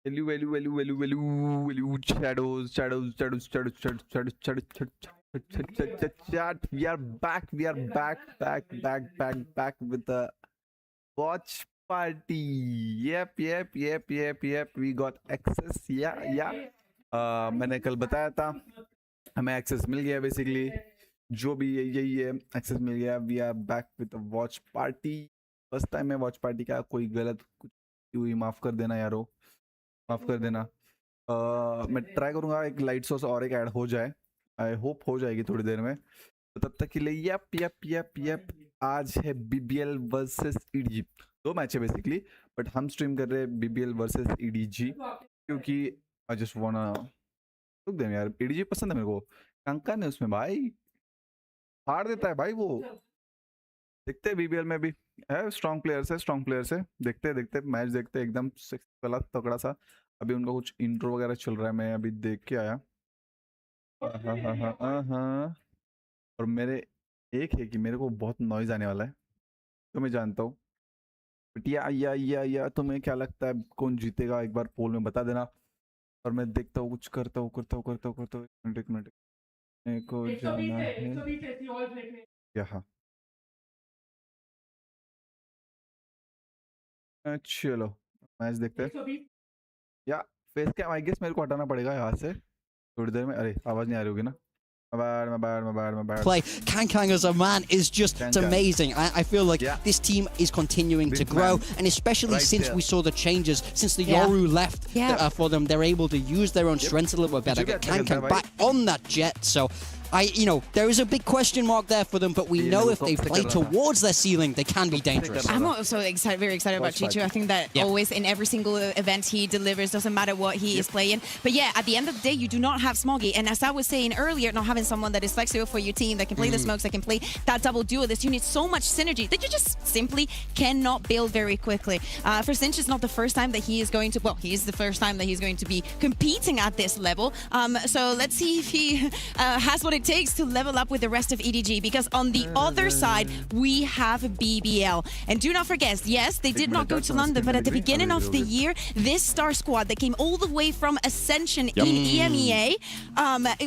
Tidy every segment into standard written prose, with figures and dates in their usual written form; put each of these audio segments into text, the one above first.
Chat. We are back. We are back with the watch party. Yep. We got access. Yeah. मैंने कल बताया था हमें access मिल गया बेसिकली जो भी यही है एक्सेस मिल गया. We are back with watch party. First time है वॉच पार्टी का. कोई गलत कुछ हुई माफ कर देना यारो, माफ कर देना. मैं ट्राई करूंगा एक लाइट सोर्स और एक ऐड हो जाए. आई होप हो जाएगी थोड़ी देर में. तो तब तक के लिए यप आज है बीबीएल वर्सेस ईडीजी. दो मैच है बेसिकली बट हम स्ट्रीम कर रहे हैं बीबीएल वर्सेस ईडीजी क्योंकि आई जस्ट वांना रुक दे यार. ईडीजी पसंद है मेरे को. कंकन है उसमें भाई, फाड़ देता है भाई वो. देखते हैं बीबीएल में भी है स्ट्रॉन्ग प्लेयर्स है. देखते मैच देखते एकदम वाला तगड़ा सा. अभी उनका कुछ इंट्रो वगैरह चल रहा है, मैं अभी देख के आया. हाँ. और मेरे एक है कि मेरे को बहुत नॉइज आने वाला है तो मैं जानता हूँ. बट या तुम्हें क्या लगता है कौन जीतेगा एक बार पोल में बता देना. और मैं देखता हूँ कुछ करता हूँ. एक मिनट मेरे को जाना है यहाँ. चलो मैच देखते हैं. या फेस कैम आई गेस मेरे को हटाना पड़ेगा यहाँ से थोड़ी देर में. अरे आवाज नहीं आ रही होगी ना. My bad. Play Kang as a man is just amazing. I feel like this team is continuing to grow, and especially since we saw the changes, since the Yoru left for them, they're able to use their own strengths a little bit better. Get Kang back on that jet, so there is a big question mark there for them, but we know if they play towards their ceiling, they can be dangerous. I'm also very excited about Chichu. I think that always in every single event he delivers, doesn't matter what he is playing. But yeah, at the end of the day, you do not have Smoggy. And as I was saying earlier, not having someone that is flexible for your team, that can play the smokes, that can play that double duelist, you need so much synergy that you just simply cannot build very quickly. For Cinch, it's not the first time that he is going to, well, he is the first time that he's going to be competing at this level. So let's see if he has what it takes to level up with the rest of EDG, because on the other side we have BBL. And do not forget, yes, they did not go to London, but at the beginning of the year, this star squad that came all the way from Ascension in EMEA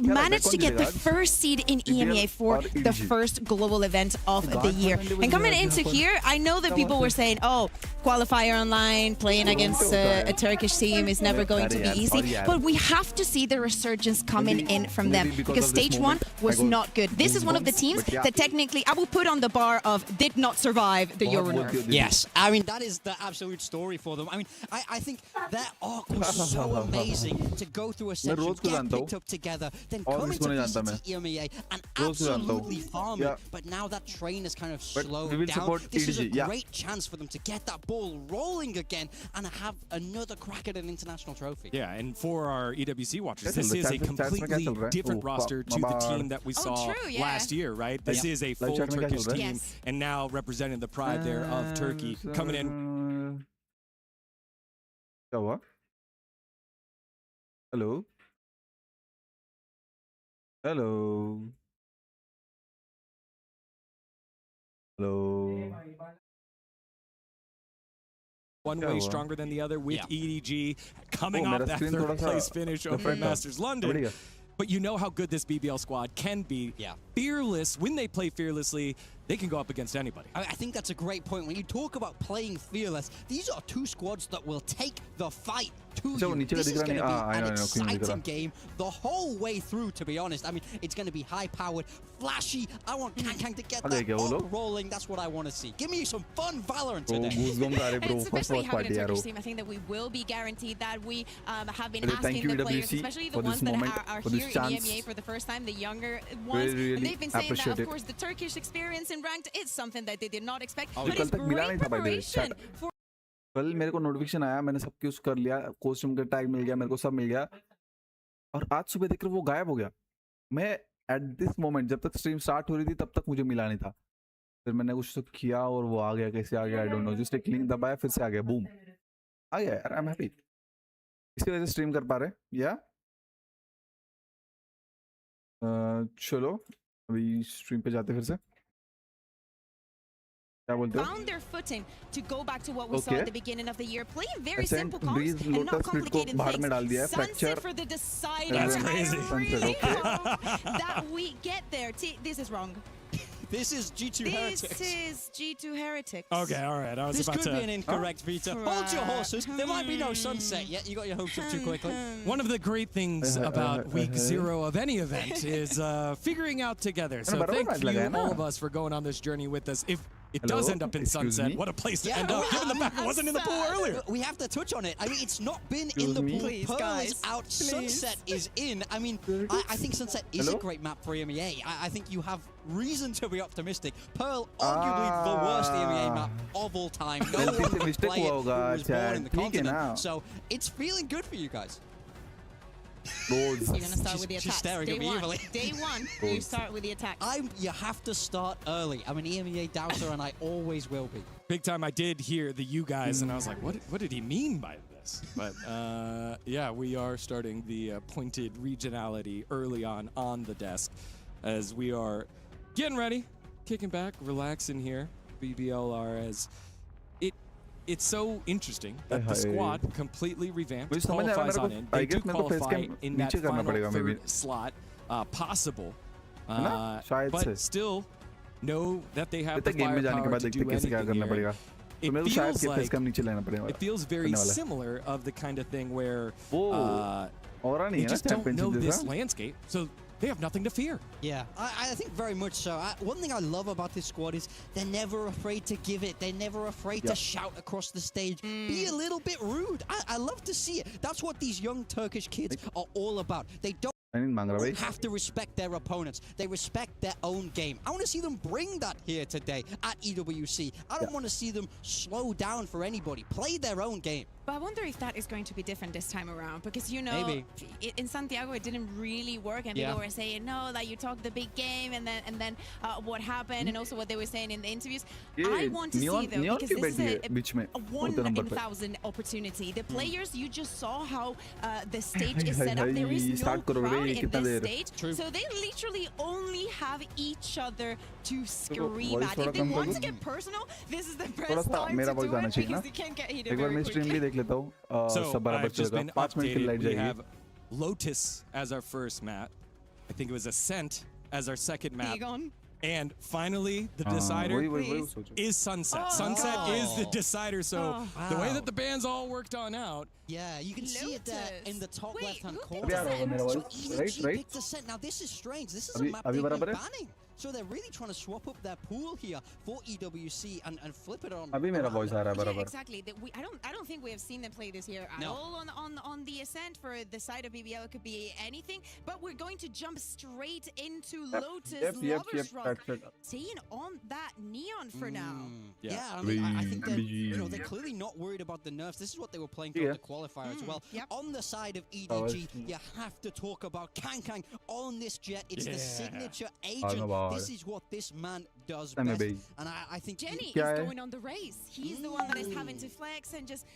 managed to get the first seed in EMEA for the first global event of the year. And coming into here, I know that people were saying, oh, qualifier online, playing against a Turkish team is never going to be easy, but we have to see the resurgence coming in from them, because stage 1 was not good. This is one of the teams that technically I will put on the bar of did not survive the Euro nerf. Yes, I mean, that is the absolute story for them. I mean, I think their arc was so amazing to go through Ascension, get picked up together, then come into PCT EMEA and absolutely farm it. But now that train is kind of slowed down. This is a great chance for them to get that ball rolling again and have another crack at an international trophy. Yeah, and for our EWC watchers, this is a completely different roster to the team that we saw last year, right? This is a full Turkish team, and now representing the pride there of Turkey coming in. Hello. One way stronger than the other with EDG coming off that third place finish over Masters London. But you know how good this BBL squad can be. Fearless, when they play fearlessly, they can go up against anybody. I think that's a great point. When you talk about playing fearless, these are two squads that will take the fight to you. This is going to be an exciting game the whole way through, to be honest. I mean, it's going to be high-powered, flashy. I want Kang to get that up rolling. That's what I want to see. Give me some fun Valorant today. And especially having a Turkish team, I think that we will be guaranteed that. We have been asking the players, especially the ones that are here in EMEA for the first time, the younger ones, and they've been saying that, of course, the Turkish experience in ranked is something that they did not expect, but it's great preparation for. कल मेरे को notification आया, मैंने सब कुछ कर लिया, कोस्ट्रीम का टैग मिल गया मेरे को, सब मिल गया, और आज सुबह देखकर वो गायब हो गया. मैं एट दिस मोमेंट जब तक स्ट्रीम स्टार्ट हो रही थी तब तक मुझे मिला नहीं था. फिर मैंने कुछ तो किया और वो आ गया. कैसे आ गया आई डोंट नो. जस्ट एक लिंक दबाया फिर से आ गया, बूम आ गया यार. I am happy. इसकी वजह से स्ट्रीम कर पा रहे. या चलो अभी स्ट्रीम पे जाते फिर से. found their footing to go back to what we saw at the beginning of the year, playing very simple comps Breeze, and not Lotus Split को complicated बाहर में डाल दिया है, things. Fracture. Sunset for the decider. That's crazy. I really hope that we get there. This is wrong. This is G2 Heretics. This is G2 Heretics. Okay, all right. I was This about could to. be an incorrect Vita. Hold your horses. There might be no sunset yet. You got your hopes up too quickly. One of the great things about week 0 of any event is figuring out together. So thank you, all of us, for going on this journey with us. If it does end up in sunset, what a place to end up, given the fact it wasn't in the pool earlier. We have to touch on it. I mean, it's not been in the pool. Please, Pearl guys. is out. Sunset is in. I mean, I think Sunset is a great map for EMEA. I think you have reason to be optimistic. Pearl, arguably the worst EMEA map of all time. No one would play it who was born in the continent. So it's feeling good for you guys. You're going to start with the She's attack. staring at me evilly. Day one, you start with the attack. You have to start early. I'm an EMEA doubter, and I always will be. Big time, I did hear the you guys, and I was like, what did he mean by this? But yeah, we are starting the pointed regionality early on the desk as we are getting ready, kicking back, relaxing here. BBL are as it's so interesting that the squad completely revamped, qualifies on in. They do qualify in that final third slot possible, but still know that they have the firepower to do anything here. It feels very similar of the kind of thing where we just don't know this landscape, so they have nothing to fear. Yeah, I think very much so. One thing I love about this squad is they're never afraid to give it. They're never afraid to shout across the stage. Be a little bit rude. I love to see it. That's what these young Turkish kids are all about. They don't have to respect their opponents. They respect their own game. I want to see them bring that here today at EWC. I don't want to see them slow down for anybody. Play their own game. But I wonder if that is going to be different this time around, because you know, in Santiago it didn't really work, and people were saying no, that you talk the big game, and then what happened, and also what they were saying in the interviews. I want to see though, because this is a 1 in 1,000 opportunity. The players, you just saw how the stage is set up. There is no crowd in this stage, so they literally only have each other to scream at. If they want to get personal, this is the best time to do it, because you can't get heated very quickly. So I've just been updated. We have Lotus as our first map. I think it was Ascent as our second map. And finally, the decider is Sunset. Sunset is the decider. So the way that the bands all worked on out. Yeah, you can see it there in the top left-hand corner. So EDG picked Ascent. Now this is strange. This is a map they've been banning. So they're really trying to swap up their pool here for EWC and flip it on. Yeah, exactly. I don't think we have seen them play this here at all on the Ascent. For the side of BBL, it could be anything. But we're going to jump straight into Lotus. Lovers Rock staying on that neon for now. Yeah, I mean, I think that they're clearly not worried about the nerfs. This is what they were playing throughout the qualifier as well. On the side of EDG, you have to talk about Kang on this jet. It's the signature agent. This is what this man does best. And I think Jenny is going on the race. He's the one that is having to flex and just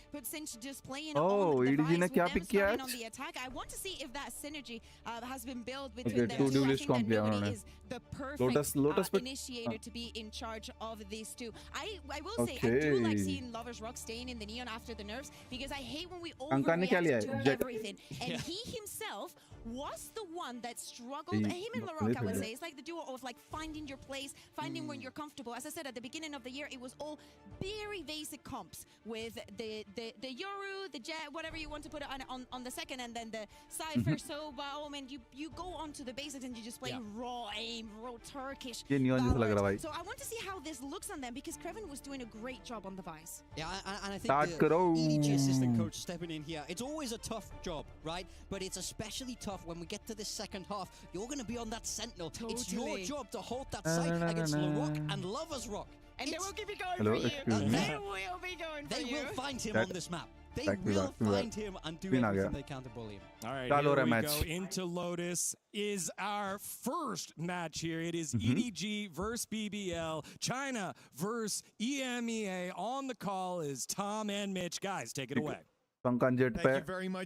playing on the device with them starting on the attack. I want to see if that synergy has been built between them two. I think that nobody is the perfect initiator to be in charge of these two. I will say, I do like seeing Lovers Rock staying in the neon after the nerfs, because I hate when we overreact to everything. And he himself was the one that struggled. Him and LaRock, I would say, it's like the duo of like finding your place, finding when you're comfortable. As I said at the beginning of the year, it was all very basic comps with the Yoru, the Jet, whatever you want to put it on the second, and then the Cypher, Soba, and you go on to the basics and you just play raw aim, raw Turkish. Valorant. So I want to see how this looks on them, because Krte was doing a great job on the Vice. Yeah, and I think the EDG assistant coach stepping in here, it's always a tough job, right? But it's especially tough when we get to the second half. You're going to be on that Sentinel. It's your job to hold that site against LaRock and Lovers Rock. And they will keep it going for you. They will be going for you. They will find him on this map. They will find him and do everything they can to bully him. All right, here we go into Lotus. Is our first match here. It is EDG versus BBL. China versus EMEA. On the call is Tom and Mitch. Guys, take it away. कंकान जेट पे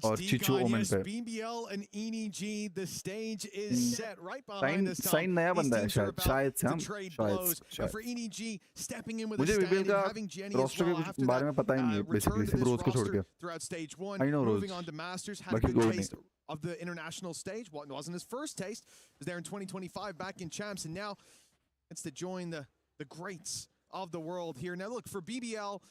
और चिचू ओमेन पे BBL and EDG, the stage is set right behind us. साइन नया बंदा है शायद से हम शायद for EDG stepping in with मुझे a BBL stand का and having Jenny as roster well के बारे में पता ही नहीं है बेसिकली सिर्फ रोज को छोड़ के throughout stage 1 I know moving Rose. on to Masters, had a बाकी good कोई taste नहीं of the international stage. What wasn't his first taste, was there in 2025 back in Champs, and now it's to join the greats of the world here. Now look, for BBL,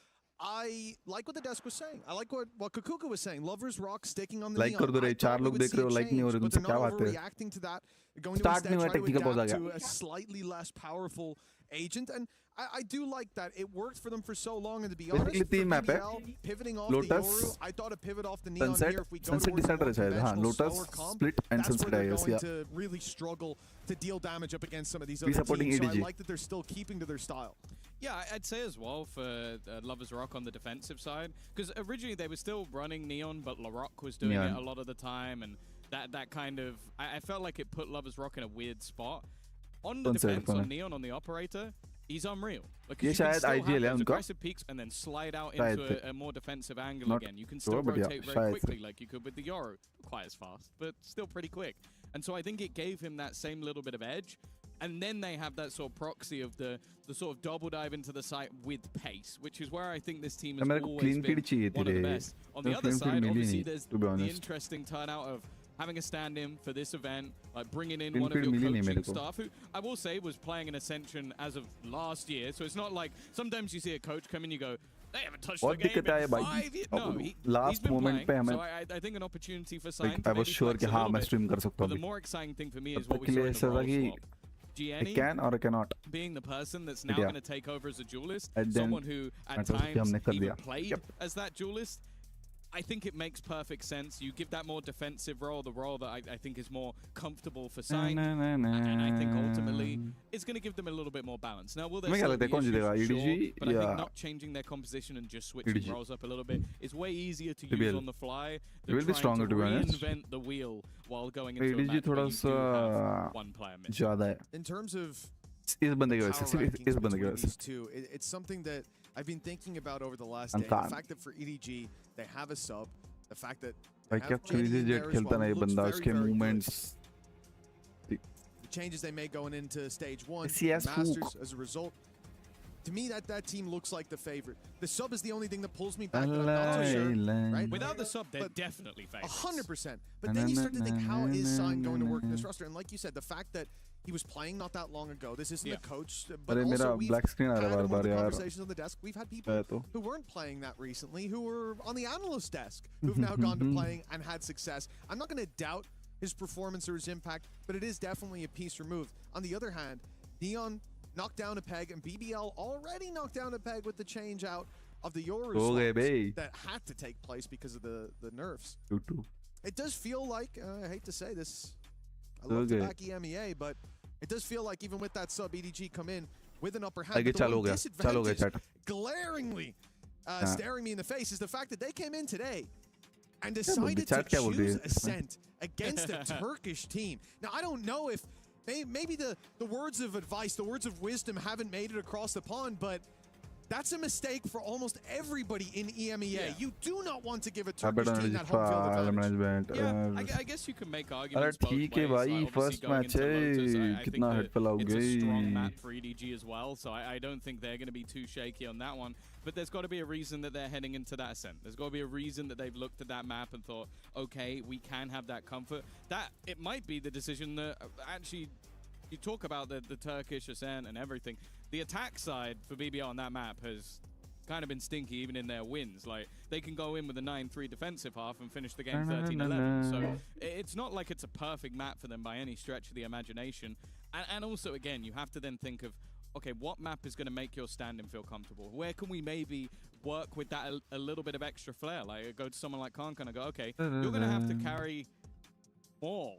I like what the desk was saying. I like what Kakuka was saying. Lovers Rock sticking on the Like कर दो रे, चार लोग देख रहे हो, like नहीं हो रहे, but तुमसे they're क्या not बात है? overreacting to that. They're going to Start instead में try to technical pause uh adapt गया. to a slightly less powerful agent, and I do like that. It worked for them for so long, and to be honest, Basically तीन for map है. BBL, pivoting off the Lotus, Yoru, I thought a pivot off the Neon Sunset, here if we go Sunset towards decider more है शायद, हाँ, conventional Lotus, slower comp, Split and that's Sunset where है, they're yes, going yeah. to really struggle to deal damage up against some of these Be other supporting teams. So I EDG. like that they're still keeping to their style. Yeah, I'd say as well for Lovers Rock on the defensive side, because originally they were still running Neon, but LaRock was doing Neon. it a lot of the time, and that kind of, I felt like it put Lovers Rock in a weird spot. On the Sunset, defense, funny. on Neon, on the operator, he's unreal. Like, ये you can शायद still have IGL है those उनका? aggressive peaks and then slide out शायद into a more defensive angle Not again. You can still sure, but yeah, rotate very शायद quickly like you could with the Yoru. Quite as fast, but still pretty quick. And so I think it gave him that same little bit of edge. And then they have that sort of proxy of the sort of double dive into the site with pace, which is where I think this team has मेरे को always clean been feed चाहिए one of the तेरे. best. On मेरे the को other clean feed side, मिली obviously, नहीं, there's to be the honest. interesting turnout of having a stand-in for this event, like bringing in Clean one of feed your मिली नहीं coaching मेरे को. staff, who I will say was playing an Ascension as of last year. So it's not like sometimes you see a coach come in, you go, they haven't touched the बहुत game दिक्कत है in भाई. 5 years. No, he's Last been moment playing. पे हमें So I think an opportunity for Sign like, to I was maybe sure flex कि a हाँ little मैं bit. stream कर सकता But हूँ the अभी. more exciting thing for me is तब what तक we के saw लिए in the ऐसा था role कि swap. I Gianni can or I cannot. being the person that's now Yeah. going to take over as a duelist, And then someone who at matters कि times हमने कर even लिया. played Yep. as that duelist. I think it makes perfect sense. You give that more defensive role, the role that I think is more comfortable for Sign, and I think ultimately it's going to give them a little bit more balance. Now, will there तुम्हें क्या still लगता है be कौन issues? जीतेगा? Sure, EDG but I या think not changing their composition and just switching EDG? roles up a little bit is way easier to use BBL. on the fly They than will be trying stronger, to to be honest. reinvent the wheel while going into a EDG match where थोड़ा you do have one player missing. ज़्यादा है. In terms of इस बंदे की वजह से, power सिर्फ rankings इस बंदे की between वजह से. these two, it's something that I've been thinking about over the last day. Uncan. The fact that for EDG they have a sub, the fact that भाई they क्या have Jenny crazy in jet there as खेलता well, ना ये who looks बंदा, very, उसके very good. movements. The changes they made going into stage 1, CS Masters hook. as a result. To me, that team looks like the favorite. The sub is the only thing that pulls me back. That I'm not so sure, right? Without the sub, they're But definitely favorites. 100%. But then you start to think, how is Sign going to work in this roster? And like you said, the fact that he was playing not that long ago. This isn't Yeah. a coach, but अरे also मेरा we've black screen आ रहा है had बार-बार one of the यार. conversations on the desk. We've had है people तो. who weren't playing that recently, who were on the analyst desk, who've now gone to playing and had success. I'm not going to doubt his performance or his impact, but it is definitely a piece removed. On the other hand, Neon knocked down a peg, and BBL already knocked down a peg with the change out of the Yoru हो गए swaps bay. that had to take place because of the nerfs. 2-2. It does feel like, I hate to say this, I So love to good. back EMEA, but it does feel like even with that sub, EDG come in with an upper hand. आगे But the चालू हो one गया, चालू हो गया disadvantage chat. glaringly staring me in the face is the fact that they came in today and बोल decided रही? to Chat क्या बोल रही choose है? Ascent against a Turkish team. Now, I don't know if maybe the words of advice, the words of wisdom haven't made it across the pond, but that's a mistake for almost everybody in EMEA. Yeah. You do not want to give a I better Turkish team that manage home field file advantage. management. Yeah, I guess you can make अरे arguments both ठीक है ways. भाई, Like, obviously first going match into Lotus, है, I think कितना that hit फैलाओगे? it's a strong map for EDG as well, so I don't think they're going to be too shaky on that one. But there's got to be a reason that they're heading into that Ascent. There's got to be a reason that they've looked at that map and thought, okay, we can have that comfort. That it might be the decision that actually, you talk about the Turkish Ascent and everything. The attack side for BBL on that map has kind of been stinky even in their wins. Like, they can go in with a 9-3 defensive half and finish the game 13-11. So it's not like it's a perfect map for them by any stretch of the imagination. And also, again, you have to then think of, okay, what map is going to make your stand and feel comfortable? Where can we maybe work with that a little bit of extra flair? Like, go to someone like Kankan and go, okay, you're going to have to carry more.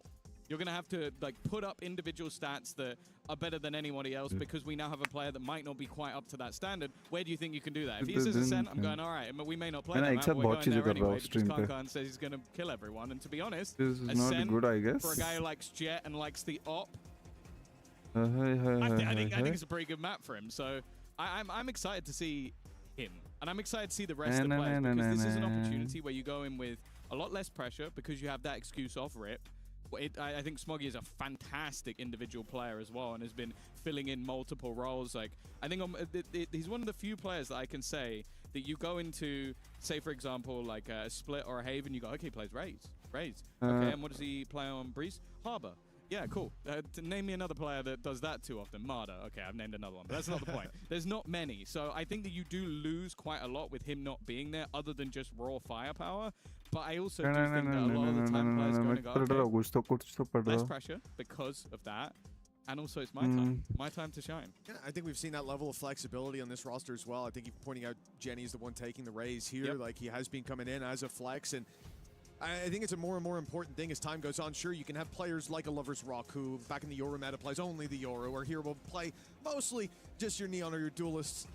You're going to have to like put up individual stats that are better than anybody else because we now have a player that might not be quite up to that standard. Where do you think you can do that? If he says Ascent, I'm going, all right, we may not play that map, but we're going there anyway because Kankan says he's going to kill everyone. And to be honest, This is Ascent, not good, I guess. for a guy who likes Jet and likes the op, I I think it's a pretty good map for him. So I'm excited to see him And I'm excited to see the rest of the players because this is an opportunity where you go in with a lot less pressure because you have that excuse off rip. I think Smoggy is a fantastic individual player as well and has been filling in multiple roles. Like, I think he's one of the few players that I can say that you go into, say, for example, like a Split or a Haven, you go, okay, he plays Raze. Okay, and what does he play on Breeze? Harbor. Yeah, cool. Name me another player that does that too often. Marder. Okay, I've named another one, but that's not the point. There's not many. So I think that you do lose quite a lot with him not being there other than just raw firepower. But I also do think that a lot of the time players are going to go, okay, less pressure because of that. And also it's my time to shine. Yeah, I think we've seen that level of flexibility on this roster as well. I think you're pointing out Jenny's the one taking the Raze here. Yep. Like, he has been coming in as a flex, and I think it's a more and more important thing as time goes on. Sure, you can have players like a Lover's Rock, who back in the Yoru meta plays only the Yoru, or here will play mostly just your Neon or your Duelists.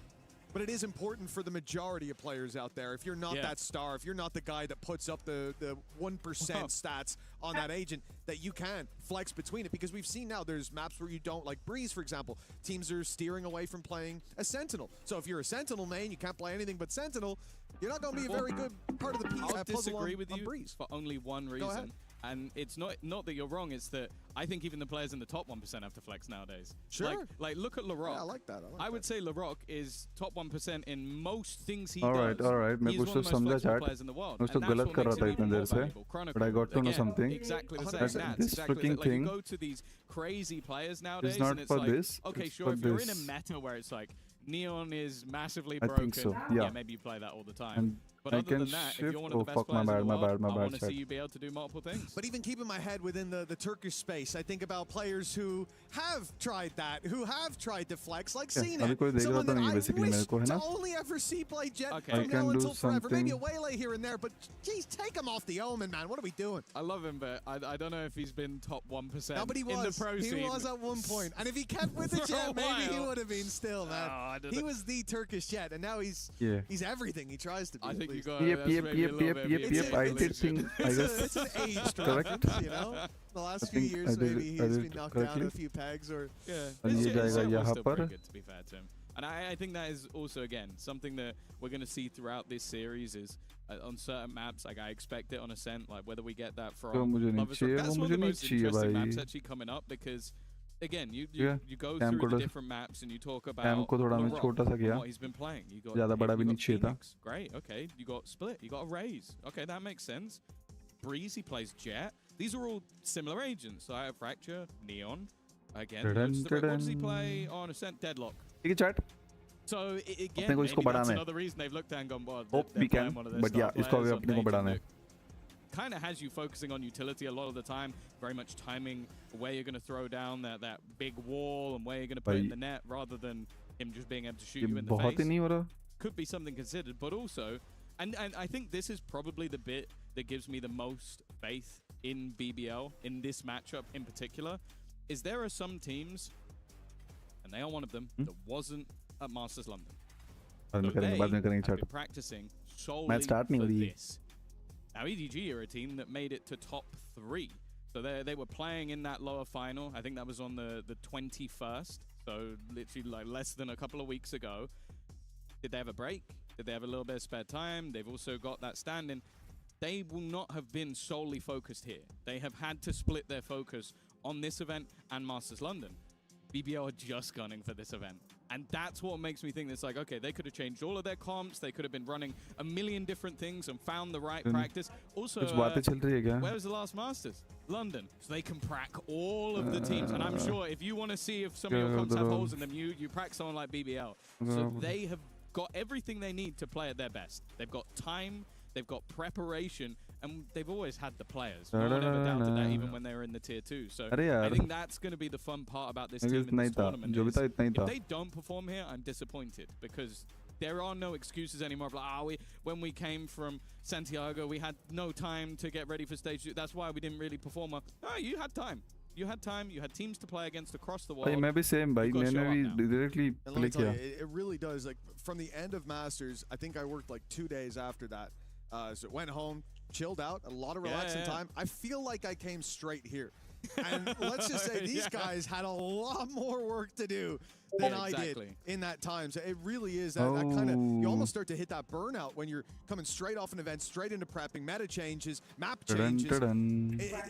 But it is important for the majority of players out there. If you're not that star, if you're not the guy that puts up the 1% stats on that agent, that you can flex between it. Because we've seen now there's maps where you don't, like Breeze, for example. Teams are steering away from playing a Sentinel. So if you're a Sentinel main, you can't play anything but Sentinel, you're not going to be a very good part of the puzzle I'll disagree with you Breeze. for only one reason. And it's not that you're wrong, it's that I think even the players in the top 1% have to flex nowadays. Sure. Like look at LaRock. Yeah, I like that. I would say LaRock is top 1% in most things he alright, does. Alright, He's one of the most flexible players in the world. मैं उसको गलत कर रहा था इतने देर से, but I got to know something. Exactly the that same. this freaking Like, thing you go to these crazy players nowadays, is not and it's for like, this. okay, it's sure, for if you're in a this. meta where it's like Neon is massively I broken, think so, yeah. maybe you play that all the time. And But I other can than that, if shift. you're one of the best Fuck, players my in the world, I want to bad. see you be able to do multiple things. But even keeping my head within the Turkish space, I think about players who have tried that, who have tried to flex, like Cena. Someone that I wish to only ever see play Jet from now until forever. Maybe a Waylay here and there, but geez, take him off the Omen, man. What are we doing? I love him, but I don't know if he's been top 1% no, but he was. in the pro scene. He was at one point. And if he kept with the Jet, maybe he would have been still, man. Oh, he was the Turkish Jet, and now he's everything he tries to be. I think you got Yep. I did think, I guess. It's an age Correct. you know? The last few years, maybe he's been knocked down a few pegs, or it's still pretty good, to be fair to him. And I think that is also, again, something that we're going to see throughout this series is on certain maps, like I expect it on Ascent, like whether we get that from Lover's Rock. That's one of the most interesting maps actually coming up because, again, you go through the different maps and you talk about what he's been playing. You got Phoenix, great, okay. You got Split, you got a Raze. Okay, that makes sense. Breeze, he plays Jet. These are all similar agents. So I have Fracture, Neon. Again, what does he play on Ascent? Deadlock. So again, maybe that's another reason they've looked at and gone, well, we can, but yeah, इसको अभी अपने को बढ़ाना है. Kind of has you focusing on utility a lot of the time, very much timing where you're going to throw down that big wall and where you're going to put it in the net rather than him just being able to shoot you in the face. Could be something considered, but also, and I think this is probably the bit that gives me the most faith in BBL, in this matchup in particular, is there are some teams, and they are one of them, that wasn't at Masters London. So they have been practicing solely for this. Now, EDG are a team that made it to top 3. So they were playing in that lower final. I think that was on the 21st. So literally like less than a couple of weeks ago. Did they have a break? Did they have a little bit of spare time? They've also got that stand-in. They will not have been solely focused here. They have had to split their focus on this event and Masters London. BBL are just gunning for this event. And that's what makes me think it's like, okay, they could have changed all of their comps. They could have been running a million different things and found the right practice. Also, where was the last Masters? London. So they can prac all of the teams. And I'm sure if you want to see if some of your comps have holes in them, you prac someone like BBL. So they have got everything they need to play at their best. They've got time, they've got preparation, and they've always had the players. No one ever doubted that, even when they were in the tier 2. So I think that's going to be the fun part about this team in this tournament. If they don't perform here, I'm disappointed because there are no excuses anymore. Like, when we came from Santiago, we had no time to get ready for stage 2. That's why we didn't really perform. No, you had time. You had time. You had teams to play against across the world. Maybe same, bhai. Directly and let me tell you, it really does. Like from the end of Masters, I think I worked like 2 days after that. So went home, chilled out, a lot of relaxing time. I feel like I came straight here. And let's just say these guys had a lot more work to do than I did in that time. So it really is that kind of, you almost start to hit that burnout when you're coming straight off an event, straight into prepping, meta changes, map changes.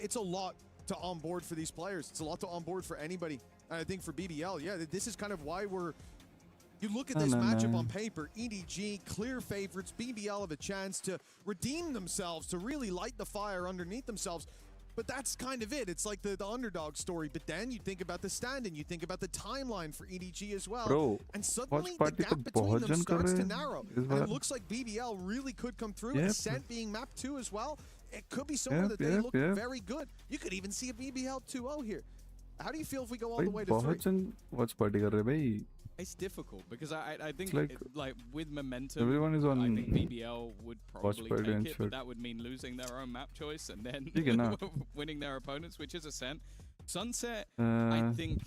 It's a lot to onboard for these players. It's a lot to onboard for anybody. And I think for BBL, yeah, this is kind of why you look at this matchup on paper, EDG, clear favorites, BBL have a chance to redeem themselves, to really light the fire underneath themselves. But that's kind of it. It's like the underdog story. But then you think about the stand-in, you think about the timeline for EDG as well. Bro, and suddenly the gap between them starts to narrow. And it looks like BBL really could come through. Ascent being mapped 2 as well. It could be somewhere that they look very good. You could even see a BBL 2-0 here. How do you feel if we go all the way to 3? Watchparty कर रहे भाई. It's difficult because I think like with momentum, everyone is on I think BBL would probably take it, but that would mean losing their own map choice and then winning their opponents, which is Ascent. Sunset, I think,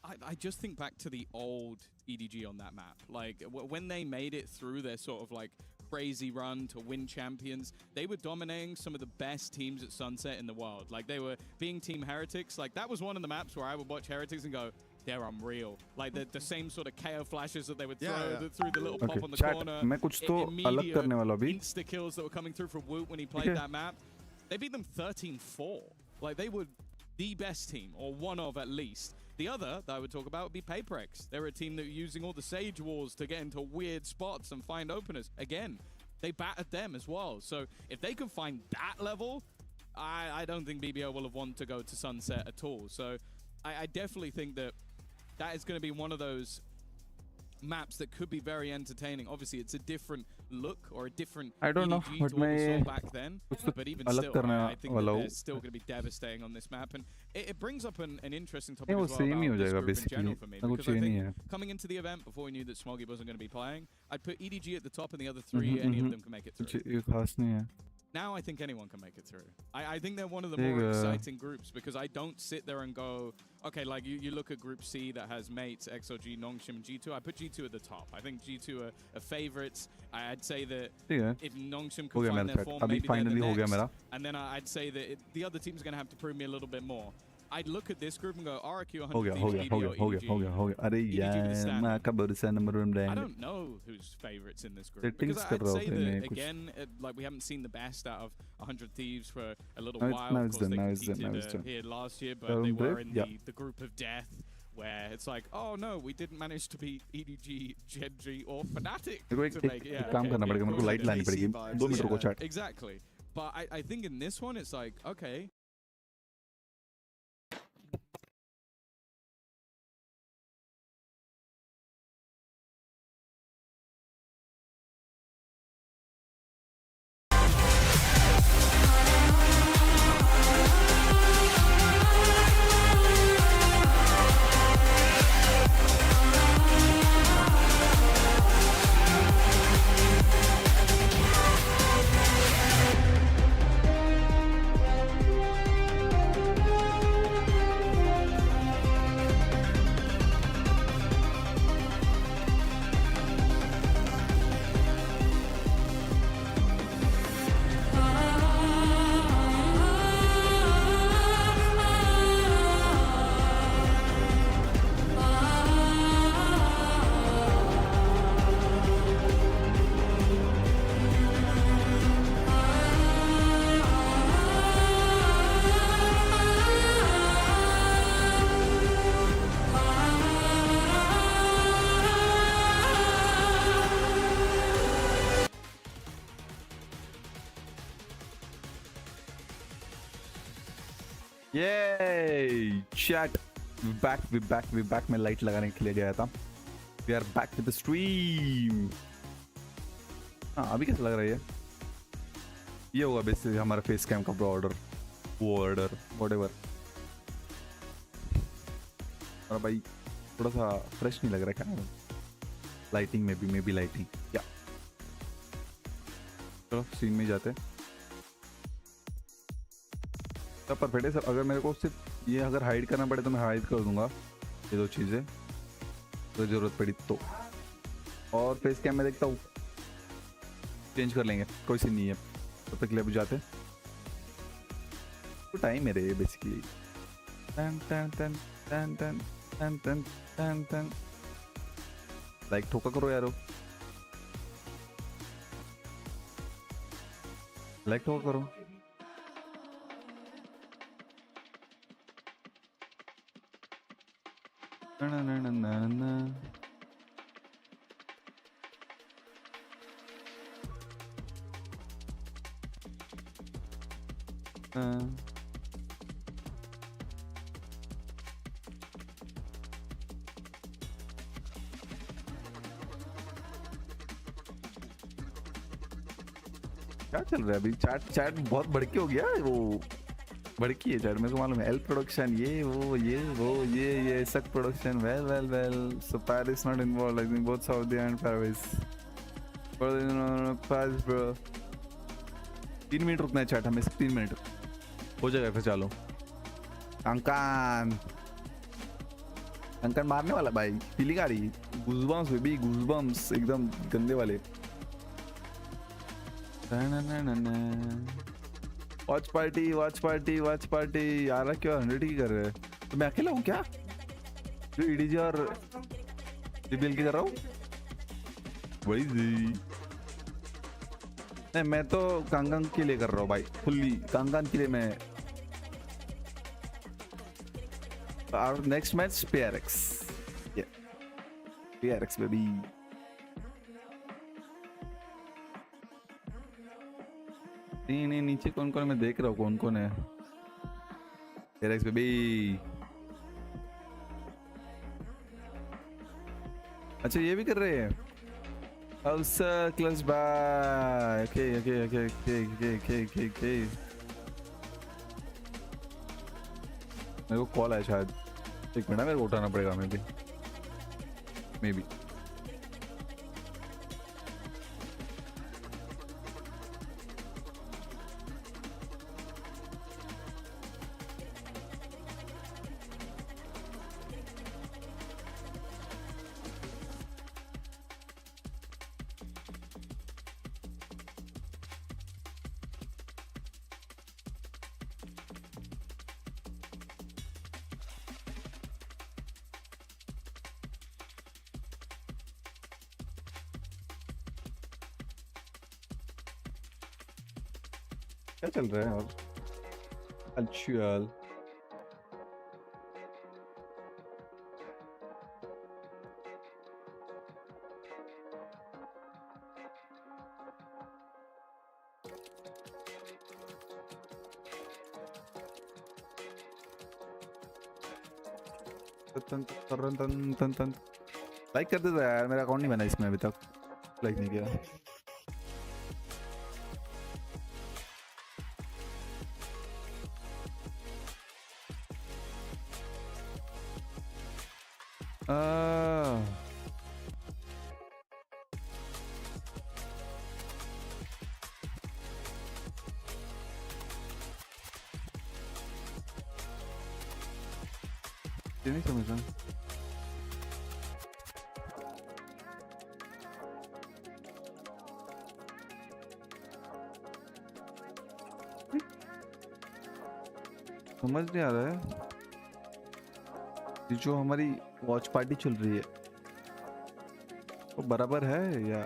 I just think back to the old EDG on that map. Like when they made it through their sort of like crazy run to win champions, they were dominating some of the best teams at Sunset in the world. Like they were being Team Heretics. Like that was one of the maps where I would watch Heretics and go, they're unreal. Like the same sort of KO flashes that they would throw through the little pop on the corner. मैं कुछ तो अलग करने वाला भी. Insta kills that were coming through from Woot when he played that map. They beat them 13-4. Like they were the best team, or one of at least. The other that I would talk about would be Paperex. They're a team that are using all the Sage Walls to get into weird spots and find openers. Again, they battered them as well. So if they can find that level, I don't think BBL will have wanted to go to Sunset at all. So I definitely think that is going to be one of those maps that could be very entertaining. Obviously, it's a different look or a different EDG to what we saw back then. But even still, I think that they're still going to be devastating on this map. And it brings up an interesting topic as well about this group in general for me. Because I think coming into the event, before we knew that Smoggy wasn't going to be playing, I'd put EDG at the top and the other 3, any of them can make it through. Now I think anyone can make it through. I think they're one of the more exciting groups because I don't sit there and go, okay, like you look at Group C that has Mates, XLG, Nongshim, and G2. I put G2 at the top. I think G2 are favorites. I'd say that if Nongshim could find their form, maybe they're the next. And then I'd say that the other team's going to have to prove me a little bit more. I'd look at this group and go, RQ 100 I don't know who's favorites in this group. Because I'd say that, again, like we haven't seen the best out of 100 Thieves for a little while. Of course, they competed here last year, but they were in the group of death, where it's like, oh no, we didn't manage to beat EDG, Genji, or Fnatic to make it. Exactly. But I think in this one, it's like, okay. Yay! Chat. We back. मैं light लगाने के लिए गया था. We are back with the stream. हाँ, अभी कैसा लग रहा है ये? ये होगा बेसिकली हमारा फेस कैम का बॉर्डर, whatever. और भाई थोड़ा सा फ्रेश नहीं लग रहा है क्या? लाइटिंग में भी लाइटिंग. या. चलो सीन में जाते हैं. सब परफेक्ट है सर. अगर मेरे को सिर्फ ये अगर हाइड करना पड़े तो मैं हाइड कर दूंगा ये 2 चीज़ें तो ज़रूरत पड़ी तो. और फेस कैम में देखता हूँ चेंज कर लेंगे, कोई सीन नहीं है. तब तक ले जाते तो टाइम मेरे बेसिकली. टन टन टन टन लाइक ठोका करो यारो, लाइक ठोका करो। ना ना ना ना ना क्या चल रहा है अभी? चैट बहुत भड़की हो गया, वो भड़की है चैट, मेरे को मालूम है। एल प्रोडक्शन ये सक production, well so Paris not involve, I think both Saudi and Paris bro. 3 minute रुकना है चैट, हमें 3 मिनट हो जाएगा फिर। चलो कंकन मारने वाला भाई, फीलिंग आ रही, गूज़बम्स बेबी, गूज़बम्स एकदम गंदे वाले। वॉच पार्टी आ रहा, क्यों 100 की कर रहे हैं? तो मैं अकेला हूँ क्या जो EDG और BBL की कर रहा हूँ? वही नहीं, मैं तो कांगन के लिए कर रहा हूँ भाई, फुल्ली कांगन के लिए। मैं our next match PRX, yeah, PRX baby। नहीं नीचे कौन कौन मैं देख रहा हूँ, कौन कौन है। PRX baby, अच्छा ये भी कर रहे हैं। Clutch bye, okay. मेरे को कॉल है शायद, एक मिनट मेरे को उठाना पड़ेगा मे बी। क्या चल रहा है? और अच्छा लाइक कर देता यार, मेरा अकाउंट नहीं बना इसमें अभी तक, लाइक नहीं किया। नहीं समझ रहा। समझ नहीं आ रहा है कि जो हमारी वॉच पार्टी चल रही है वो बराबर है या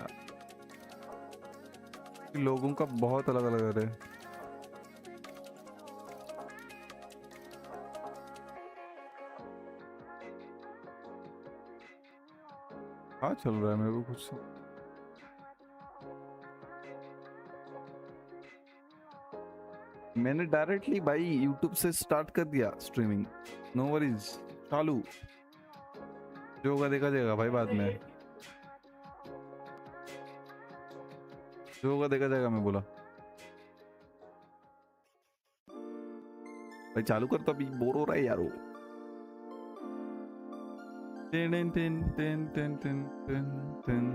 लोगों का बहुत अलग अलग है। हाँ चल रहा है, मेरे को कुछ मैंने डायरेक्टली भाई यूट्यूब से स्टार्ट कर दिया स्ट्रीमिंग, नो वरीज, चालू जो होगा देखा जाएगा भाई, बाद में जो होगा देखा जाएगा। मैं बोला भाई चालू कर, तो अभी बोर हो रहा है यारो। Ten ten ten ten ten ten ten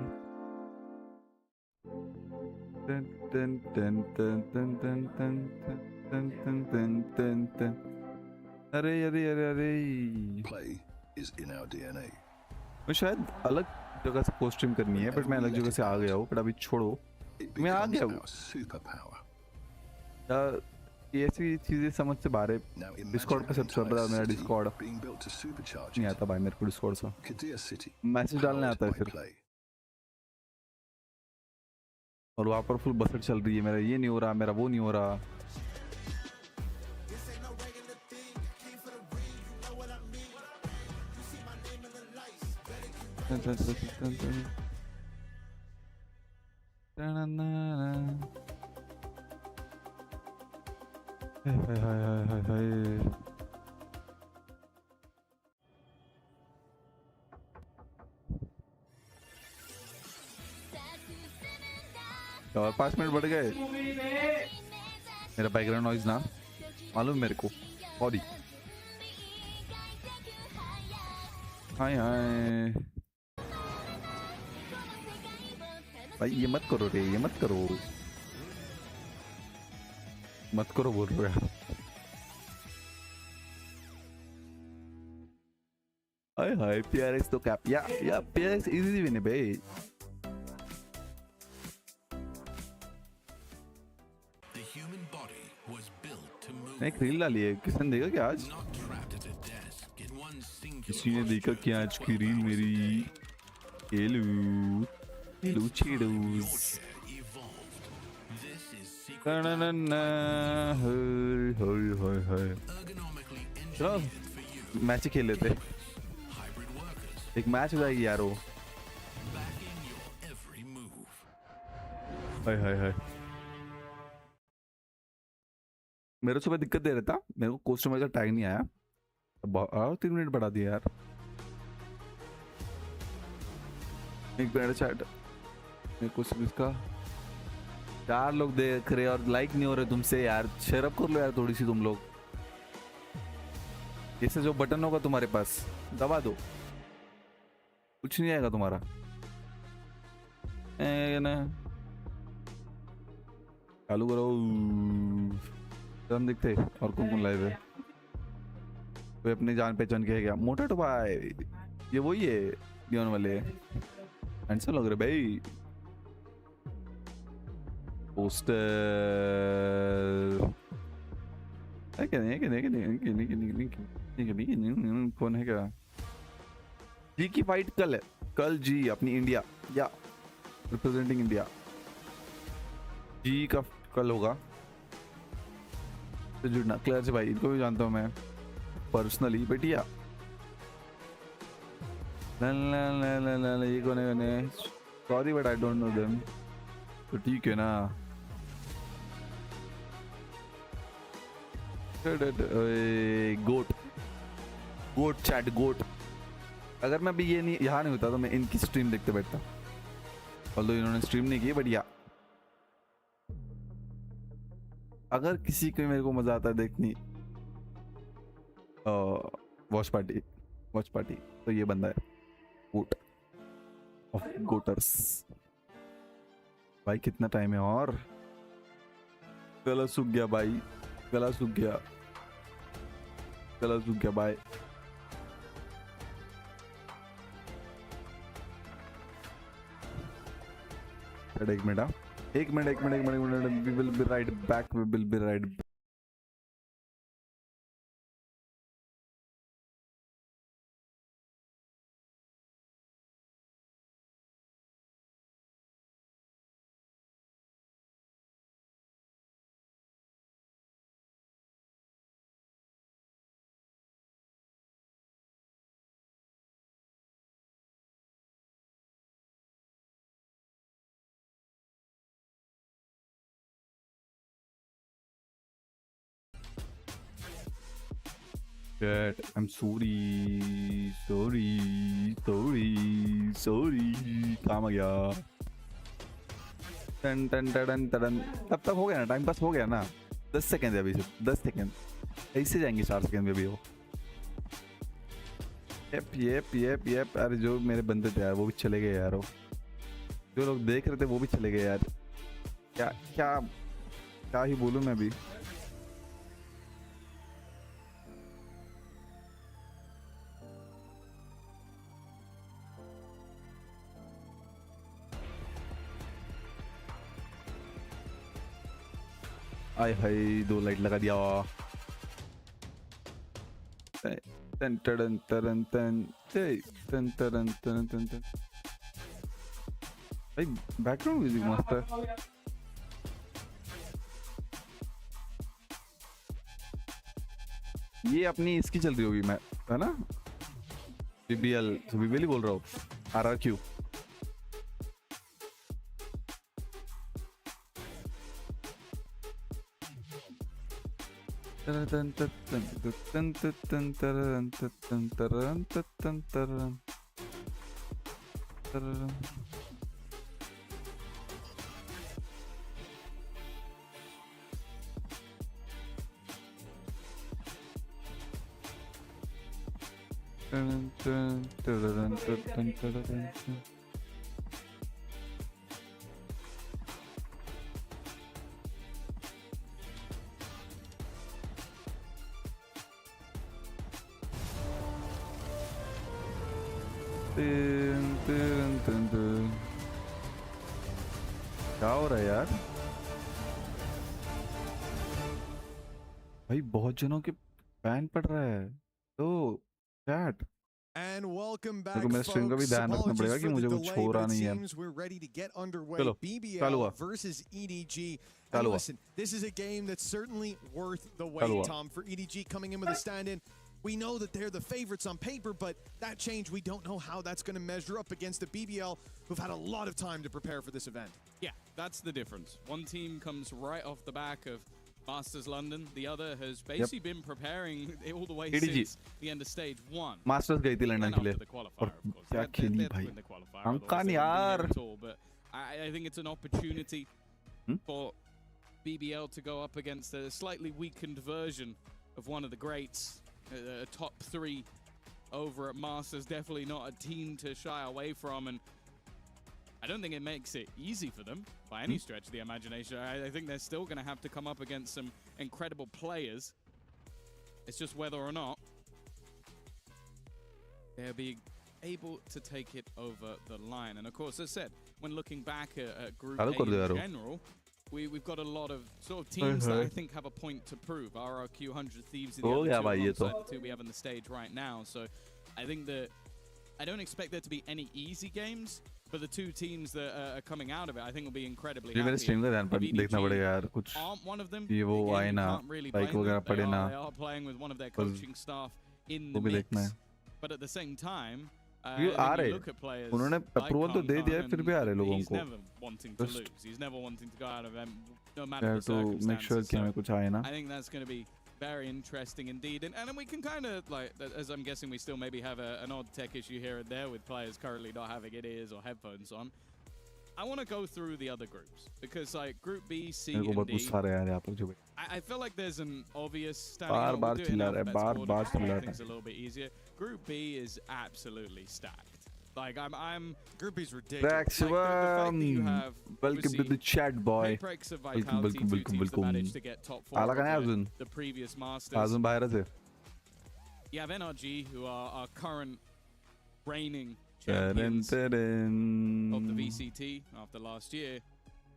ten ten ten ten ten ten ten ten ten ten. अरे अरे अरे अरे, Play is in our DNA. मैं शायद अलग जगह से को-स्ट्रीम करनी है, बट मैं अलग जगह से आ गया हूँ। बट अभी छोड़ो, It मैं आ becomes गया हूँ। our superpower. ये ऐसी चीजें समझ से बाहर है। Now डिस्कॉर्ड पे सबसे बड़ा मेरा Discord being built to supercharge नहीं it. आता भाई मेरे को डिस्कॉर्ड से Krte City, मैसेज डालने आता है powered by सिर्फ। Play. और वहाँ पर फुल बसट चल रही है, मेरा ये नहीं हो रहा, मेरा वो नहीं हो रहा। हाय हाय हाय हाय हाय। और 5 मिनट बढ़ गए। मेरा बैकग्राउंड नॉइज ना मालूम मेरे को। सॉरी। हाय हाय भाई, ये मत करो रे, ये मत करो, मत करो बोल रहे यार। हाय हाय PRX तो कैप या PRX इजी विन है भाई। The human body was built to move. एक रील डाली है, किसने देखा क्या आज? Not trapped at a desk in one singular किसी ने देखा क्या आज की रील मेरी? हेलो हेलो चीडोस। evolved. This is secret ergonomically चलो engineered for you. मैच ही खेल लेते। Hybrid workers एक मैच हो जाएगी यार वो। backing your every move. हाय हाय हाय। मेरे सुबह दिक्कत दे रहा था, मेरे को कोस्ट्रीमर का टैग नहीं आया। 3 मिनट बढ़ा दिया यार। एक मिनट चैट मेरे को इसका 4 लोग देख रहे और लाइक नहीं हो रहे तुमसे यार। शेयरअप कर लो यार थोड़ी सी तुम लोग। इससे जो बटन होगा तुम्हारे पास दबा दो, कुछ नहीं आएगा तुम्हारा। ना चालू करो, हम दिखते और कौन लाइव है। कोई अपनी जान पहचान के है क्या? मोटा तो भाई ये वही है लियोन वाले। हैंडसम लग रहे भाई। पोस्टर कौन है क्या? जी की फाइट कल है, कल जी अपनी इंडिया या रिप्रेजेंटिंग इंडिया जी का कल होगा। तो जुड़ना क्लियर से भाई, इनको भी जानता हूँ मैं पर्सनली बेटिया। ये कौन है? Sorry but I don't know them. तो ठीक है ना। गोट चैट गोट। अगर मैं भी ये नहीं यहाँ नहीं होता तो मैं इनकी स्ट्रीम देखते बैठता। ऑल्दो इन्होंने स्ट्रीम नहीं की बढ़िया। अगर किसी को मेरे को मजा आता है देखनी वॉच पार्टी तो ये बंदा है गोट ऑफ गोटर्स। भाई कितना टाइम है और गला सूख गया भाई, गला सूख गया, गला सूख गया भाई। एक minute we will be right back, we will be right back. Shit, I'm sorry. काम आ गया। टन टन टन टन। तब तक हो गया ना, टाइम पास हो गया ना। 10 सेकंड है अभी, सिर्फ 10 सेकंड। ऐसे जाएंगे 4 सेकंड में भी हो। येप। अरे जो मेरे बंदे थे यार वो भी चले गए यार। जो लोग देख रहे थे वो भी चले गए यार। क्या ही बोलूं मैं अभी। आय हाय 2 लाइट लगा दिया तन तरन तरन तन तन तरन तरन तन भाई बैकग्राउंड म्यूजिक मस्त है ये अपनी इसकी चल रही होगी मैं है ना BBL ही बोल रहा हूँ RRQ क्या हो रहा है यार भाई बहुत जनों के बैन पड़ रहा है तो चैट And welcome back, मेरे को मेरे स्ट्रीम का भी folks. ध्यान रखना पड़ेगा Apologies कि for मुझे the कुछ delay, हो रहा but it नहीं है seems we're ready to get underway. चलो BBL चालू हुआ versus EDG. चालू And हुआ listen, this is a game that's certainly worth the चालू wait, हुआ Tom, for EDG coming in with a stand-in. We know that they're the favorites on paper, but that change, we don't know how that's going to measure up against the BBL, who've had a lot of time to prepare for this event. Yeah, that's the difference. One team comes right off the back of Masters London. The other has basically been preparing all the way EDG. since the end of stage 1. Masters गई थी London And के लिए after the qualifier, और of course. क्या They- खेली they had to भाई win the qualifier, अंकन otherwise they यार wouldn't be here at all. But I think it's an opportunity for BBL to go up against a slightly weakened version of one of the greats. A top 3 over at Masters. Definitely not a team to shy away from. And I don't think it makes it easy for them by any stretch of the imagination. I think they're still going to have to come up against some incredible players. It's just whether or not they'll be able to take it over the line. And of course, as I said, when looking back at Group A in general, we've got a lot of sort of teams that I think have a point to prove. RRQ, 100 Thieves, the other two alongside the two we have on the stage right now. So I think that I don't expect there to be any easy games. But the two teams that are coming out of it, I think will be incredibly happy. मेरे stream का ध्यान पर देखना पड़ेगा यार कुछ Aren't one of them? ये वो Again, आए you ना can't really लाइक blame वगैरह them. पड़े ना They are playing with one of their coaching staff in वो the भी mix. देखना है But at the same time, ये आ when रहे you look at players उन्होंने like अप्रूवल तो दे दिया है फिर भी आ रहे लोगों he's को never wanting to lose. He's never wanting to go out of them, no matter यार the तो मेक श्योर circumstances. कि हमें कुछ आए ना I think that's going to be very interesting indeed. And then we can kind of, like, as I'm guessing, we still maybe have an odd tech issue here and there with players currently not having ears or headphones on. I want to go through the other groups because, like, Group B, C, मेरे को and बहुत D, गुस्सा आ रहा है यार यहाँ पर जो I feel like there's an obvious standing bar order. Bar We'll do it in चिल्ला रहा है alphabetical bar order bar just to चिल्ला make रहा things a है little bit easier. Group B is absolutely stacked. Like, I'm Group B's ridiculous. Tracks like, the fact that you have welcome to the chat boy Hyprex of welcome Vitality, two welcome teams that welcome managed to get top 4 आला का नहीं of अजून the previous Masters. अजून बाहेरच आहे You have NRG, who are our current reigning Tadin, champions tadin. of the VCT after last year.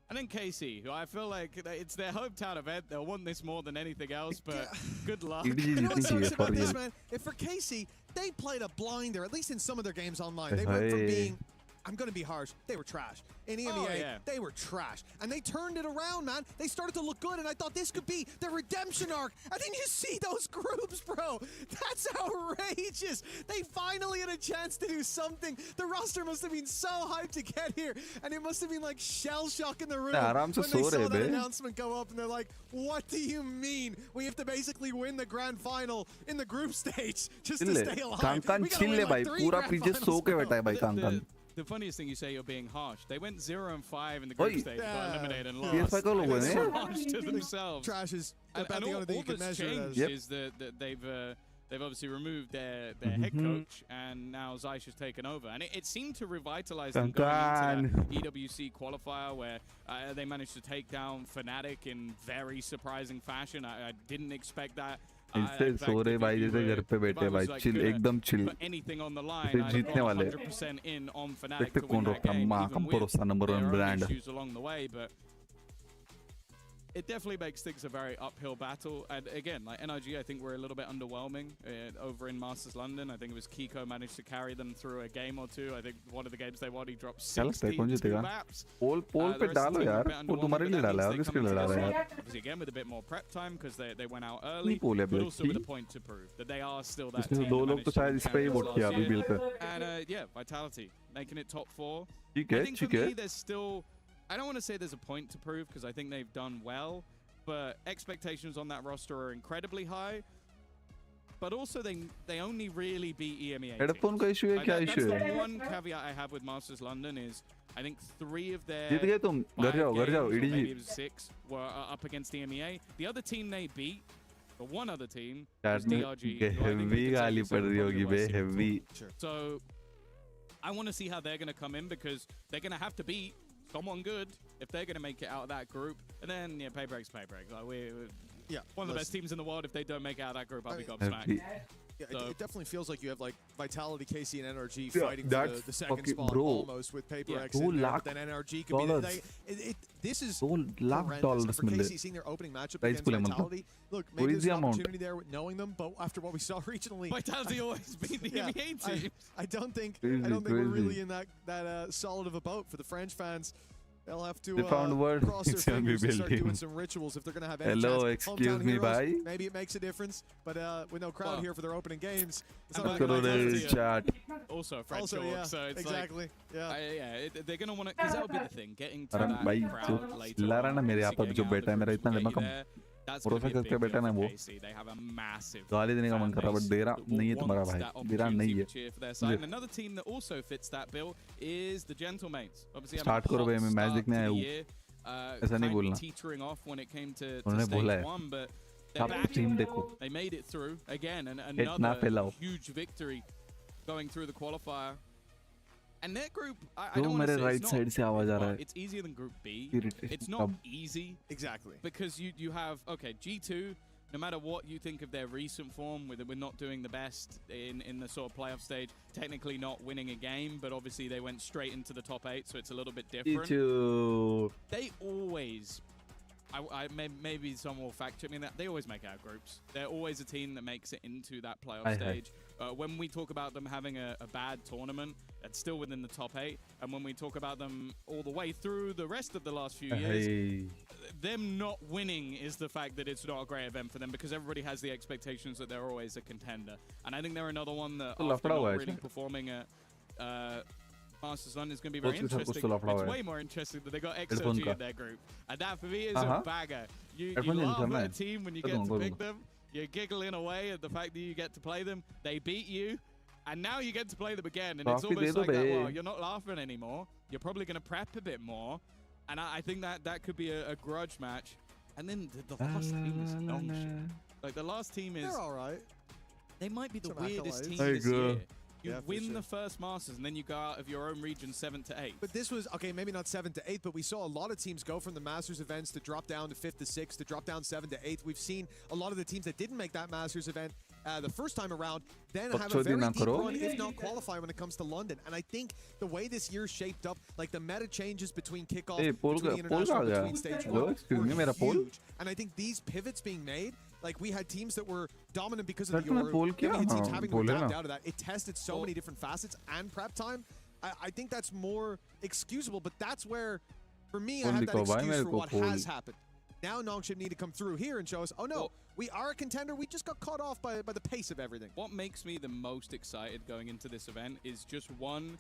And then KC, who I feel like it's their hometown event. They'll want this more than anything else, but good luck. EDG You know जीतनी what चाहिए sucks for about this, real man? If for Casey, they played a blinder, at least in some of their games online. They went from Hey. being, I'm going to be harsh, they were trash. In EMEA, yeah. they were trash. And they turned it around, man. They started to look good, and I thought this could be their redemption arc. And then you see those groups, bro. That's outrageous. They finally had a chance to do something. The roster must have been so hyped to get here, and it must have been like shell shock in the room आराम से when they so saw रहे that bay announcement go up, and they're like, what do you mean? We have to basically win the grand final in the group stage just to चिल्ले stay alive. कांकान We gotta चिल्ले win भाई like 3 पूरा grand पीछे finals, सो के bro. बैठा है भाई कांकान The funniest thing you say, you're being harsh. They went 0-5 in the group Oi. stage, got Yeah. eliminated and PS5 lost. का लोगों They're ने so harsh to themselves. Trash is And about the only thing you can that's measure it as. changed Yep. is that they've obviously removed their head coach, and now Zeiss has taken over. And it seemed to revitalize them going into the EWC qualifier, where they managed to take down Fnatic in very surprising fashion. I didn't expect that. ऐसे सो रहे भाई जैसे घर पे बैठे भाई chill एकदम chill Put anything on the line, इसे I'd जीतने have वाले 100% in on Fnatic देखते to कौन win that रोकता game, माँ even का with भरोसा number their 1 own brand issues along the way. But it definitely makes things a very uphill battle. And again, like NRG, I think we're a little bit underwhelming over in Masters London. I think it was Kiko managed to carry them through a game or two. I think one of the games they won, he dropped 62 maps. पोल पे डालो यार, वो तुम्हारे लिए डाला है और किसके लिए डाला है यार? Obviously, again with a bit more prep time because they went out early, but also with a point to prove that they are still that team. दो लोग तो शायद इस पे ही वोट किया BBL पे. And yeah, Vitality making it top 4. ठीक है, I think for me, there's still. I don't want to say there's a point to prove because I think they've done well, but expectations on that roster are incredibly high. But also they only really beat EMEA. Headphone का issue है क्या issue है? That's the one caveat I have with Masters London is I think 3 of their जीत गए तुम, घर जाओ maybe EDG. it was 6 were up against EMEA. The other team they beat, the one other team was यार DRG. Heavy गाली पड़ रही होगी बे, heavy. So I want to see how they're going to come in because they're going to have to beat someone good if they're going to make it out of that group. And then, yeah, pay breaks. Like, we're one of the best teams in the world. If they don't make it out of that group, I'll be gobsmacked. Yeah, So- it definitely feels like you have like Vitality, KC, and NRG fighting for that's the second fucking spot bro. almost with Paper X $2 in there, lakh but then NRG could be dollars. this is $2 lakh horrendous. For मिले. KC seeing their opening matchup Prize against pool है मतलब. Vitality, look, What maybe is there's the an amount? opportunity there with knowing them, but after what we saw regionally, Vitality always beat the yeah, EMEA team. I don't think Crazy, we're really crazy. in that solid of a boat for the French fans. They'll have to They found word. cross their It's on fingers and BBL start team. doing some rituals if they're going to have any Hello, chance. excuse Hometown me, heroes, bhai. maybe it makes a difference, but with no crowd Well, here for their opening games, it's and not back like to Vitality. the- chat. Also a French Also, org, yeah, so it's exactly. they're going to want to, because that'll be the thing, getting to अरे that भाई जो crowd later चिल्ला रहा है on, ना मेरे यहाँ obviously पर जो getting out बैठा है of the मेरा groups इतना will दिमाग get you come there. That's भरोसा gonna be a करके big बैठा deal ना for वो KC. They have a massive गाली देने का मन fan कर रहा है base बट दे रहा that will नहीं है तुम्हारा want भाई that दे रहा नहीं opportunity है to cheer for their side. And another team that also fits that bill is the Gentlemates. Obviously, Start करो भाई, मैं मैच देखने आया हूँ. ऐसा नहीं बोलना. Teetering off when it came to उन्होंने बोला stage है. 1, but they're आप back. टीम देखो. They made it through again, and ना another फैलाओ. huge victory going through the qualifier. And their group, I तो don't want मेरे to say राइट साइड से आवाज आ रहा है. it's easier than Group B. Irritating. It's not easy Exactly. because you have G2. No matter what you think of their recent form, with we're not doing the best in the sort of playoff stage, technically not winning a game, but obviously they went straight into the top 8, so it's a little bit different. They always, maybe someone will fact check me that they always make out groups. They're always a team that makes it into that playoff stage. When we talk about them having a bad tournament, it's still within the top 8. And when we talk about them all the way through the rest of the last few years, them not winning is the fact that it's not a great event for them because everybody has the expectations that they're always a contender. And I think they're another one that after not really performing at Masters London is going to be very interesting. It's way more interesting that they got XOG in their group. And that for me is a bagger. You laugh at a team when you get to pick them. You're giggling away at the fact that you get to play them. They beat you. And now you get to play them again. And it's almost like that, well, you're not laughing anymore. You're probably going to prep a bit more. And I think that could be a grudge match. And then the last team is dog shit. Like, the last team is... They're all right. They might be the Some weirdest accolades. team Hey, this girl. year. You Yeah, for win sure. the first Masters, and then you go out of your own region 7th to 8th. But this was, okay, maybe not 7th to 8th, but we saw a lot of teams go from the Masters events to drop down to 5th to 6th, to drop down 7th to 8th. We've seen a lot of the teams that didn't make that Masters event the first time around, then have a very deep run, if not qualify, when it comes to London. And I think the way this year's shaped up, like the meta changes between kickoff, between international, between stage 1, were huge. And I think these pivots being made, like we had teams that were dominant because of the Euro, teams having to adapt out of that. It tested so many different facets and prep time. I think that's more excusable, but that's where, for me, I have that excuse for what has happened. Now Nongshim need to come through here and show us, oh no, we are a contender, we just got caught off by the pace of everything. What makes me the most excited going into this event is just one,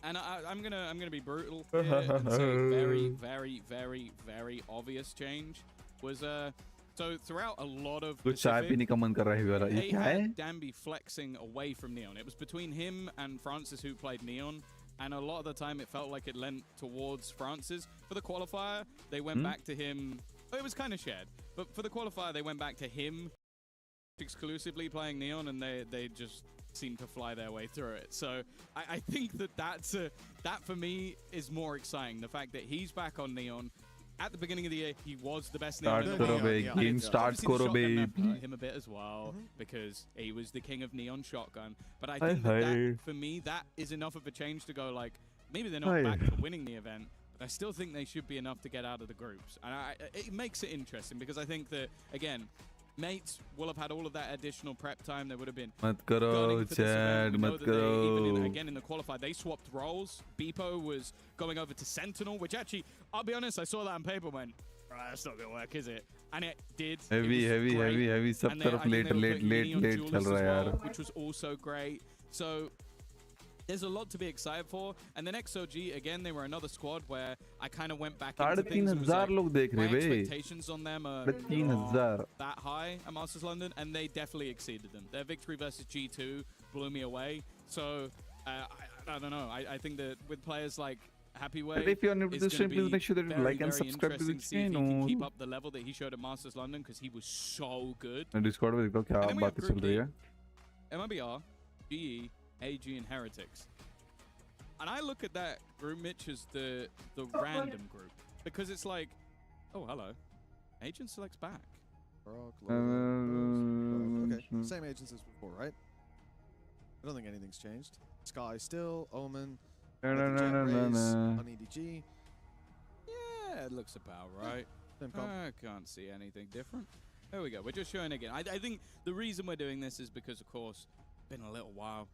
and I'm gonna be brutal here and say very, very, very, very obvious change was so throughout a lot of Pacific, they had Danby flexing away from Neon. It was between him and Francis who played Neon. And a lot of the time, it felt like it lent towards Francis. For the qualifier, they went back to him. It was kind of shared. But for the qualifier, they went back to him exclusively playing Neon, and they just seemed to fly their way through it. So I think that for me is more exciting. The fact that he's back on Neon. At the beginning of the year, he was the best Neon in the world. Game starts karo be. Him a bit as well because he was the king of Neon Shotgun. But I think that for me, that is enough of a change to go like, maybe they're not back to winning the event, I still think they should be enough to get out of the groups. And it makes it interesting because I think that, again, mates will have had all of that additional prep time. They would have been मत करो Chad, मत करो. again in the qualifier, they swapped roles. Beepo was going over to Sentinel, which actually, I'll be honest, I saw that on paper and went, that's not going to work, is it? And it did. Heavy. सब तरफ late चल रहा है यार. Which was also great. So there's a lot to be excited for. And then XOG, again, they were another squad where I kind of went back into things. 3,500 लोग देख रहे My हैं expectations on them are 3,500 that high at Masters London, and they definitely exceeded them. Their victory versus G2 blew me away. So I don't know. I think that with players like Happyway, But if you're new to the stream, please make sure that you like and very subscribe to the interesting see if he can channel. keep up the level that he showed at Masters London, because he was so good. Discord में देखो क्या And then we have बातें Group चल रही है. MIBR, GE, AG, and Heretics. And I look at that group, Mitch, as the random group, because it's like, oh, hello, Agent selects back. Okay, same agents as before, right? I don't think anything's changed. Sky still, Omen, on EDG. Yeah, it looks about right. Same comp. I can't see anything different. There we go. We're just showing again. I think the reason we're doing this is because, of course, it's been a little while.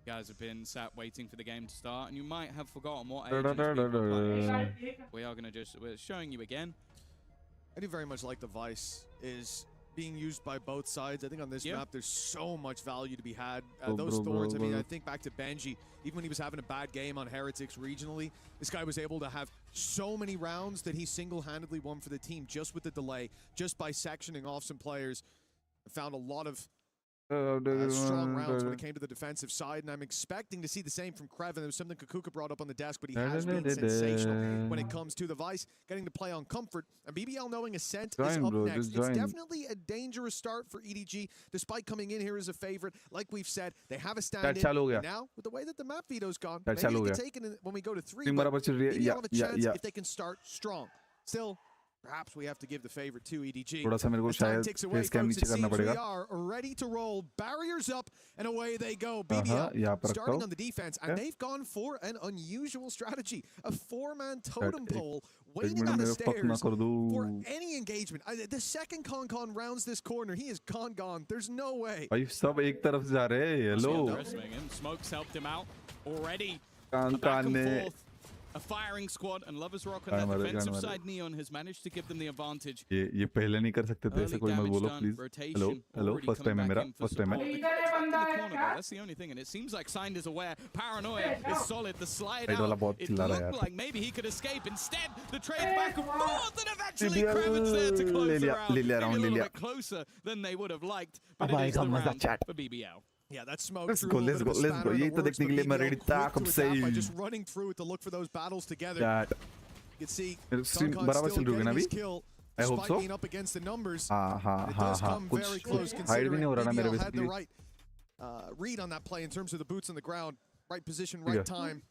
You guys have been sat waiting for the game to start, and you might have forgotten what agents people play. So we are going to we're showing you again. I do very much like the Vice is being used by both sides. I think on this map, there's so much value to be had. Those Thorns, I mean, I think back to Benji, even when he was having a bad game on Heretics regionally, this guy was able to have so many rounds that he single-handedly won for the team just with the delay, just by sectioning off some players. I found a lot of strong rounds when it came to the defensive side, and I'm expecting to see the same from Krte. There was something Kukuka brought up on the desk, but he has been sensational when it comes to the Vice, getting to play on comfort. And BBL knowing Ascent is up next. It's definitely a dangerous start for EDG, despite coming in here as a favorite. Like we've said, they have a stand-in. Now, with the way that the map veto's gone, maybe they can take it when we go to 3, but BBL have a chance if they can start strong. Still, perhaps we have to give the favor to EDG. थोड़ा सा मेरे को शायद face cam नीचे करना पड़ेगा. We are ready to roll. Barriers up, and away they go. BBL starting on the defense, and they've gone for an unusual strategy. A 4-man totem pole waiting on the stairs for any engagement. The second Con rounds this corner, he is gone. There's no way. भाई सब एक तरफ जा रहे हैं. Hello. Smokes helped him out already. कान ने A firing squad, and Lovers Rock on the defensive side. Neon has managed to give them the advantage. ये पहले नहीं कर सकते थे ऐसे कोई मत बोलो please. Hello, first time है मेरा, first time है. That's the only thing, and it seems like Signed is aware. Paranoia is solid. The slide वाला out, बहुत it चिल्ला रहा है looked यार. like maybe he could escape. Instead, the trade back and forth, and eventually Kravitz there to close the round. Maybe a little bit closer than they would have liked, but it is the round for BBL. Yeah, that smoke. Let's go. यही तो देखने के लिए मैं ready था कब से ही. By just running through it to look for those battles together. You can see stream बराबर चल रही है ना अभी. I hope so. Being up against the numbers. हाँ. कुछ hide भी नहीं हो रहा ना मेरे BBL had the basically. right read on that play in terms of the boots on the ground, right position, right time,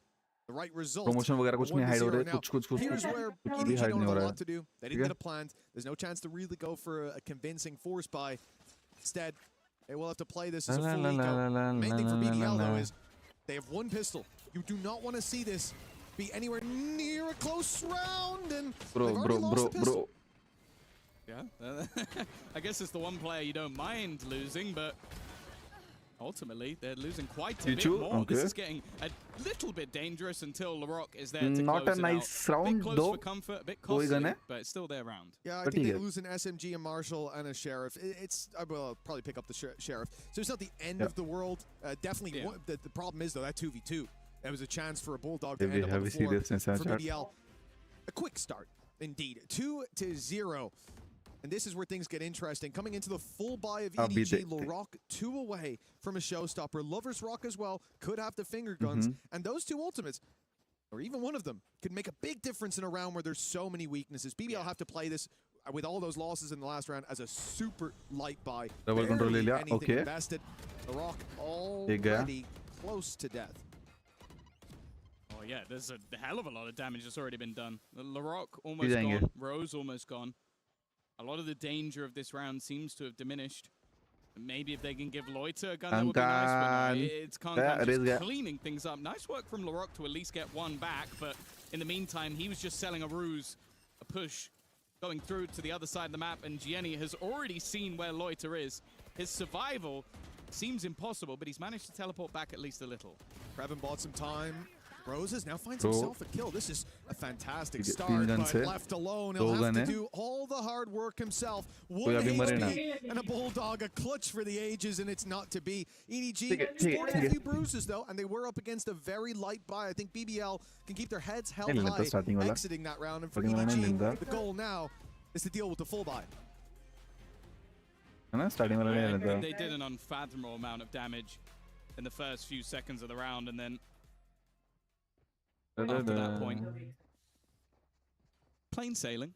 the right result. Promotion वगैरह कुछ नहीं hide हो रहे. कुछ Here's where EDG don't have a lot to do. They didn't get a plan. There's no chance to really go for a convincing force buy. Instead, they will have to play this as a full eco. Main thing for BBL, though, is they have one pistol. You do not want to see this be anywhere near a close round, and they've already lost the pistol. Yeah, I guess it's the one player you don't mind losing, but ultimately they're losing quite a bit more. Okay. This is getting a little bit dangerous until LaRock is there to Not close a it nice out. round, Bit close though. for comfort, a bit costly, but it's still their round. Yeah, I think they lose an SMG, a Marshall, and a Sheriff. I will probably pick up the Sheriff. So it's not the end of the world. Definitely, the problem is, though, that 2v2. That was a chance for a Bulldog to end up on the floor for BBL. A quick start, indeed. 2-0. And this is where things get interesting. Coming into the full buy of EDG, LaRock 2 away from a showstopper. Lovers Rock as well could have the finger guns. And those two ultimates, or even one of them, could make a big difference in a round where there's so many weaknesses. BBL have to play this with all those losses in the last round as a super light buy. Double control ले लिया. Okay. Invested. LaRock already close to death. Oh yeah, there's a hell of a lot of damage that's already been done. LaRock almost gone. Rose almost gone. A lot of the danger of this round seems to have diminished. Maybe if they can give Loiter a gun, that would be nice, but no, it's just cleaning things up. Nice work from LaRock to at least get one back, but In the meantime, he was just selling a ruse, a push, going through to the other side of the map, and Gianni has already seen where Loiter is. His survival seems impossible, but he's managed to teleport back at least a little. Krte bought some time. Roses now finds himself a kill. This is a fantastic start, but left alone, he'll have to do all the hard work himself. 1 HP and a Bulldog, a clutch for the ages, and it's not to be. EDG sporting a few bruises, though, and they were up against a very light buy. I think BBL can keep their heads held high exiting that round, and for EDG, the goal now is to deal with the full buy. They did an unfathomable amount of damage in the first few seconds of the round, and then after that point, plain sailing.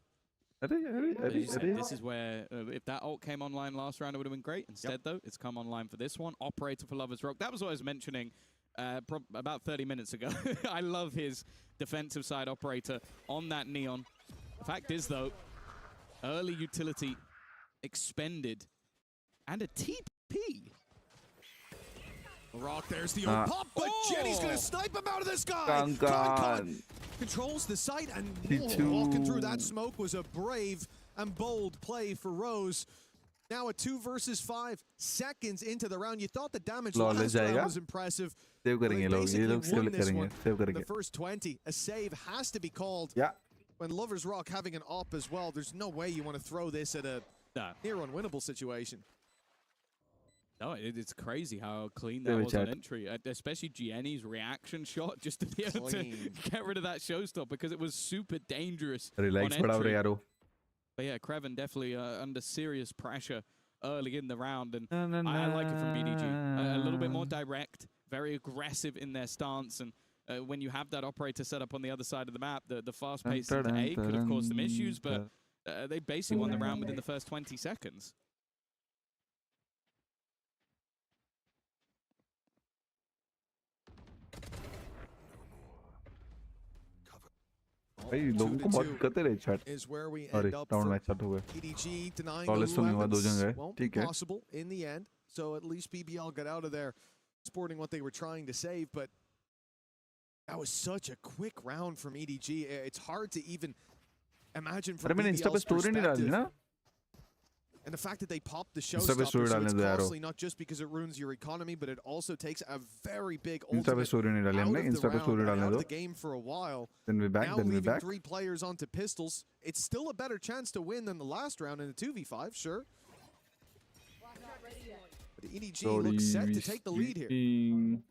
This is where, if that ult came online last round, it would have been great. Instead, though, it's come online for this one. Operator for Lovers Rock. That was what I was mentioning about 30 minutes ago. I love his defensive side operator on that Neon. Fact is, though, early utility expended and a TP. Rock, there's the old pop, but Jenny's gonna snipe him out of the sky. Con controls the site, and walking through that smoke was a brave and bold play for Rose. Now a 2 versus 5 seconds into the round. You thought the damage last round was impressive. They basically won this one. The first 20, a save has to be called. Yeah. When Lovers Rock having an op as well, there's no way you want to throw this at a near unwinnable situation. No, it's crazy how clean that was on entry, especially Gianni's reaction shot just to be able to get rid of that showstop, because it was super dangerous on entry. But yeah, Krte definitely under serious pressure early in the round, and I like it from BDG. A little bit more direct, very aggressive in their stance, and when you have that operator set up on the other side of the map, the fast pace into A could have caused some issues, but they basically won the round within the first 20 seconds. भाई लोगों को बहुत दिक्कत है chat. अरे round match start हो गया. EDG denying Flawless तो नहीं हुआ, 2 जन गए. ठीक है. Possible in the end. So at least BBL got out of there, sporting what they were trying to save. But that was such a quick round from EDG. It's hard to even imagine from BBL's perspective. And the fact that they popped the showstopper, so it's costly, not just because it ruins your economy, but it also takes a very big ultimate out of the game for a while. Then we're back, now leaving 3 players onto pistols. It's still a better chance to win than the last round in the 2v5, sure. But EDG looks set to take the lead here. You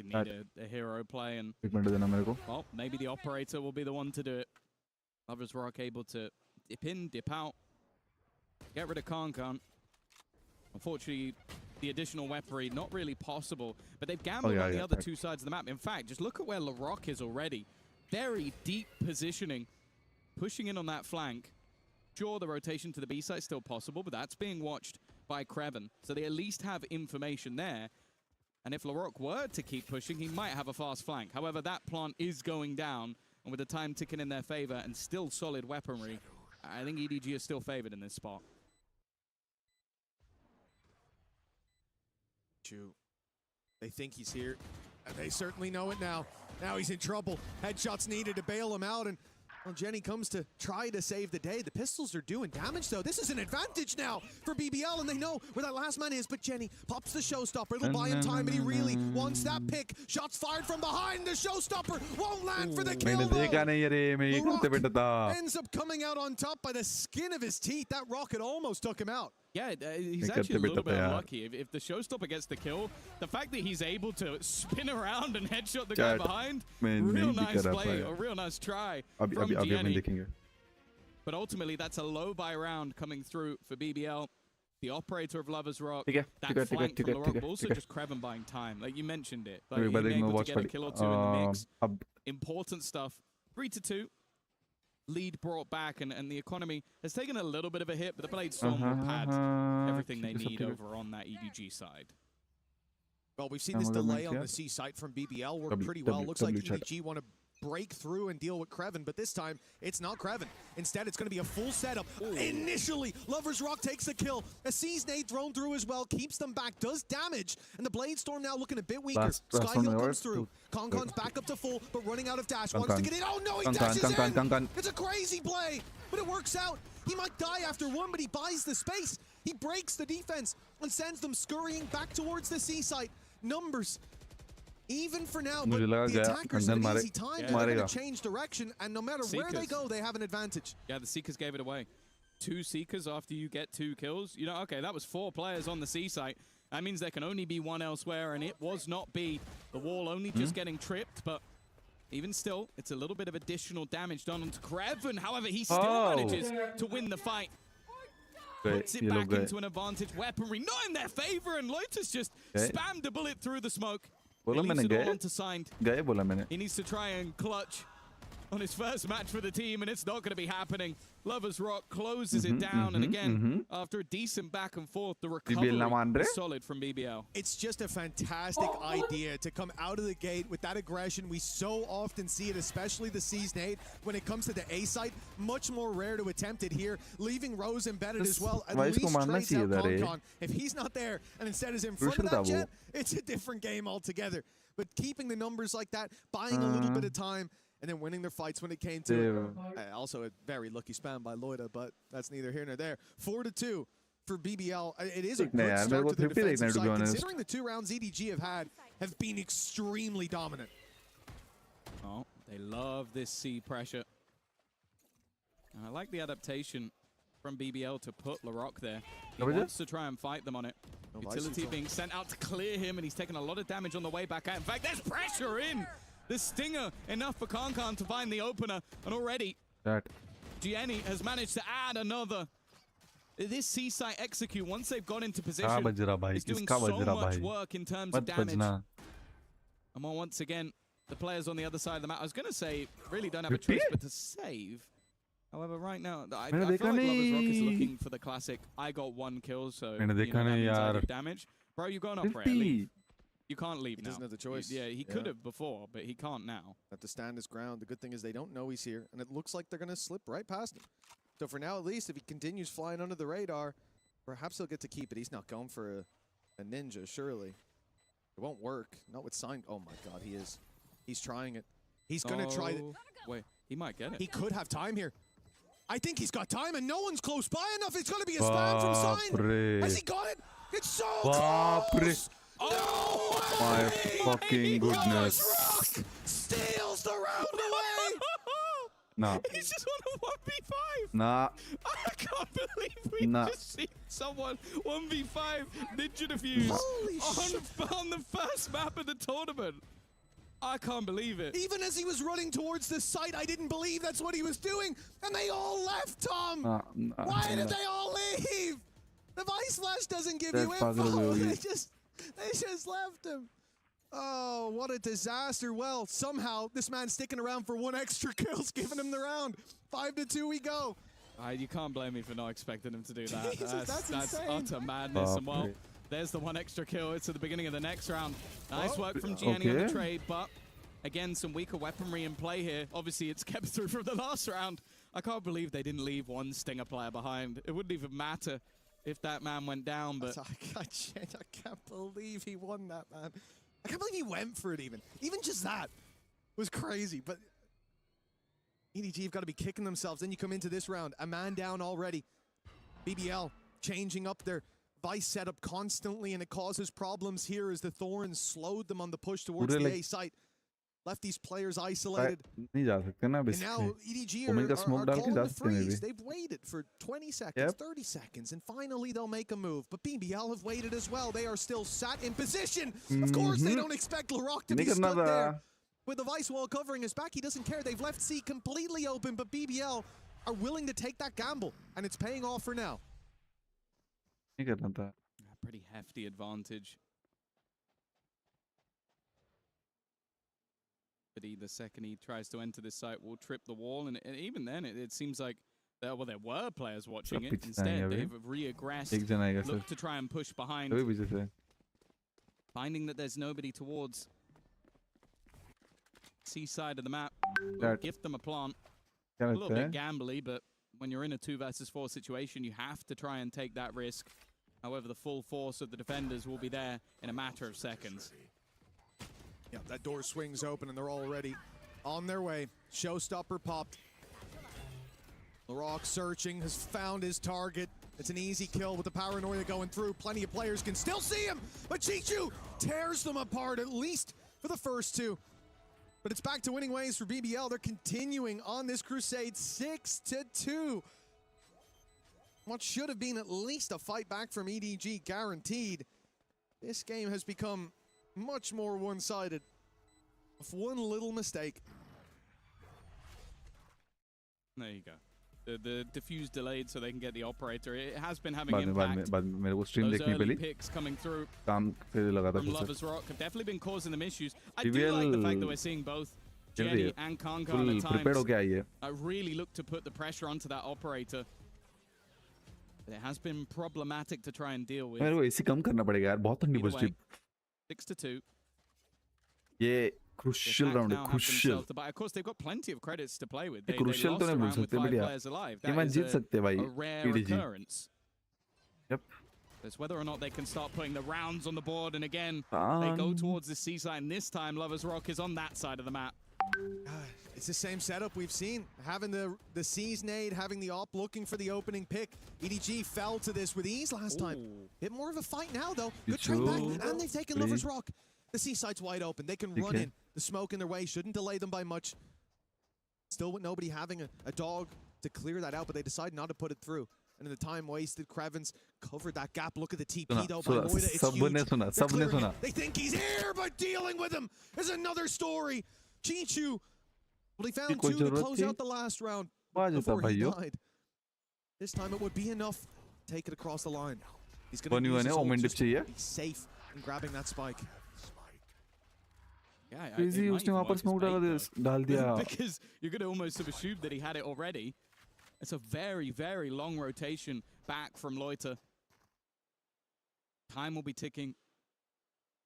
need a hero play, and well, maybe the operator will be the one to do it. Lovers Rock able to dip in, dip out. Get rid of Khan. Unfortunately, the additional weaponry, not really possible, but they've gambled on the other 2 sides of the map. In fact, just look at where LaRock is already. Very deep positioning, pushing in on that flank. Sure, the rotation to the B side is still possible, but that's being watched by Krte, so they at least have information there. And if LaRock were to keep pushing, he might have a fast flank. However, that plant is going down, and with the time ticking in their favor and still solid weaponry, I think EDG is still favored in this spot. They think he's here, and they certainly know it now. Now he's in trouble. Headshots needed to bail him out, and well, Jenny comes to try to save the day. The pistols are doing damage, though. This is an advantage now for BBL, and they know where that last man is, but Jenny pops the showstopper. It'll buy him time, and he really wants that pick. Shots fired from behind. The showstopper won't land for the kill, though. Ends up coming out on top by the skin of his teeth. That rocket almost took him out. Yeah, he's actually a little bit unlucky. If the showstopper gets the kill, the fact that he's able to spin around and headshot the guy behind, real nice play, a real nice try from Gianni. But ultimately, that's a low buy round coming through for BBL. The operator of Lovers Rock, that flank from LaRock, but also just Krte buying time. Like you mentioned it, like he's able to get a kill or 2 in the mix. Important stuff. 3-2. Lead brought back, and the economy has taken a little bit of a hit, but the Blade Storm will pad everything they need over on that EDG side. Well, we've seen this delay on the C site from BBL work pretty well. Looks like EDG want to break through and deal with Krte, but this time it's not Krte. Instead, it's going to be a full setup. Ooh. Initially, Lover's Rock takes the kill. A Seize nade thrown through as well, keeps them back, does damage, and the Blade Storm now looking a bit weaker. Skyhill comes through. Concon's back up to full, but running out of dash. Wants to get in. Oh no, he dashes in! It's a crazy play, but it works out. He might die after one, but he buys the space. He breaks the defense and sends them scurrying back towards the C site. Numbers, even for now, but the attackers have an easy time. They're going to change direction, and no matter where they go, they have an advantage. Yeah, the Seekers gave it away. 2 Seekers after you get 2 kills. You know, okay, that was 4 players on the C site. That means there can only be 1 elsewhere, and it was not B. The wall only just getting tripped, but even still, it's a little bit of additional damage done onto Krte. However, he still manages to win the fight. Puts it back into an advantage. Weaponry not in their favor, and Lotus just spammed a bullet through the smoke. He leaves it all onto Signed. He needs to try and clutch on his first match for the team, and it's not going to be happening. Lover's Rock closes it down, and again, after a decent back and forth, the recovery is solid from BBL. It's just a fantastic idea to come out of the gate with that aggression. We so often see it, especially the Seize nade. When it comes to the A site, much more rare to attempt it here, leaving Rose embedded as well. At least trades out Concon. If he's not there, and instead is in front of that jet, it's a different game altogether. But keeping the numbers like that, buying a little bit of time, and then winning their fights when it came to it. Also a very lucky spam by Loida, but that's neither here nor there. 4-2 for BBL. It is a good start to the defensive side, considering the 2 rounds EDG have been extremely dominant. Oh, they love this C pressure. And I like the adaptation from BBL to put Larocque there. He wants to try and fight them on it. Utility being sent out to clear him, and he's taking a lot of damage on the way back out. In fact, there's pressure in! The stinger enough for Concon to find the opener, and already Gianni has managed to add another. This C-site execute, once they've got into position, is doing so much work in terms of damage. And once again, the players on the other side of the map, I was going to say, really don't have a choice but to save. However, right now, I feel like Lover's Rock is looking for the classic, I got 1 kill, so you know, that means I did damage. Bro, you've gone up rarely. You can't leave now. He doesn't have the choice. Yeah, he could have before, but he can't now. Have to stand his ground. The good thing is they don't know he's here, and it looks like they're going to slip right past him. So for now, at least, if he continues flying under the radar, perhaps he'll get to keep it. He's not going for a ninja, surely. It won't work. Not with Sign. Oh my God, he is. He's trying it. He's going to try it. Wait, he might get it. He could have time here. I think he's got time, and no one's close by enough. It's going to be a spam from Sign. Has he got it? It's so close. Oh my fucking goodness. Steals the round away. Nah. He's just on a 1v5. Nah. I can't believe we just seen someone 1v5 ninja defuse on the first map of the tournament. I can't believe it. Even as he was running towards the site, I didn't believe that's what he was doing. And they all left, Tom. Why did they all leave? The Vice Flash doesn't give you info. They just left him. Oh, what a disaster. Well, somehow this man's sticking around for 1 extra kill's giving him the round. 5-2 we go. You can't blame me for not expecting him to do that. Jesus, that's utter madness. And well, there's the 1 extra kill. It's at the beginning of the next round. Nice work from Gianni on the trade, but again, some weaker weaponry in play here. Obviously, it's kept through from the last round. I can't believe they didn't leave 1 Stinger player behind. It wouldn't even matter if that man went down, but I can't believe he won that, man. I can't believe he went for it even. Even just that was crazy, but EDG have got to be kicking themselves. Then you come into this round, a man down already. BBL changing up their Vice setup constantly, and it causes problems here as the Thorns slowed them on the push towards the A site. Left these players isolated. And now EDG are calling the freeze. They've waited for 20 seconds, 30 seconds, and finally they'll make a move. But BBL have waited as well. They are still sat in position. Of course, they don't expect Larocque to be stuck there. With the Vice wall covering his back, he doesn't care. They've left C completely open, but BBL are willing to take that gamble, and it's paying off for now. Pretty hefty advantage. But the second he tries to enter this site, will trip the wall, and even then, it seems like there were players watching it. Instead, they've reaggressed, looked to try and push behind, finding that there's nobody towards seaside of the map. That- Gift them a plant. क्या A little लगता bit है? gambly, but when you're in a 2 versus 4 situation, you have to try and take that risk. However, the full force of the defenders will be there in a matter of seconds. Yeah, that door swings open and they're already on their way. Showstopper popped. Larocque searching, has found his target. It's an easy kill with the paranoia going through. Plenty of players can still see him, but Chichu tears them apart, at least for the first two. But it's back to winning ways for BBL. They're continuing on this crusade 6-2. What should have been at least a fight back from EDG guaranteed. This game has become much more one-sided. With one little mistake. There you go. The diffuse delayed so they can get the operator. It has been having बाद impact. में मेरे को stream Those देखनी early पड़ी picks coming through काम फिर लगा था from फिर से Lovers Rock have definitely been causing them issues. I do BBL like the fact that we're seeing both चल रही Jenny है and Kankan full at prepared times होके आई है really look to put the pressure onto that operator. But it has been problematic to try and deal with. मेरे को AC कम करना पड़ेगा यार बहुत ठंडी Either बजती way, 6-2. ये क्रूशियल Attack राउंड now है have crucial themselves to buy. Of course, they've got plenty of credits to play with. They crucial lost तो नहीं बोल around with सकते 5 बढ़िया players alive. ये That मैच is जीत सकते हैं भाई a rare EDG occurrence. Yep. It's whether or not they can start putting the rounds on the board. And again, they go towards the seaside. And this time, Lovers Rock is on that side of the map. It's the same setup we've seen. Having the C's nade, having the op looking for the opening pick. EDG fell to this with ease last time. Bit more of a fight now, though. Good trade back, and they've taken Lovers Rock. The seaside's wide open. They can run in. The smoke in their way shouldn't delay them by much. Still with nobody having a dog to clear that out, but they decide not to put it through. And in the time wasted, Krevins covered that gap. Look at the TP, though, by Moida. It's huge. They're clearing it. They think he's here, but dealing with him is another story. Chichu, well, he found two to close out the last round before he died. This time it would be enough. Take it across the line. He's going to use his ult just to be safe in grabbing that spike. Yeah, crazy उसने वहां पर smoke डाल दिया because you're going to almost have assumed that he had it already. It's a very, very long rotation back from Loiter. Time will be ticking.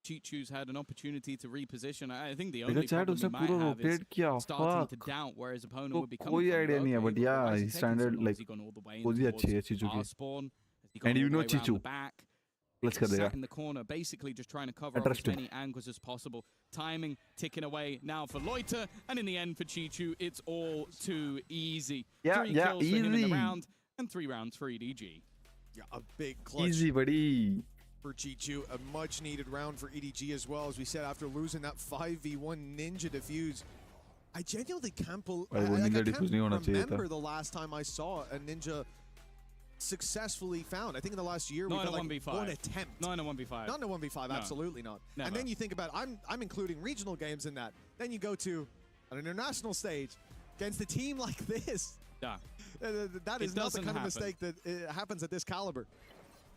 Chichu's had an opportunity to reposition. I think the only problem he might have is starting to doubt where his opponent would be coming कोई from. Idea नहीं है Okay, but yeah why is he he taking so standard long? like Has he gone all the way in पोजी अच्छी है towards चीचू our की spawn? Has he gone and all you the know way around Chichu the back? clutch कर देगा Sat in the corner, basically just trying to cover up as many angles as possible. Timing ticking away now for Loiter, and in the end for Chichu, it's all too easy. Yeah, 3 yeah, kills for him in the easy. round, and 3 rounds for EDG. Yeah, a big clutch. easy buddy For Chichu, a much needed round for EDG as well. As we said, after losing that 5v1 Ninja Defuse, I genuinely can't remember the last time I saw a Ninja successfully found. I think in the last year we've Not got in a like 1v5. one attempt. Not in a 1v5. Not in a 1v5, No. absolutely not. Never. And then you think about, I'm including regional games in that. Then you go to an international stage against a team like this. Yeah. That It is not the doesn't kind of happen. mistake that happens at this caliber.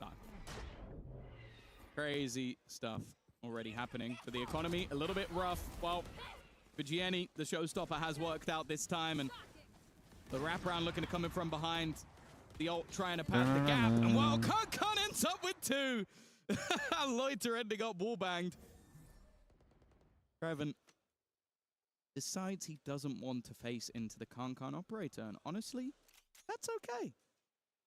No. Crazy stuff already happening for the economy. A little bit rough. Well, for Gianni, the showstopper has worked out this time, and the wraparound looking to come in from behind. The ult trying to pad the gap, and well, Kankan ends up with 2. Loiter ending up wallbanged. Kreven decides he doesn't want to face into the Kankan operator, and honestly, that's okay.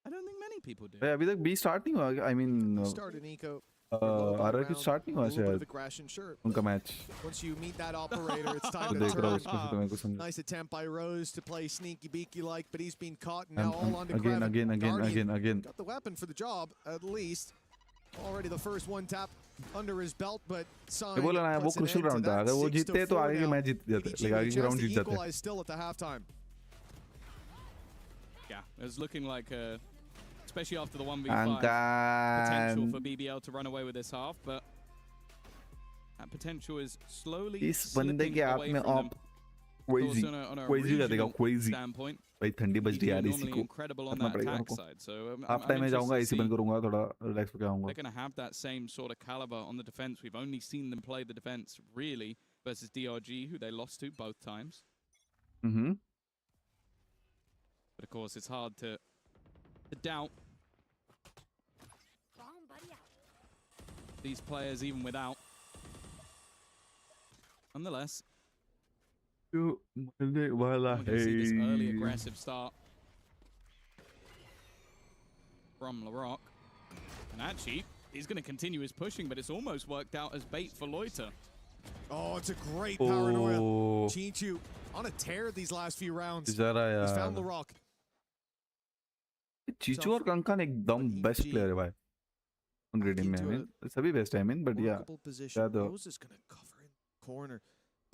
I don't think many people do. अभी तक B start नहीं हुआ I mean Start in eco. RR की start नहीं हुआ शायद aggression, sure. उनका match Once you meet that operator, it's time तो to देख रहा हूँ turn. उसमें से तो मेरे को समझ Nice attempt by Rose to play sneaky beaky like, but he's been caught and now all on to Kreven. again Got the weapon for the job, at least. Already the first one tap under his belt, but Sign ये बोला ना वो puts an crucial end to round था that. अगर वो 6-4 जीतते तो आगे के now. मैच जीत जाते EDG like with a आगे के chance राउंड to जीत जाते equalize still at the halftime. Yeah, it was looking like, especially after the 1v5, potential for BBL to run away with this half, but that potential is slowly इस बंदे slipping के हाथ away में from them. Op Of crazy course, on a crazy का देगा regional crazy standpoint, भाई ठंडी बज रही है यार EDG इसी normally को incredible on करना that पड़ेगा attack हमको side. So हाफ टाइम में जाऊंगा interested इसी to बंद see करूंगा थोड़ा रिलैक्स होके आऊंगा they're going to have that same sort of caliber on the defense. We've only seen them play the defense really versus DRG, who they lost to both times. Mhm But of course, it's hard to doubt these players even without. Nonetheless, मरने वाला We're going to see this early है aggressive start from LaRock. And actually, he's going to continue his pushing, but it's almost worked out as bait for Loiter. Oh, it's a great paranoia. Oh. Chichu on a tear these last few rounds. बेचारा He's found यार LaRock. चीचू और कंकन एकदम best player है भाई उनके team में I mean सभी best है आई मीन बट या Workable position. Yeah, though. Rose is going to cover in the corner.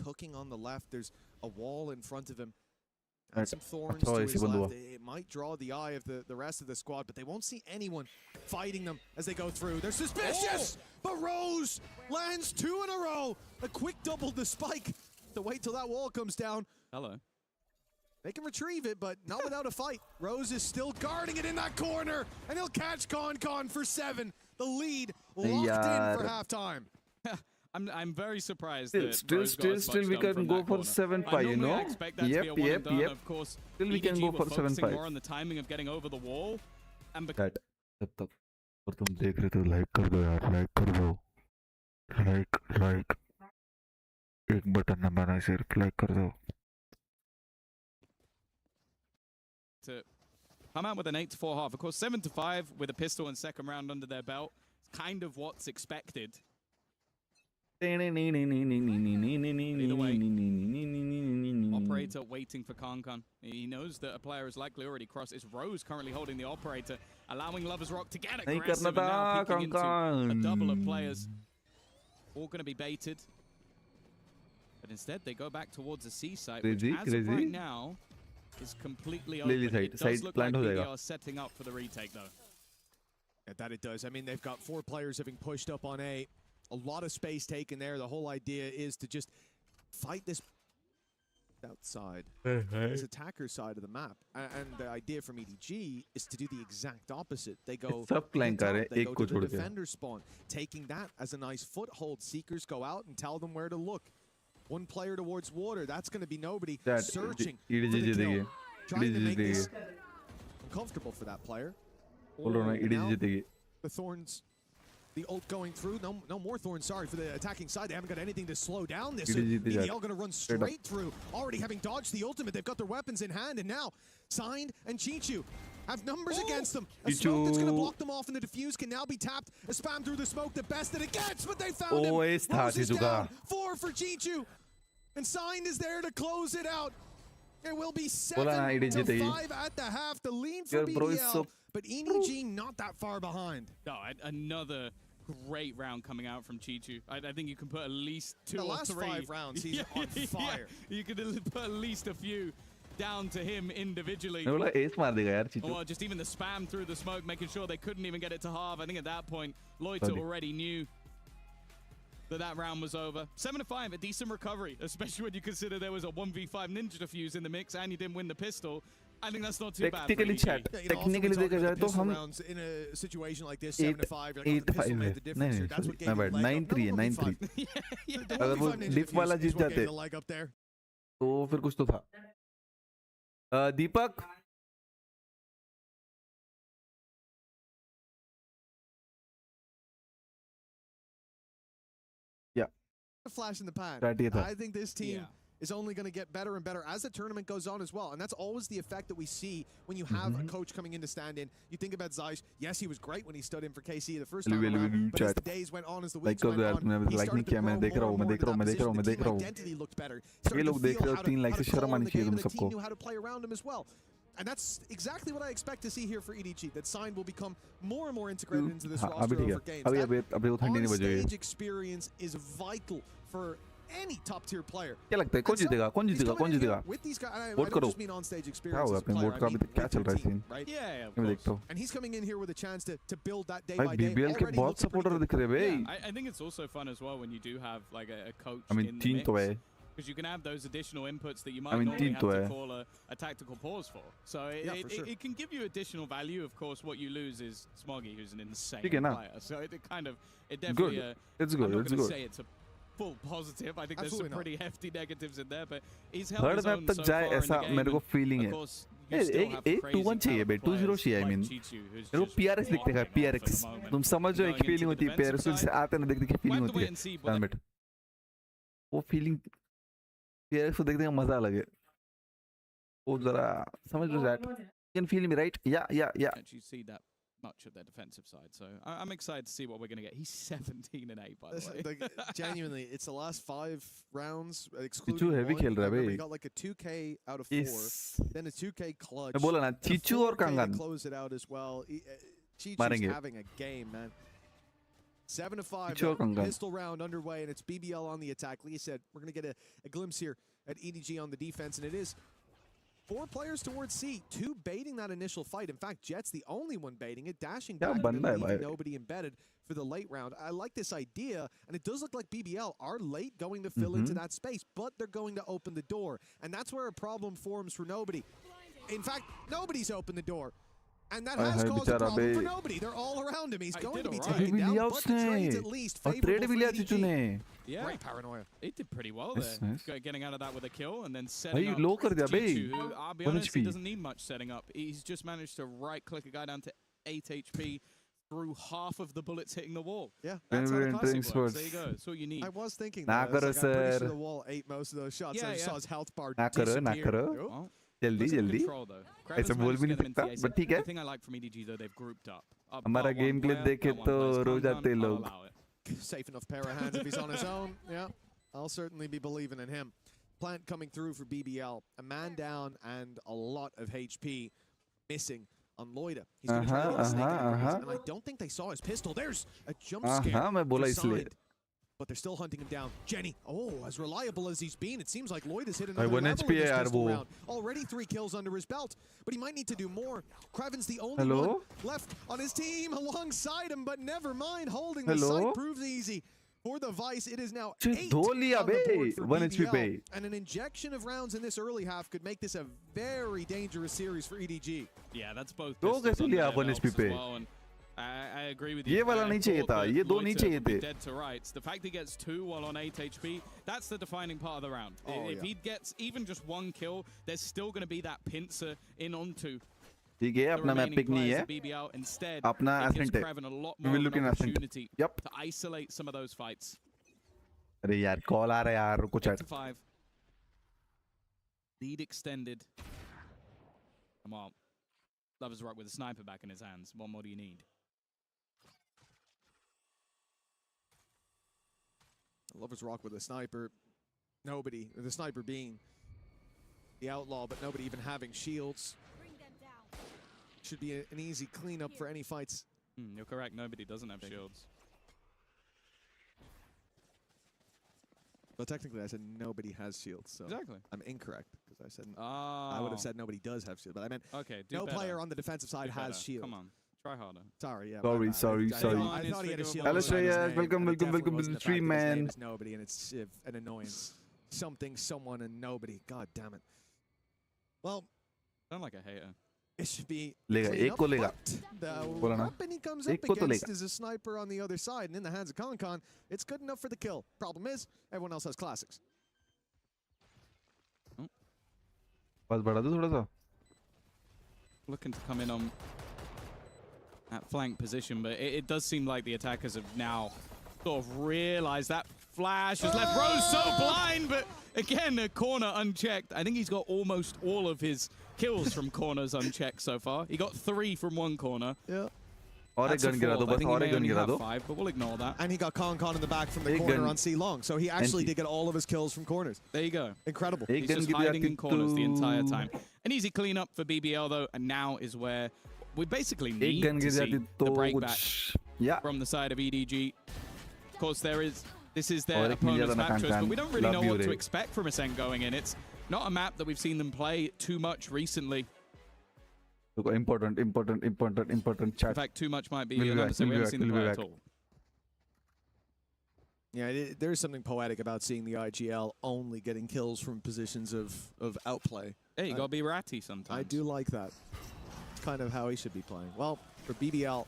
Hooking on the left. There's a wall in front of him. And Right. some thorns अच्छा to ऐसे his बंद left. हुआ It might draw the eye of the rest of the squad, but they won't see anyone fighting them as they go through. They're suspicious! But Rose lands 2 in a row. A quick double to Spike. To wait till that wall comes down. Hello. They can retrieve it, but not without a fight. Rose is still guarding it in that corner, and he'll catch Con for 7. The lead locked in for halftime. I'm very surprised that still Rose got as still much we done can from go that for corner. 7-5 you Normally I know expect that to be a yep one yep and done. yep Of course, still we can EDG go were for focusing 7-5 more on the timing of getting over the wall, and That जब तक और तुम देख रहे हो like कर दो यार लाइक कर दो लाइक एक बटन नंबर है सिर्फ लाइक कर दो to come out with an 8-4 half. Of course, 7-5 with a pistol and second round under their belt. It's kind of what's expected. Operator waiting for Kankan. He knows that a player is likely already crossed. It's Rose currently holding the operator, allowing Lovers Rock to get aggressive and now peeking into a double of players. All going to be baited. But instead, they go back towards the C site, which as of right now is completely open. It does look like BBL are setting up for the retake, though. Yeah, that it does. I mean, they've got 4 players having pushed up on A. A lot of space taken there. The whole idea is to just fight this outside, this attacker side of the map. And the idea from EDG is to do the exact opposite. They go to the defender spawn, taking that as a nice foothold. Seekers go out and tell them where to look. One player towards water. That's going to be nobody searching for the kill. Trying to make this uncomfortable for that player. The thorns, the ult going through. No more thorns, sorry, for the attacking side. They haven't got anything to slow down this. BBL going to run straight through. Already having dodged the ultimate. They've got their weapons in hand. And now, Signed and Chichu have numbers against them. A smoke that's going to block them off, and the defuse can now be tapped. A spam through the smoke, the best that it gets, but they found him. Rose is down. 4 for Chichu. And Signed is there to close it out. It will be 7-5 at the half. The lead for BBL, but EDG not that far behind. No, another great round coming out from Chichu. I think you can put at least 2 or 3. The last 5 rounds, he's on fire. You could put at least a few down to him individually. Or just even the spam through the smoke, making sure they couldn't even get it to half. I think at that point, Loiter already knew that round was over. 7-5, a decent recovery, especially when you consider there was a 1v5 ninja defuse in the mix and you didn't win the pistol. I think that's not too bad. Technically देखा जाए तो हम in a situation like this 7-5 8-5 है नहीं नहीं 9-3 है 9-3 अगर वो डिफ वाला जीत जाते तो फिर कुछ तो था दीपक a flash in the pan. I think this team is only going to get better and better as the tournament goes on as well. And that's always the effect that we see when you have a coach coming in to stand in. You think about Zeiss. Yes, he was great when he stood in for KC the first time around, but as the days went on, as the weeks went on, he started to grow more and more into that position. The team identity looked better. Started to feel how to call the game, and the team knew how to play around him as well. And that's exactly what I expect to see here for EDG. That Signed will become more and more integrated into this roster over games. That on-stage experience is vital for any top-tier player. क्या लगता है कौन जीतेगा कौन जीतेगा कौन जीतेगा with these guys, I vote don't करो just mean on-stage क्या experience होगा as a अपने player, वोट का I अभी mean तक क्या with चल your रहा है team, सीन right? Yeah, मैं देखता हूँ And he's coming in here with a chance to build that day भाई by day. BBL के Already बहुत looks pretty सपोर्टर good. दिख रहे हैं भाई I think it's also fun as well when you do have like a coach I mean in the तीन mix. तो है Because you can have those additional inputs that you might I mean, normally have team to to call a tactical pause for. So it can give you additional value. Of course, what you lose is Smoggy, who's an insane player. So it definitely... It's good. I'm not It's going to good. say it's a full positive. I think there's Absolutely some pretty hefty negatives in there, but he's held third his map own तक so जाए far in ऐसा the game. मेरे को feeling Of है course, you still have एक crazy 2-1 चाहिए भाई 2-0 players चाहिए आई like मीन Chichu, who's मेरे को just PRX दिखते हैं popping off PRX at the moment. तुम समझो एक Going into फीलिंग the होती है defensive PRX से side, आते हैं देख देख we'll फीलिंग have to होती wait है and see, but वो फीलिंग ये इसको देखने का मजा अलग है वो जरा समझ लो that you can feel me right yeah Actually see that much of their defensive side, so I'm excited to see what we're going to get. He's 17-8 by the way. Like, genuinely, it's the last 5 rounds excluding Chichu heavy one. खेल रहा है Remember, भाई he got like a 2K out of 4, Yes. then a 2K clutch. मैं बोला ना and a चीचू और 4K to कंगन close it out as well. Chichu's मारेंगे having a game, man. 7-5, चीचू और कंगन pistol round underway, and it's BBL on the attack. Lee said we're going to get a glimpse here at EDG on the defense, and it is 4 players towards C, 2 baiting that initial fight. In fact, Jet's the only one baiting it, dashing back, and leaving nobody embedded for the late round. I like this idea, and it does look like BBL are late going to fill into that space, but they're going to open the door, and that's where a problem forms for nobody. In fact, nobody's opened the door. And that has caused a problem for nobody. They're all around him. He's going to be taken down, but the trades at least favorable for EDG. Yeah. Great paranoia. He did pretty well there. Nice. Getting out of that with a kill and then setting up low कर दिया बे Chichu, who, I'll be honest, he doesn't need much setting up. He's just managed to right-click a guy down to 8 HP through half of the bullets hitting the wall. Yeah. That's how we're the entering classic works. sports. There you go. That's all you need. I was thinking ना that. I was करो like, I'm pretty sir sure the wall ate most of those shots. Yeah, I just yeah. saw his health bar ना करो disappear. Well, जल्दी looks in जल्दी control, though. Kraven's ऐसा बोल managed भी to नहीं get them into सकता the ace. but ठीक है The thing I like from EDG, though, they've grouped up. हमारा गेम प्ले देखे तो रो जाते I'll लोग allow it. Safe enough pair of hands if he's on his own. Yeah, I'll certainly be believing in him. Plant coming through for BBL. A man down and a lot of HP missing on Loida. He's going to try to get a snake in his, and I don't think they saw his pistol. There's a jump scare. मैं बोला for इसलिए side, but they're still hunting him down. Jenny, oh, as reliable as he's been, it seems like Lloyd has hit भाई another 1 level HP in this है यार pistol वो round. Already 3 kills under his belt, but he might need to do more. Kraven's the only Hello? one left on his team alongside him, but never mind, holding the Hello? site proves easy. For the Vice, it is now 8 सिर्फ दो लिया on the bay board for 1 HP पे BBL, and an injection of rounds in this early half could make this a very dangerous series for EDG. Yeah, that's both. दो pistols कैसे under लिया their 1 belts HP as पे well, and I agree with you. ये वाला I नहीं चाहिए thought था that ये दो नहीं Loiter चाहिए would be थे dead to rights. The fact he gets 2 while on 8 HP, that's the defining part of the round. Oh, if he gets even just 1 kill, there's still going to be that pincer in onto ठीक है the अपना map remaining pick नहीं players है of BBL. Instead, अपना it gives ascent है Kraven a lot we more will of look an in ascent opportunity yep to isolate some of those fights. अरे यार call आ रहा है यार रुको chat 5. Lead extended. Come on. Lovers Rock with a sniper back in his hands. What more do you need? Lovers Rock with a sniper. Nobody, the sniper being the outlaw, but nobody even having shields. Should be an easy cleanup for any fights. You're correct. Nobody doesn't have shields. Well, technically, I said nobody has shields, so Exactly. I'm incorrect because I said Oh. I would have said nobody does have shields, but I meant Okay, do no better. player on the defensive side Do has better. shield. Come on. Try harder. Sorry, yeah. Sorry, my bad. sorry, I sorry. thought he had a shield. Hello, beside his Shreyas. name, Welcome, and it welcome, definitely welcome to wasn't the the stream, fact that his name man. is nobody, and it's an annoyance. Something, someone, and nobody. God damn it. Well, Sound like a hater. it should be लेगा clean एक up, को लेगा but the बोला ना weapon he comes एक up को तो against लेगा is a sniper on the other side, and in the hands of Concon, it's good enough for the kill. Problem is, everyone else has classics. बस बढ़ा दो थोड़ा सा Looking to come in on that flank position, but it does seem like the attackers have now sort of realized that flash has left Rose so blind, but again, a corner unchecked. I think he's got almost all of his kills from corners unchecked so far. He got 3 from one corner. Yeah. और एक That's a gun गिरा दो fourth. I बस think he और may एक gun only गिरा have दो 5, but we'll ignore that. And he got Concon in the back from the एक corner gun on C long, so he actually Empty. did get all of his kills from corners. There you go. Incredible. एक He's gun just गिर hiding जाती in corners the entire तो time. An easy cleanup for BBL though, and now is where we basically एक need gun to गिर see जाती the तो breakback कुछ या from the side of EDG. Of course, this is their और एक मिल opponent's जाता ना map choice, but we don't really know love you what to रे expect from Ascent going in. It's not a map that we've seen them play too much recently. देखो important In chat fact, too much might be We'll be an back, understatement. We we'll haven't seen be them play back. at all. Yeah, there's something poetic about seeing the IGL only getting kills from positions of outplay. Hey, you gotta be ratty sometimes. I do like that. It's kind of how he should be playing. Well, for BBL,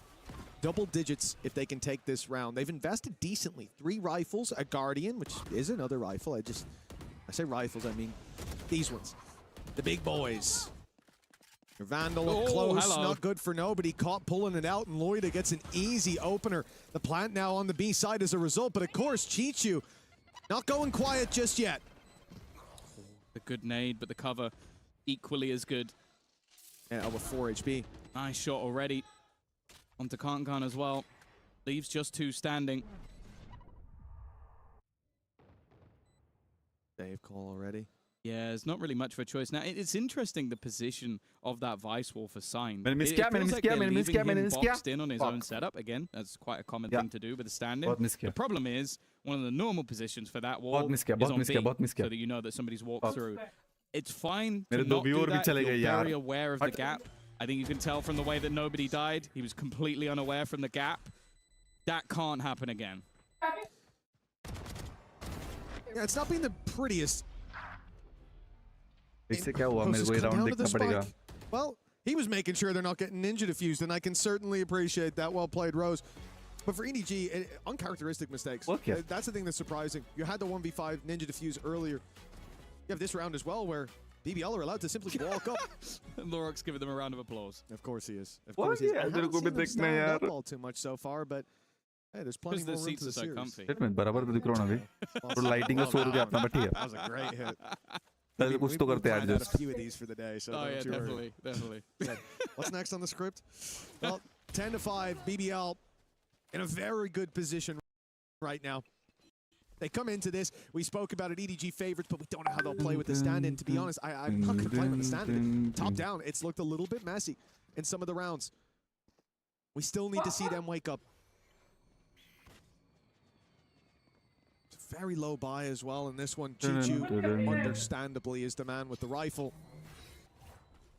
double digits if they can take this round. They've invested decently. 3 rifles, a Guardian, which is another rifle. I say rifles, I mean these ones. The big boys. Vandal up close, hello. not good for nobody. Caught pulling it out, and Loida gets an easy opener. The plant now on the B side as a result, but of course, Chichu not going quiet just yet. good nade, but the cover equally as good. Yeah, with 4 HP. Nice shot already. Onto Kankan as well. Leaves just 2 standing. Dave call already. Yeah, there's not really much of a choice. Now, it's interesting the position of that Vice Wall for Sign. मैंने miss It किया, feels मैंने like miss किया, they're मैंने miss leaving किया, मैंने him miss किया. boxed in on his Fuck. own setup. Again, that's quite a common Yeah. thing to do with a stand-in. बहुत miss The किया. problem is, one of the normal positions for that wall बहुत miss किया, is बहुत on miss किया, B, बहुत miss किया. so that you know that somebody's walked Fuck. through. It's fine to मेरे दो not do viewer भी that. चले You're गए यार. very aware of the हट. gap. I think you can tell from the way that nobody died. He was completely unaware from the gap. That can't happen again. Yeah, it's not been the prettiest. इससे क्या हुआ? मेरे Rose को has ये come round down to the देखना पड़ेगा. spike. Well, he was making sure they're not getting ninja diffused, and I can certainly appreciate that. Well played, Rose. But for EDG, uncharacteristic mistakes. Okay. That's the thing that's surprising. You had the 1v5 ninja diffuse earlier. You have this round as well, where BBL are allowed to simply walk up. And Lorok's giving them a round of applause. Of course he is. Of Well, course he is. yeah, I तेरे haven't को seen भी them देखना stand है up यार. all too much so far, but hey, there's plenty Because more the room to seats the are so series. comfy. Shit में बराबर तो दिख रहा हूँ ना अभी. तो lighting का 100 रुपया अपना बैठी है. That was a great hit. पहले कुछ तो करते हैं planned out adjust. a few of these for the day, so Oh, don't yeah, you worry. definitely. What's next on the script? Well, 10-5, BBL in a very good position right now. They come into this. We spoke about it, EDG favorites, but we don't know how they'll play with the stand-in. To be honest, I'm not going to play with the stand-in. Top down, it's looked a little bit messy in some of the rounds. We still need to see them wake up. Very low buy as well in this one. Chichu, understandably, is the man with the rifle.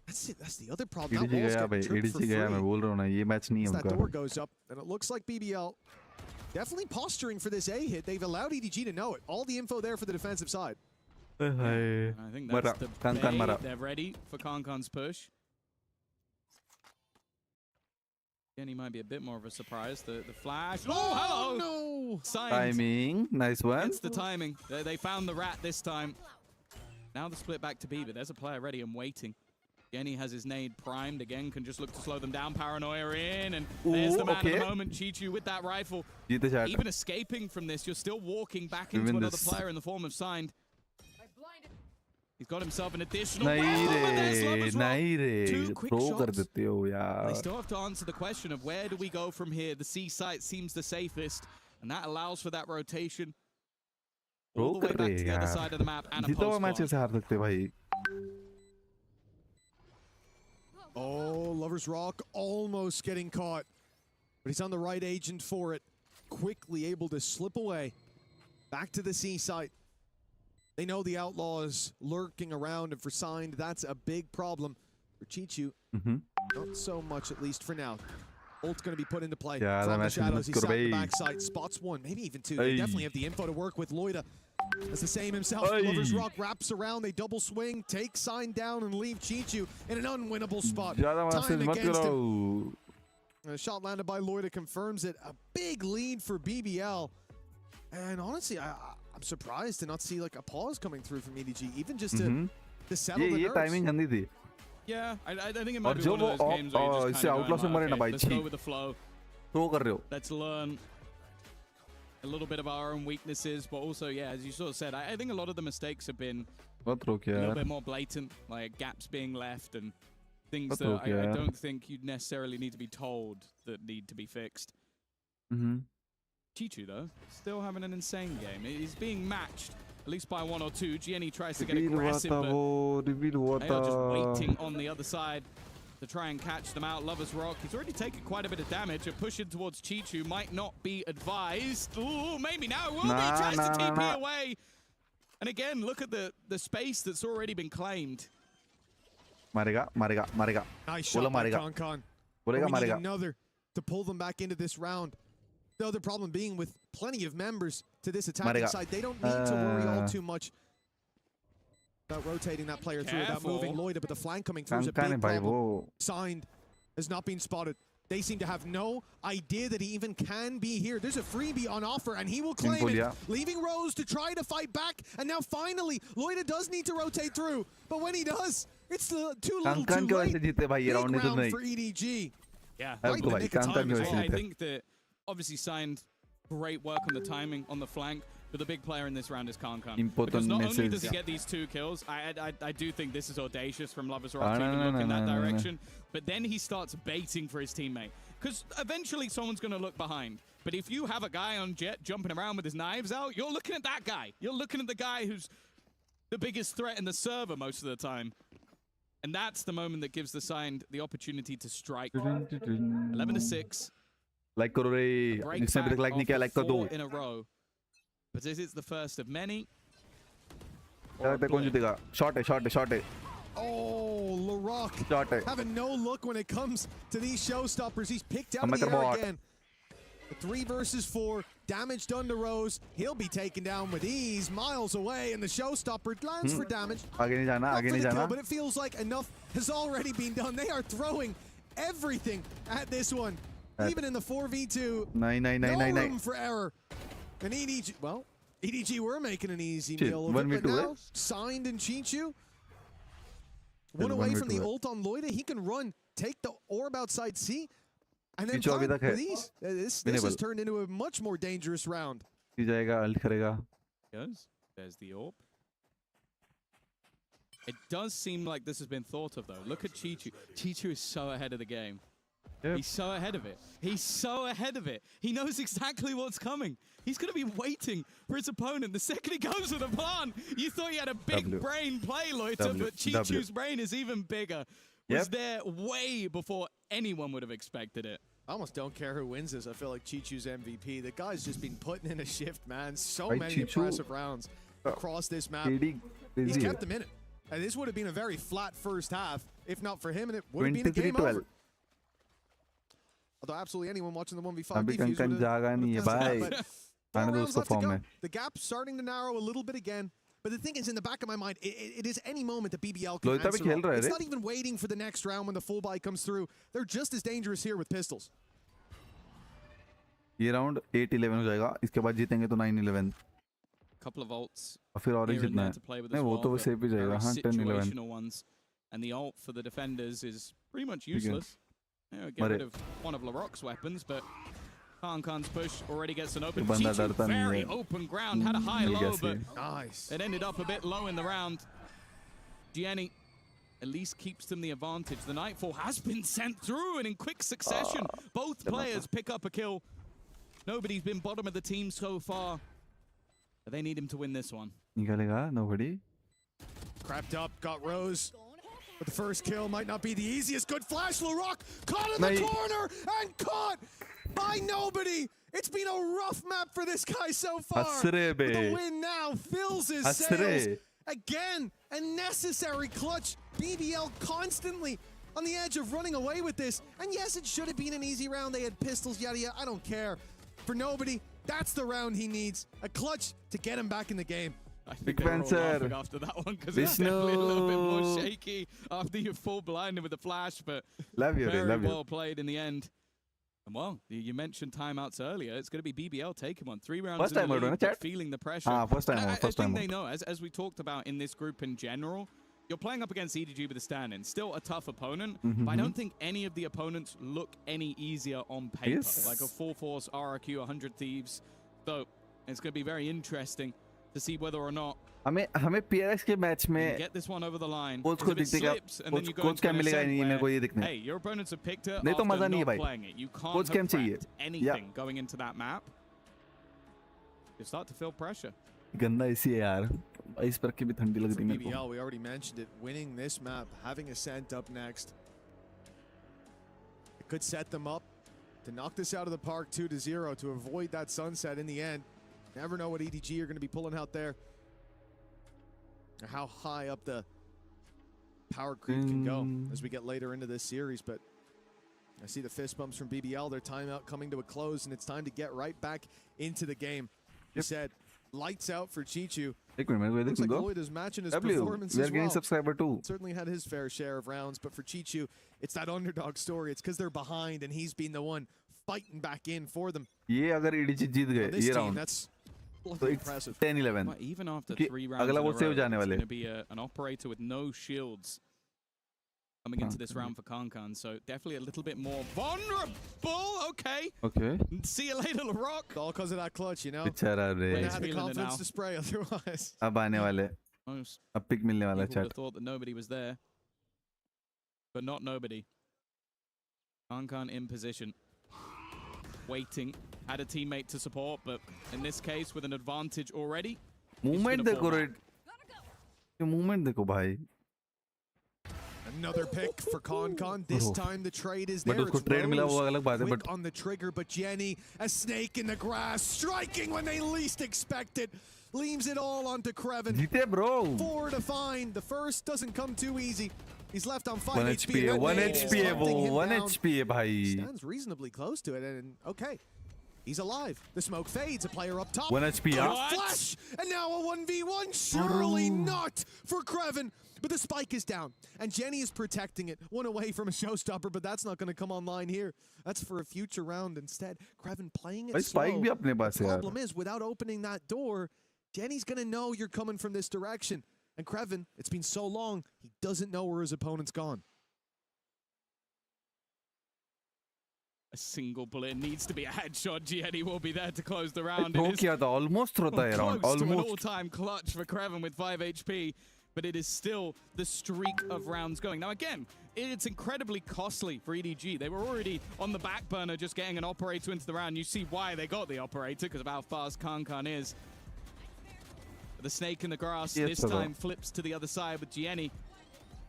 That's it. That's the other problem. That EDG wall's गया भाई. getting tripped for EDG गया. मैं free. बोल रहा हूँ ना, ये match नहीं है As that उनका. door goes up, and it looks like BBL definitely posturing for this A hit. They've allowed EDG to know it. All the info there for the defensive side. Hi. I think मरा. that's the Kankan bait. मरा. They're ready for Kankan's push. Again, he might be a bit more of a surprise. The flash. Oh, hello! No! Signed. Timing. Nice one. It's the timing. They found the rat this time. Now the split back to B, but there's a player ready and waiting. Again, he has his nade primed. Again, can just look to slow them down. Paranoia in, and there's the man of the moment, Chichu, with that rifle. जीते shot. Even escaping from this, you're still walking back into win another this. player in the form of Signed. He's got himself an additional. नहीं and there's रे, Lovers Rock. नहीं रे. Two quick Throw कर shots. देते हो They यार. still have to answer the question of where do we go from here. The C site seems the safest, and that allows for that rotation all Throw the way कर back रहे to the other यार. side of the map and a जीता हुआ post match कैसे हार सकते भाई? Oh, Lover's Rock almost getting caught. But he's on the right agent for it. Quickly able to slip away. Back to the C site. They know the Outlaw is lurking around, and for Signed, that's a big problem. For Chichu, not so much, at least for now. Ult's going to be put into play. Yeah, From that the match shadows, is he's sat in the great. backside. Spots one, maybe even two. They Hey. definitely have the info to work with. Loida is the same himself. Hey. Lover's Rock wraps around. They double swing, take Signed down, and leave Chichu in an unwinnable spot. ज़्यादा Time message मत against him. करो. A shot landed by Loida confirms it. A big lead for BBL. And honestly, I'm surprised to not see like a pause coming through from EDG, even just to settle the ये nerves. Timing गंदी थी. Yeah, I think it might और be जो one वो of those games where you just इससे kind outlaw of से मरे ना भाई, let's go छी. with the flow. थ्रो कर रहे हो. Let's learn a little bit of our own weaknesses, but also, yeah, as you sort of said, I think a lot of the mistakes have been मत throw a किया little यार. bit more blatant, like gaps being left and things That's that okay, I yeah. don't think you necessarily need to be told that need to be fixed. Chichu, though, still having an insane game. He's being matched, at least by one or two. Gianni tries to get Reveal हुआ aggressive, था but वो. Reveal हुआ they are just था. waiting on the other side to try and catch them out. Lovers Rock, he's already taken quite a bit of damage. A push in towards Chichu might not be advised. Ooh, maybe now it will be. Nah, Tries nah, to nah, TP nah. away. And again, look at the space that's already been claimed. मारेगा, मारेगा, मारेगा. Nice बोला shot by मारेगा. Kankan. बोलेगा We need मारेगा. another to pull them back into this round. The other problem being with plenty of members to this attacking Marega. side, they don't need to worry all too much about rotating that player through, about Careful. moving Loida, but the flank coming through is a Kankan है big भाई problem. वो. Signed has not been spotted. They seem to have no idea that he even can be here. There's a freebie on offer, and he will claim Simple, it, yeah. leaving Rose to try to fight back. And now finally, Loida does need to rotate through. But when he does, it's too little Kankan too की late. वजह से जीते भाई ये Big round नहीं तो round नहीं. for EDG. Yeah. Right अब in the भाई nick of Kankan time की as वजह well. से I जीते. think that obviously Signed Great work on the timing on the flank. But the big player in this round is Khan. Important Because not only message. does he get these 2 kills, I do think this is audacious from Lovers Rock to even look in that direction. But then he starts baiting for his teammate. Because eventually someone's going to look behind. But if you have a guy on Jet jumping around with his knives out, you're looking at that guy. You're looking at the guy who's the biggest threat in the server most of the time. And that's the moment that gives the Signed the opportunity to strike. 11-6. Like करो रे. Break जिसने अभी तक like नहीं किया like कर दो. 4 in a row. But this is the first of many. क्या लगता है कौन जीतेगा? Shot है. Oh, LaRock Shot है. having no look when it comes to these showstoppers. He's picked out I'm of the at the air bot. again. 3 versus 4, damage done to Rose. He'll be taken down with ease, miles away, and the showstopper lands for damage. आगे नहीं जाना, Not आगे for नहीं the जाना. kill, but it feels like enough has already been done. They are throwing everything at this one. Even in the 4v2, no room for error. And EDG, well, EDG were making an easy meal of it, but now Signed and Chichu. One away from the ult on Loida, he can run, take the orb outside C, and then find with ease. This has turned into a much more dangerous round. जाएगा, ult करेगा. There's the orb. It does seem like this has been thought of, though. Look at Chichu. Chichu is so ahead of the game. Yep. He's so ahead of it. He's so ahead of it. He knows exactly what's coming. He's going to be waiting for his opponent. The second he goes with a plan, you thought he had a big brain play, Loiter, but Chichu's brain is even bigger. Was there way before anyone would have expected it. I almost don't care who wins this. I feel like Chichu's MVP. The guy's just been putting in a shift, man. So many impressive rounds across this map. He's kept them in it. And this would have been a very flat first half, if not for him, and it would have been a game over. Although absolutely anyone watching the 1v5 defuse would have rounds left to go. The gap's starting to narrow a little bit again. But the thing is, in the back of my mind, it is any moment that BBL can answer. It's not even waiting for the next round when the full buy comes through. They're just as dangerous here with pistols. ये round 8-11 हो जाएगा. इसके बाद जीतेंगे तो 9-11. Couple of ults. और फिर orange जीतना है. नहीं वो तो सेफ ही जाएगा. हाँ 10-11. Ones. And the ult for the defenders is pretty much useless. Get rid of one of LaRock's weapons, but Khan's push already gets an open. Chichu, very open ground, had a high low, but nice. It ended up a bit low in the round. Gianni at least keeps them the advantage. The Nightfall has been sent through, and in quick succession, both players pick up a kill. Nobody's been bottom of the team so far, but they need him to win this one. निकालेगा nobody. Crept up, got Rose. But the first kill might not be the easiest. Good flash, LaRock caught in the corner and caught by nobody. It's been a rough map for this guy so far. But the win now fills his sails. Again, a necessary clutch. BBL constantly on the edge of running away with this. And yes, it should have been an easy round. They had pistols, yada yada. I don't care. For nobody, that's the round he needs. A clutch to get him back in the game. I think they were all laughing after that one because it's definitely a little bit more shaky after you're full blinded with the flash, but very well played in the end. And well, you mentioned timeouts earlier. It's going to be BBL taking one. 3 rounds first time in the lead, feeling the pressure. First time. I think they know, as we talked about in this group in general, you're playing up against EDG with a stand-in. Still a tough opponent, but I don't think any of the opponents look any easier on paper. Like a Full Force, RRQ, 100 Thieves. So it's going to be very interesting to see whether or not हमें PRX के match में get this one over the line. Coach को दिखेगा coach क्या मिलेगा नहीं मेरे को ये दिखने. Hey, your opponents have picked it. नहीं तो मजा नहीं है भाई. Playing it. You can't have prepped anything going into that map. You start to feel pressure. गंदा इसी है यार. इस पर की भी ठंडी लग रही है मेरे को. BBL, we already mentioned it. Winning this map, having Ascent up next, it could set them up to knock this out of the park 2-0 to avoid that sunset in the end. Never know what EDG are going to be pulling out there. Or how high up the power creep can go as we get later into this series. But I see the fist bumps from BBL. Their timeout coming to a close, and it's time to get right back into the game. You said, lights out for Chichu. Looks like Lloyd is matching his performance we are as getting well. Subscriber too. Certainly had his fair share of rounds, but for Chichu, it's that underdog story. It's because they're behind, and he's been the one fighting back in for them. ये अगर EDG जीत गए ये round, that's so it's 10-11. Well, even after 3 rounds in a row, it's going to be an operator with no shields. coming into this round for Kankan, so definitely a little bit more vulnerable. Okay. Okay. See you later, LaRock. All because of that clutch, you know. बेचारा रे. They had the feeling it confidence now. to spray otherwise. अब आने वाले. Most अब pick मिलने वाला people would chat. have thought that nobody was there, but not nobody. Kankan in position, waiting. Had a teammate to support, but in this case, with an advantage already. Movement देखो रे. ये movement देखो भाई. Another pick for Kankan. This time the trade is there. But उसको trade मिला वो अलग बात है. Quick But on the trigger, but Jenny, a snake in the grass, striking when they least expect it. Leaves it all onto Krte. जीते bro. 4 to find. The first doesn't come too easy. He's left on 5 1 HP. HP है. That 1 nade is HP है वो. hunting him 1 down. HP है भाई. Stands reasonably close to it, and okay. He's alive. The smoke fades. A player up top. 1 HP. A Yeah. flash, and now a 1v1. Surely not for Krte. But the spike is down, and Jenny is protecting it. One away from a showstopper, but that's not going to come online here. That's for a future round instead. Krte playing it भाई slow. spike भी अपने पास The है यार. problem is, without opening that door, Jenny's going to know you're coming from this direction. And Krte, it's been so long, he doesn't know where his opponent's gone. A single bullet needs to be a headshot. Gianni will be there to close the round. Throw It is किया था. Almost throw था ये round. close to an Almost. all-time clutch for Krte with 5 HP, but it is still the streak of rounds going. Now again, it's incredibly costly for EDG. They were already on the back burner just getting an operator into the round. You see why they got the operator, because of how fast Kankan is. The snake in the grass Yes, this sir. time flips to the other side with Gianni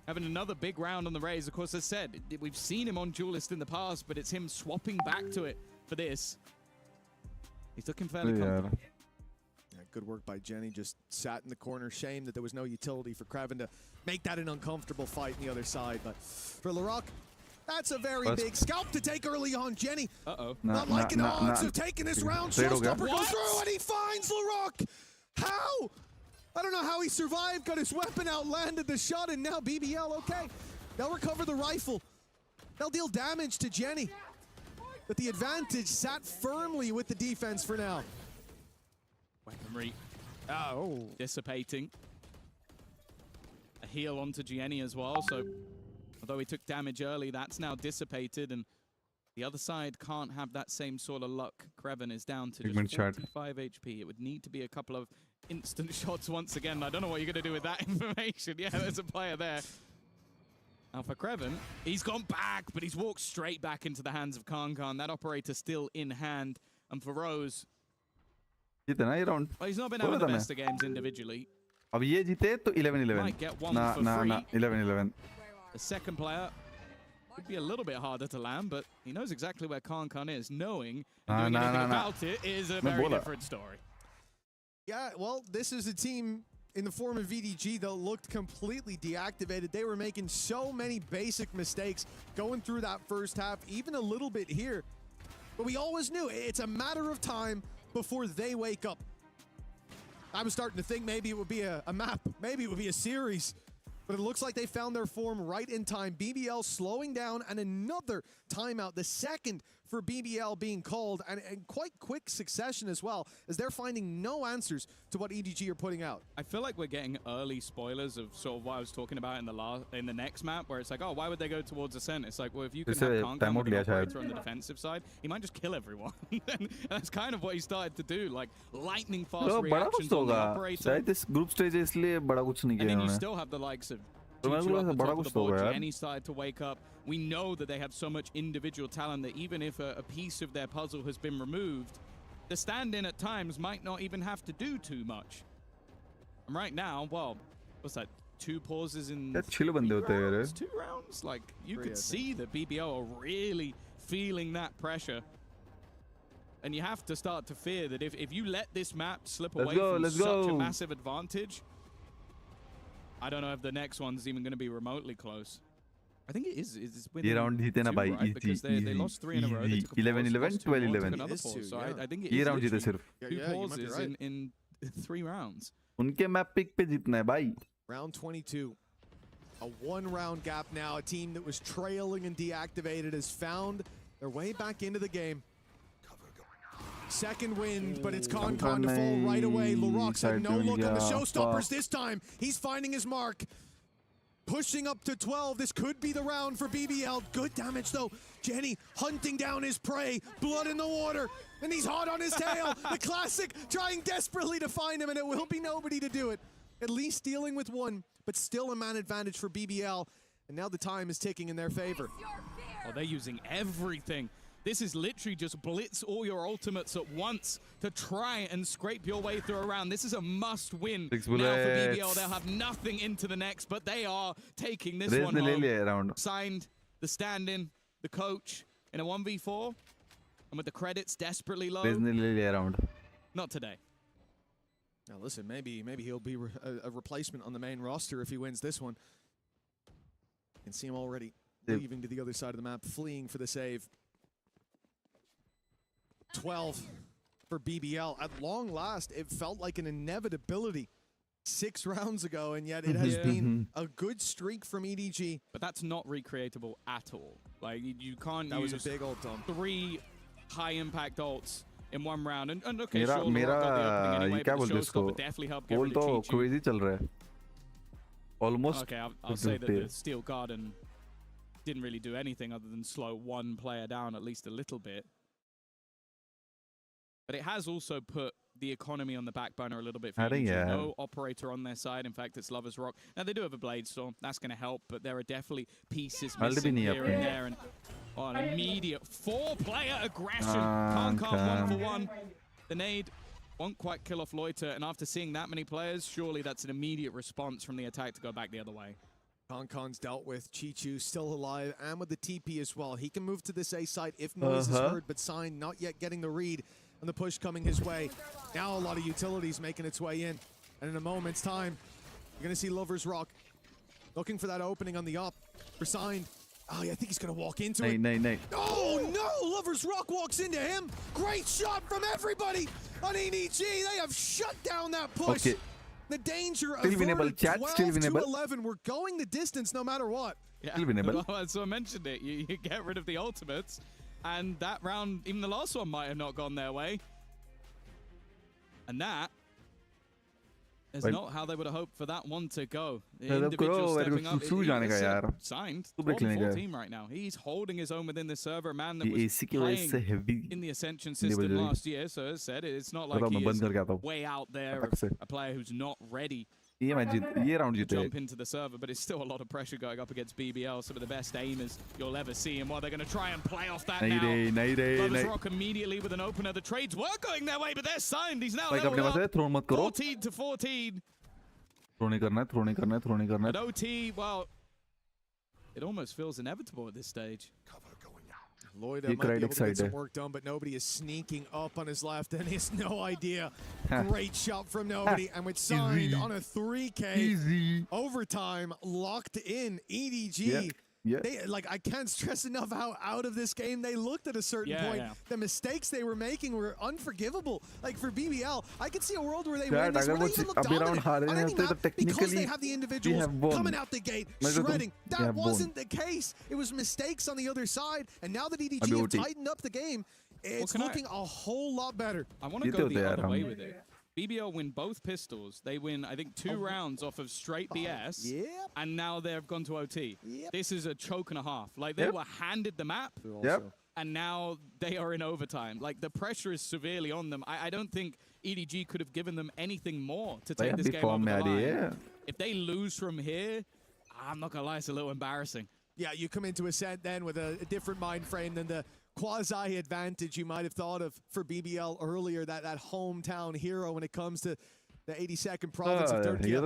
having another big round on the Rays. Of course, as said, we've seen him on Duelist in the past, but it's him swapping back to it for this. He's looking fairly comfortable. Yeah, good work by Jenny. Just sat in the corner. Shame that there was no utility for Krte to make that an uncomfortable fight on the other side. But for LaRock, that's a very big scalp to take early on. Jenny, not liking the odds of taking this round. Showstopper goes through, and he finds LaRock. How? I don't know how he survived. Got his weapon out, landed the shot, and now BBL, okay. They'll recover the rifle. They'll deal damage to Jenny. But the advantage sat firmly with the defense for now. Weaponry dissipating. A heal onto Gianni as well, so although he took damage early, that's now dissipated, and the other side can't have that same sort of luck. Krte is down to just 45 HP. It would need to be a couple of instant shots once again. I don't know what you're going to do with that information. Yeah, there's a player there. Now for Krte, he's gone back, but he's walked straight back into the hands of Kankan. That operator still in hand. And for Rose, जीते ना ये round. well, he's not been having the best of games individually. अब ये जीते तो 11-11. Might get one ना for ना free. ना 11-11. The second player could be a little bit harder to land, but he knows exactly where Kankan is. Knowing and doing anything about it is a very different story. Yeah, well, this is a team in the form of VDG that looked completely deactivated. They were making so many basic mistakes going through that first half, even a little bit here. But we always knew it's a matter of time before they wake up. I was starting to think maybe it would be a map, maybe it would be a series. But it looks like they found their form right in time. BBL slowing down, and another timeout, the second for BBL being called, and quite quick succession as well, as they're finding no answers to what EDG are putting out. I feel like we're getting early spoilers of sort of what I was talking about in the next map, where it's like, oh, why would they go towards Ascent? It's like, well, if you can have Kankan with an operator on the defensive side, he might just kill everyone. And that's kind of what he started to do, like lightning fast reactions on the operator. This group stage is इसलिए बड़ा कुछ नहीं किया And then you उन्होंने. still have the likes of तो मैं Juju बोला up था the बड़ा top of कुछ the तो board. होगा यार. Jenny started to wake up. We know that they have so much individual talent that even if a piece of their puzzle has been removed, the stand-in at times might not even have to do too much. And right now, well, what's that? 2 pauses in यार chill बंदे होते हैं यार. 2 rounds? Like, you could see that BBL are really feeling that pressure. And you have to start to fear that if you let this map slip away from such a massive advantage, I don't know if the next one's even going to be remotely close. I think it is. It's ये round जीते ना भाई. right? Because they lost 3 in a row. They took a pause, 11-11, lost 2 more, took 12-11. another It is pause. 2, So yeah. I think it ये is round जीते literally सिर्फ. 2 you might be pauses right. in 3 rounds. उनके map pick पे जीतना है भाई. Round 22. A 1-round gap now. A team that was trailing and deactivated has found their way back into the game. Second wind, but it's Kankan to fall right away. LaRock said no look on the showstoppers this time. He's finding his mark. pushing up to 12. This could be the round for BBL. Good damage though. Jenny hunting down his prey. Blood in the water. And he's hot on his tail. The classic trying desperately to find him, and it will be nobody to do it. At least dealing with one, but still a man advantage for BBL. And now the time is ticking in their favor. Oh, they're using everything. This is literally just blitz all your ultimates at once to try and scrape your way through a round. This is a must-win now for BBL. They'll have nothing into the next, but they are taking this one home. Signed the stand-in, the coach, in a 1v4, and with the credits desperately low. Not today. Now listen, maybe he'll be a replacement on the main roster if he wins this one. You can see him already leaving to the other side of the map, fleeing for the save. 12 for BBL. At long last, it felt like an inevitability 6 rounds ago, and yet it has been a good streak from EDG. But that's not recreatable at all. Like, you can't that use was a big ult, Tom. 3 high-impact ults in one round. And okay, sure, Laura got the opening anyway, but the showstopper definitely helped get rid of Chi-Chi. Almost. Okay, I'll say that the Steel Garden didn't really do anything other than slow one player down at least a little bit. But it has also put the economy on the back burner a little bit for EDG. No operator on their side. In fact, it's Lovers Rock. Now, they do have a Blade Storm. That's going to help, but there are definitely pieces missing here and there. And an immediate 4-player aggression. Can't 1-for-1. The nade won't quite kill off Loiter, and after seeing that many players, surely that's an immediate response from the attack to go back the other way. Konkon's dealt with. Chi-Chu still alive, and with the TP as well. He can move to this A site if noise is heard, but Sign not yet getting the read. And the push coming his way. Now a lot of utilities making its way in. And in a moment's time, you're going to see Lovers Rock looking for that opening on the up for Sign. Oh, yeah, I think he's going to walk into it. Oh, no! Lovers Rock walks into him. Great shot from everybody on EDG. They have shut down that push. Okay. The danger of 12 to 11. We're going the distance no matter what. Yeah, well, so I mentioned it. You get rid of the ultimates. And that round, even the last one might have not gone their way. And that is not how they would have hoped for that one to go. The individual stepping up. Signed. Top 14 right now. He's holding his own within the server. A man that was playing in the Ascension system last year. So as I said, it's not like he is way out there, a player who's not ready to jump into the server, but it's still a lot of pressure going up against BBL, some of the best aimers you'll ever see, and while they're going to try and play off that now. Lovers Rock immediately with an opener. The trades were going their way, but they're signed. He's now leveled up 14 to 14. At OT, well, it almost feels inevitable at this stage. Lloyd might be able to get some work done, but nobody is sneaking up on his left, and he has no idea. Great shot from nobody, and with Signed on a 3K overtime, locked in. EDG. They, like, I can't stress enough how out of this game they looked at a certain point. The mistakes they were making were unforgivable. Like, for BBL, I could see a world where they win this, where they even look dominant on any map because they have the individuals coming out the gate, shredding. That wasn't the case. It was mistakes on the other side, and now that EDG have tightened up the game, it's looking a whole lot better. I want to go the other way with it. BBL win both pistols. They win, I think, 2 rounds off of straight BS. And now they've gone to OT. This is a choke and a half. Like, they were handed the map. And now they are in overtime. Like, the pressure is severely on them. I don't think EDG could have given them anything more to take this game over the line. If they lose from here, I'm not going to lie, it's a little embarrassing. Yeah, you come into Ascent then with a different mind frame than the quasi advantage you might have thought of for BBL earlier, that hometown hero when it comes to the 82nd province of Turkey. You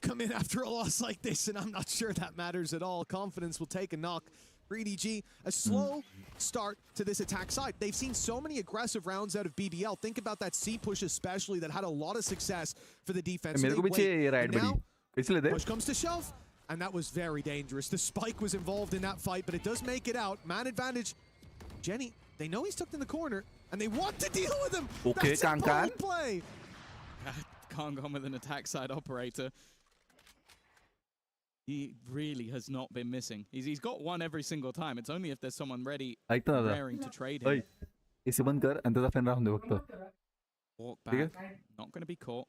come in after a loss like this, and I'm not sure that matters at all. Confidence will take a knock for EDG. A slow start to this attack side. They've seen so many aggressive rounds out of BBL. Think about that C push especially that had a lot of success for the defense. Now, push comes to shove. And that was very dangerous. The spike was involved in that fight, but it does make it out. Man advantage. Jenny, they know he's tucked in the corner, and they want to deal with him. Okay, Kankan. Play. Kankan with an attack side operator. He really has not been missing. He's got one every single time. It's only if there's someone ready, raring to trade him. Walk back. Not going to be caught.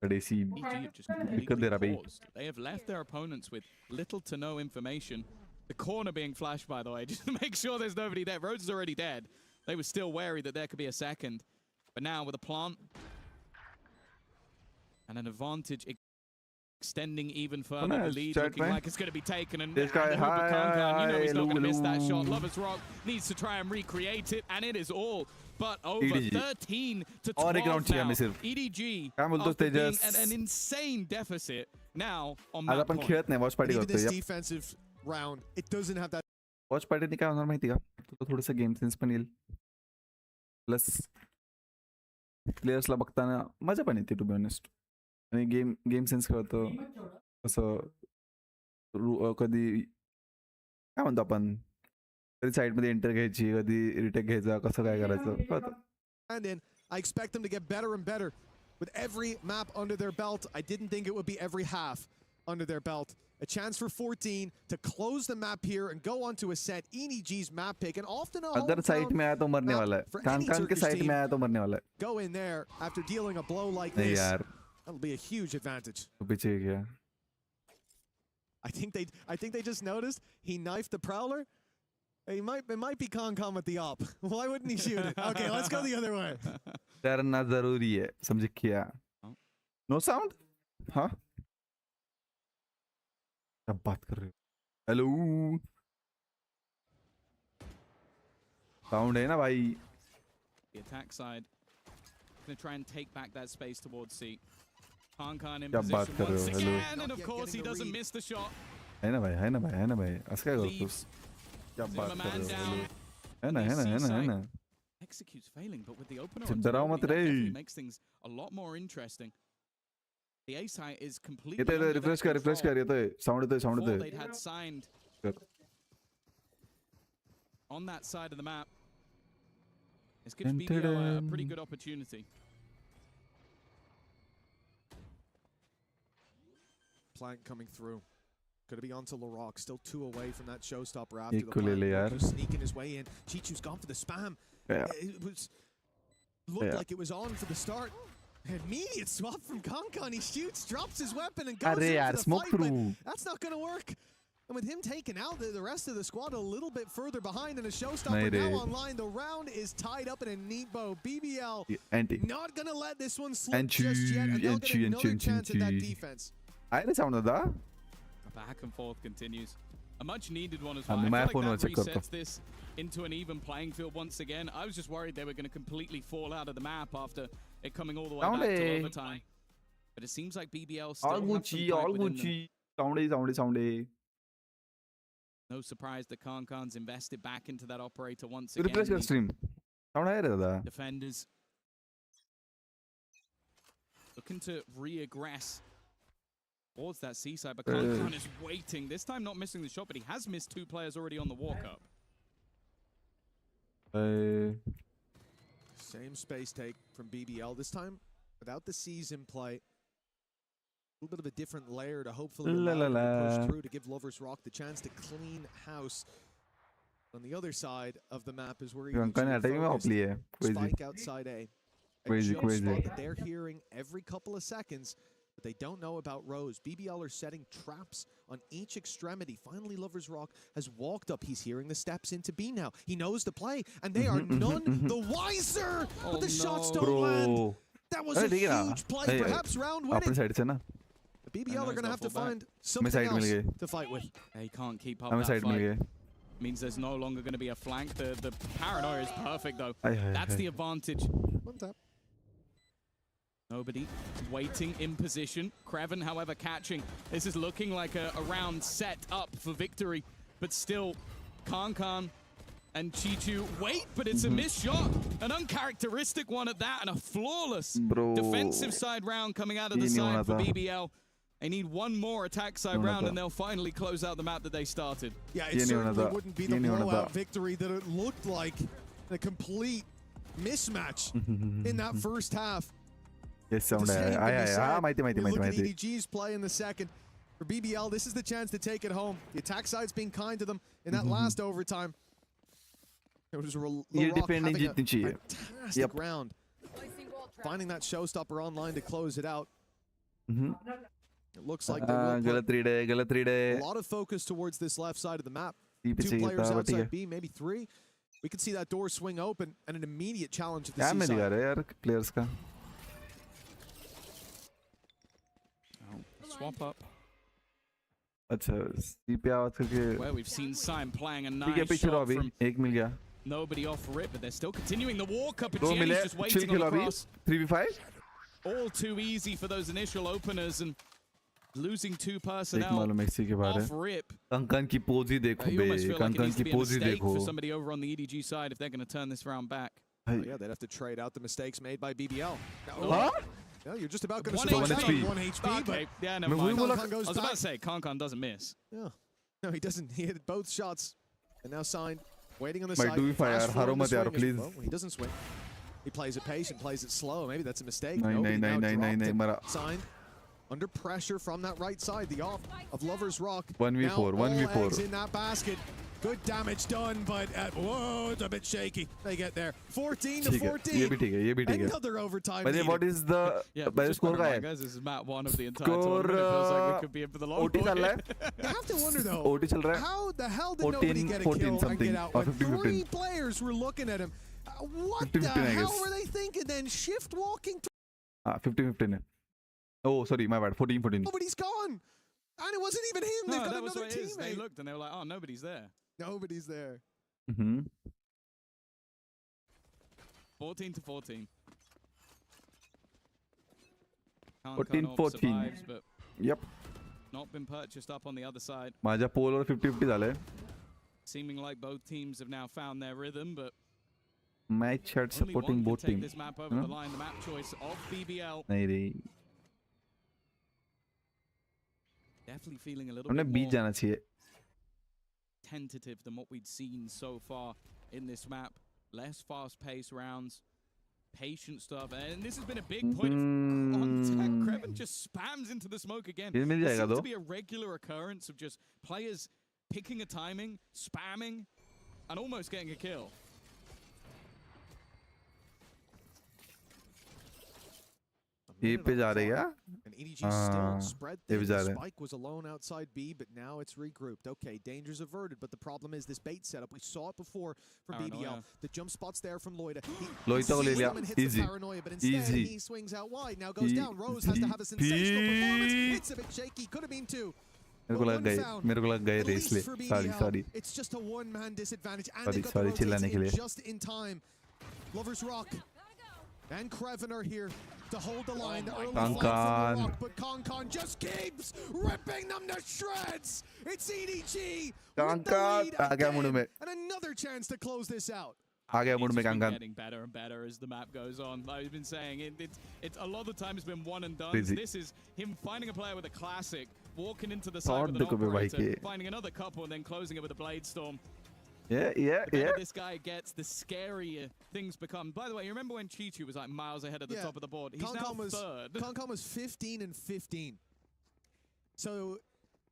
EDG have just completely paused. They have left their opponents with little to no information. The corner being flashed, by the way, just to make sure there's nobody there. Rhodes is already dead. They were still wary that there could be a second. But now with a plant and an advantage extending even further, the lead looking like it's going to be taken. And this guy, you know he's not going to miss that shot. Lovers Rock needs to try and recreate it, and it is all but over. EDG. 13 to 12 now. EDG after being at an insane deficit now on that point. Even this defensive round, it doesn't have that. Watchparty ने क्या होणार माहिती का? तुला थोडंसं game sense पण येईल. Plus प्लेयर्सला बघताना मजा पण येते टू बी ऑनेस्ट. आणि गेम सेन्स कळतं असं कधी काय म्हणतो आपण कधी साइड मध्ये एंटर घ्यायची कधी रिटेक घ्यायचा कसं काय करायचं कळतं. And then I expect them to get better and better with every map under their belt. I didn't think it would be every half under their belt. A chance for 14 to close the map here and go on to a set. EDG's map pick and often a अगर side में आया तो मरने वाला है. कान के side में आया तो मरने वाला है. Go in there after dealing a blow like this. That'll be a huge advantage. पीछे गया. I think they just noticed he knifed the Prowler. It might be Con with the op. Why wouldn't he shoot it? Okay, let's go the other way. डरना जरूरी है. समझ क्या? No sound? हाँ? क्या बात कर रहे हो? हेलो साउंड है ना भाई. The attack side going to try and take back that space towards C. Khan in क्या बात position कर रहे once हो? Hello again, and of course he doesn't miss the shot. है ना भाई असं काय करतो? क्या बात कर रहे हो? है ना Executes failing, but with the opener सिर्फ on डराओ top, मत that रे. definitely makes things a lot more interesting. The A side is completely येतोय under रिफ्रेश their कर control. येतोय साउंड Before येतोय. they'd had signed on that side of the map. This gives BBL a pretty good opportunity. Plank coming through. Going to be onto LaRock, still 2 away from that showstopper after the Equally, plant. Just sneaking his way in. Chichu's gone for the spam. Yeah. It looked like it was on for the start. Immediate swap from Con. He shoots, drops his weapon, and goes in for the smoke fight, through. but that's not going to work. And with him taken out, the rest of the squad a little bit further behind, and a showstopper now online. The round is tied up in a neat bow. BBL not going to let this one slip just yet, and they'll get another chance at that defense. I sound of that. Back and forth continues. A much needed one as well. I feel like that resets this into an even playing field once again. I was just worried they were going to completely fall out of the map after it coming all the way back to overtime. But it seems like BBL still have some fight within them. No surprise that Khan's invested back into that operator once again. Costream. Defenders looking to reaggress towards that seaside, but Khan is waiting. This time not missing the shot, but he has missed 2 players already on the walk-up. Same space take from BBL. This time without the season play. A little bit of a different layer to hopefully push through to give Lovers Rock the chance to clean house. On the other side of the map is where you spike outside A. Crazy. Spot that they're hearing every couple of seconds, but they don't know about Rose. BBL are setting traps on each extremity. Finally, Lovers Rock has walked up. He's hearing the steps into B now. He knows the play, and they are none the wiser. But the shots don't land. That was a huge play, perhaps round winning. The BBL are going to have to find something else to fight with. He can't keep up that fight. Means there's no longer going to be a flank. The paranoia is perfect, though. That's the advantage. One tap. Nobody waiting in position. Kreven, however, catching. This is looking like a round set up for victory. But still, Khan and Chichu wait, but it's a missed shot. An uncharacteristic one at that, and a flawless defensive side round coming out of the side for BBL. They need one more attack side round, and they'll finally close out the map that they started. Yeah, it certainly wouldn't be the blowout victory that it looked like. A complete mismatch in that first half. Yes, sound. Look at EDG's play in the second. For BBL, this is the chance to take it home. The attack side's been kind to them in that last overtime. It was LaRock having a fantastic round. Finding that showstopper online to close it out. It looks like they will put a lot of focus towards this left side of the map. 2 players outside B, maybe 3. We could see that door swing open and an immediate challenge at the C side. Players ka. Swap up. Where we've seen Sign playing a nice shot from nobody off rip, but they're still continuing the walk up, and Jenny's just waiting on the cross. 3v5. All too easy for those initial openers, and losing 2 personnel off rip. Kankan ki pose hi dekho You be. almost feel like it Kankan needs to ki be a pose hi mistake for dekho. somebody over on the EDG side if they're going to turn this round back. Yeah, they'd have to trade out the mistakes made by BBL. Huh? Yeah, you're just about going to 1 survive HP. on 1 HP, Okay, but yeah, never mind. I Kankan goes was about back. to say, Kankan doesn't miss. Yeah. No, he doesn't. He hit both shots. And now Sign, waiting on the Bhai, side. 2v5 Fast yaar, forward haro in mat the yaar, swing as please. well. He doesn't swing. He plays it patient, plays it slow. Maybe that's a mistake. Nahin, Nobody nahin, now nahin, dropped nahin, it. mara. Sign under pressure from that right side. The off of Lover's Rock. 1v4, Now all 1v4. eggs in that basket. Good damage done, but whoa, it's a bit shaky. They get there. 14 to ठीक है, 14. ये भी ठीक है, ये भी ठीक है. Another overtime. But needed. what is the Just score bear in का mind, है? guys, this is map 1 of the entire Score, tournament. It feels like we could be in for the long OT haul चल रहा here. है. You have to wonder though. OT चल रहा है. How the hell did 14, nobody get a 14 kill and something, get out or when 15, 3 players were looking at him? What 15, the 15, I hell guess. were they thinking? Then shift walking. 15 है. Oh, sorry, my bad. 14. Nobody's gone, and it wasn't even him. They've No, got that was another what it is. They teammate. looked and they were like, oh, nobody's there. Nobody's there. 14 to 14. 14. Survives, but Yep. not been purchased up on the other side. माझ्या पोल वर 50-50 झालंय. Seeming like both teams have now found their rhythm, but Match chat only supporting one can both take teams. this map over the line. The map choice of BBL. नहीं रे. Definitely feeling a little हमने bit बीच more जाना चाहिए. tentative than what we'd seen so far in this map. Less fast-paced rounds, patient stuff, and this has been a big point of contact. Krte just spams into the smoke again. ये मिल It जाएगा seems दो. to be a regular occurrence of just players picking a timing, spamming, and almost getting a kill. ये पे जा रही है. And EDG still spread ये भी thin. जा रहे हैं. Spike was alone outside B, but now it's regrouped. Okay, dangers averted, but the problem is this bait setup. We saw it before from BBL. The jump spot's there from Loida. Loida को ले लिया. Easy. Paranoia, but instead Easy. he swings out wide. Now goes down. Rose has to have a sensational performance. It's a bit shaky. Could have been 2. मेरे को लग गए रे इसलिए. Sorry. It's just a one-man disadvantage, and Sorry, they got sorry, the चिल्लाने rotates के in लिए. just in time. Lovers Rock and Krte are here to hold the line. The early flag from the Rock, but Kankan just keeps ripping them to shreds. It's EDG with the lead again, and another chance to close this out. आ गया मुड़ में It's been Kankan. getting better and better as the map goes on. Like we've been saying, it's a lot of the time it's been one and done. Crazy. This is him finding a player with a classic, walking into the side with an देखो बे भाई operator, के. finding another couple, and then closing it with a blade storm. Yeah. The better this guy gets, the scarier things become. By the way, you remember when Chichu was like miles ahead at the top of the board? He's now third. Kankan was 15 and 15. So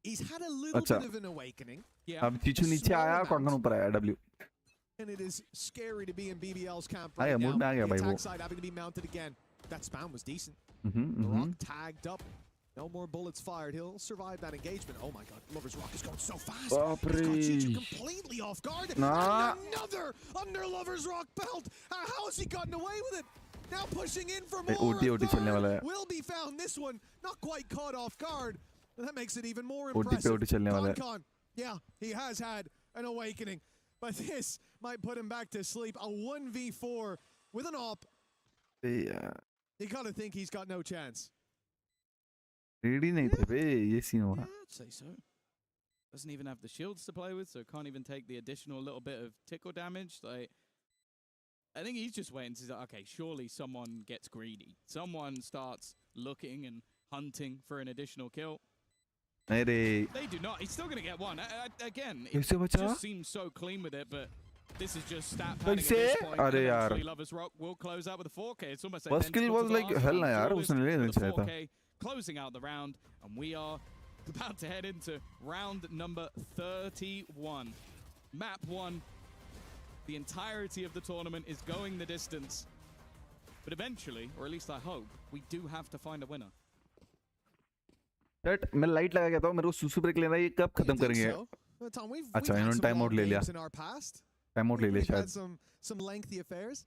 he's had a little bit of an awakening. Yeah. अब चीचू नीचे आया, Kankan ऊपर आया. W. And it is scary to be in BBL's camp आ गया, right mood में आ now. गया The भाई वो. attack side having to be mounted again. That spam was decent. The Rock tagged up. No more bullets fired. He'll survive that engagement. Oh my God, Lover's Rock is going so fast. He's got Chichu completely off guard. Nah. And another under Lover's Rock belt. How has he gotten away with it? Now pushing in for more. OT चलने वाला है. Will be found. This one not quite caught off guard. That makes it even more OT पे impressive. OT चलने वाला है. Kankan, yeah, he has had an awakening. But this might put him back to sleep. A 1v4 with an op. Yeah. You gotta think he's got no chance. Ready नहीं थे बे, ये scene हुआ. Yeah, I'd say so. Doesn't even have the shields to play with, so can't even take the additional little bit of tickle damage. Like, I think he's just waiting to say, okay, surely someone gets greedy. Someone starts looking and hunting for an additional kill. नहीं रे. They do not. He's still going to get one. Again, it कैसे बचा? just seems so clean with it, but this is just stat padding at कैसे? this point. अरे यार. Eventually Lovers Rock will close out with a 4K. It's almost First kill identical was to the like last hell round. ना यार, Flawless उसने ले लेना with a चाहिए था. 4K, closing out the round, and we are about to head into round number 31. Map 1. The entirety of the tournament is going the distance. But eventually, or at least I hope, we do have to find a winner. Chat मैं light लगा गया था, मेरे को सुसु break लेना है, ये कब खत्म करेंगे? अच्छा इन्होंने टाइम आउट ले लिया, टाइम आउट ले लिया शायद. Some lengthy affairs.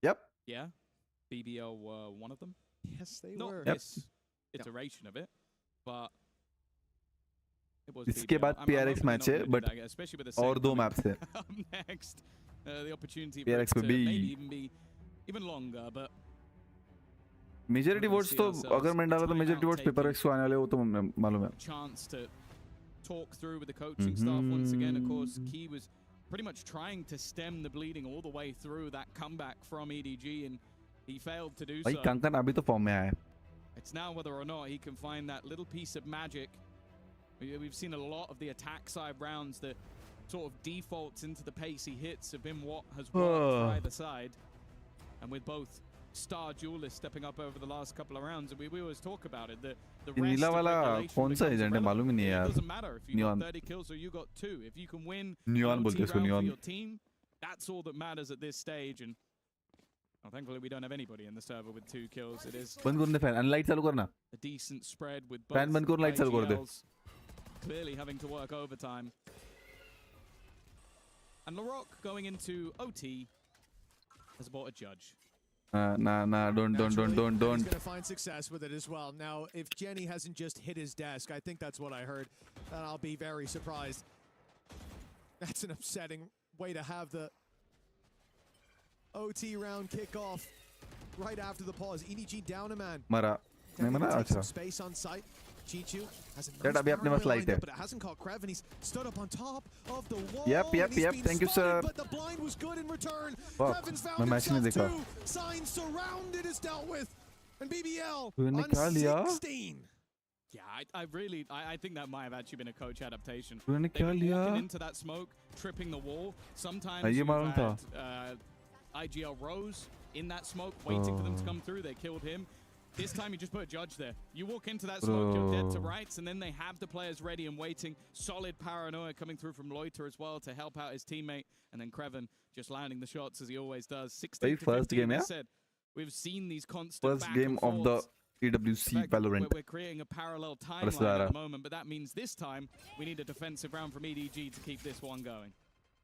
Yep. Yeah, BBL were one of them. Yes, they Not were. this iteration of it, but it was इसके BBL. बाद I'm PRX hoping match they're है, not gonna do but that again, especially with the और same दो coming maps है. up next. The opportunity for PRX it to में भी maybe even be even longer, but majority votes तो अगर मैं डाला तो मेजॉरिटी वोट्स पेपर एक्स को आने वाले, वो तो मालूम है. chance to talk through with the coaching staff once again. Of course, Key was pretty much trying to stem the bleeding all the way through that comeback from EDG, and he failed to do भाई so. Konkan अभी तो form में आया है. It's now whether or not he can find that little piece of magic. We've seen a lot of the attack side rounds that sort of defaults into the pace he hits have been what has worked for either side. And with both star duelists stepping up over the last couple of rounds, and we always talk about it, the rest Neela of वाला regulation कौन सा becomes agent है मालूम ही नहीं है irrelevant. यार. It doesn't matter if you Neon. got 30 kills or you got 2. If you can win Neon an बोलते OT हैं इसको, round for Neon. your team, that's all that matters at this stage. And well, thankfully we don't have anybody in the server with 2 kills. It is बंद करने fan, unlit चालू करना. a decent spread with Fan बंद both करो, light चालू कर दे. IGLs clearly having to work overtime. And LaRock going into OT has bought a judge. Nah, don't. He's going to find success with it as well. Now, if Jenny hasn't just hit his desk, I think that's what I heard, then I'll be very surprised. That's an upsetting way to have the OT round kick off right after the pause. EDG down a man. मरा. नहीं मरा, अच्छा. Space on site. Chichu has a Chat, अभी अपने पास light है. but it hasn't caught Krte, and he's stood up on top of the wall. Yep. and he's been Thank you, spotted, sir. But the blind was good in return. Wow, Kreven's मैं found match नहीं himself देखा. too. Signs surrounded is dealt with, and BBL तूने on क्या लिया? 16. Yeah, I think that might have actually been a coach adaptation. तूने They've क्या been लिया? walking into that smoke, tripping the wall. Sometimes ये you've मालूम था. had IGL Rose in that smoke, waiting for them to come through. They killed him. This time you just put a judge there. You walk into that smoke, you're dead to rights, and then they have the players ready and waiting. Solid paranoia coming through from Loiter as well to help out his teammate. And then Kreven just landing the shots as he always does. 16 to 15, game, yeah? I said. We've seen these constant First back game and of the forths. EWC In fact, Valorant. We're creating a parallel timeline at the moment, but that means this time we need a defensive round from EDG to keep this one going.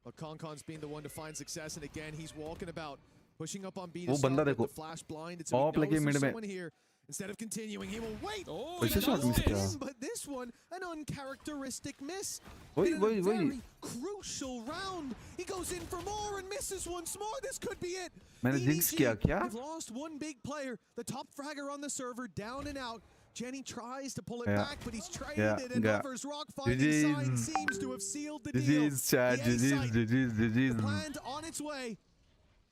Well, Concon's been the one to find success, and again, he's walking about, pushing up on B to वो start बंदा with देखो. the flash blind. It's Off लगे mid में. someone here. Instead of continuing, he will wait. Oh, वैसे shot miss किया. But this one, an uncharacteristic miss. वही, In a वही, वही. very crucial round. He goes in for more and misses once more. This could be it. मैंने jinx किया क्या? They've lost one big player, the top fragger on the server, down and out. Jenny tries to pull it Yeah. back, but he's traded it, and Yeah. Lover's rock finding GG's. sign seems to have sealed the deal. GG's chat, The A site, GG's. the planned on its way.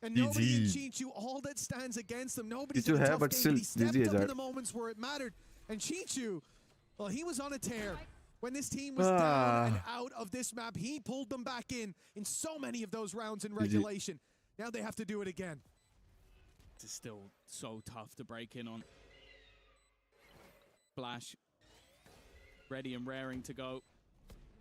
And nobody in Chichu, all that stands against them. Nobody's Chichu in a है, tough but game, still but he stepped GG up है, in the moments where it mattered. And Chichu, well, he was on a tear. When this team was down and out of this map, he pulled them back in so many of those rounds in regulation. Now they have to do it again. This is still so tough to break in on. Flash, ready and raring to go.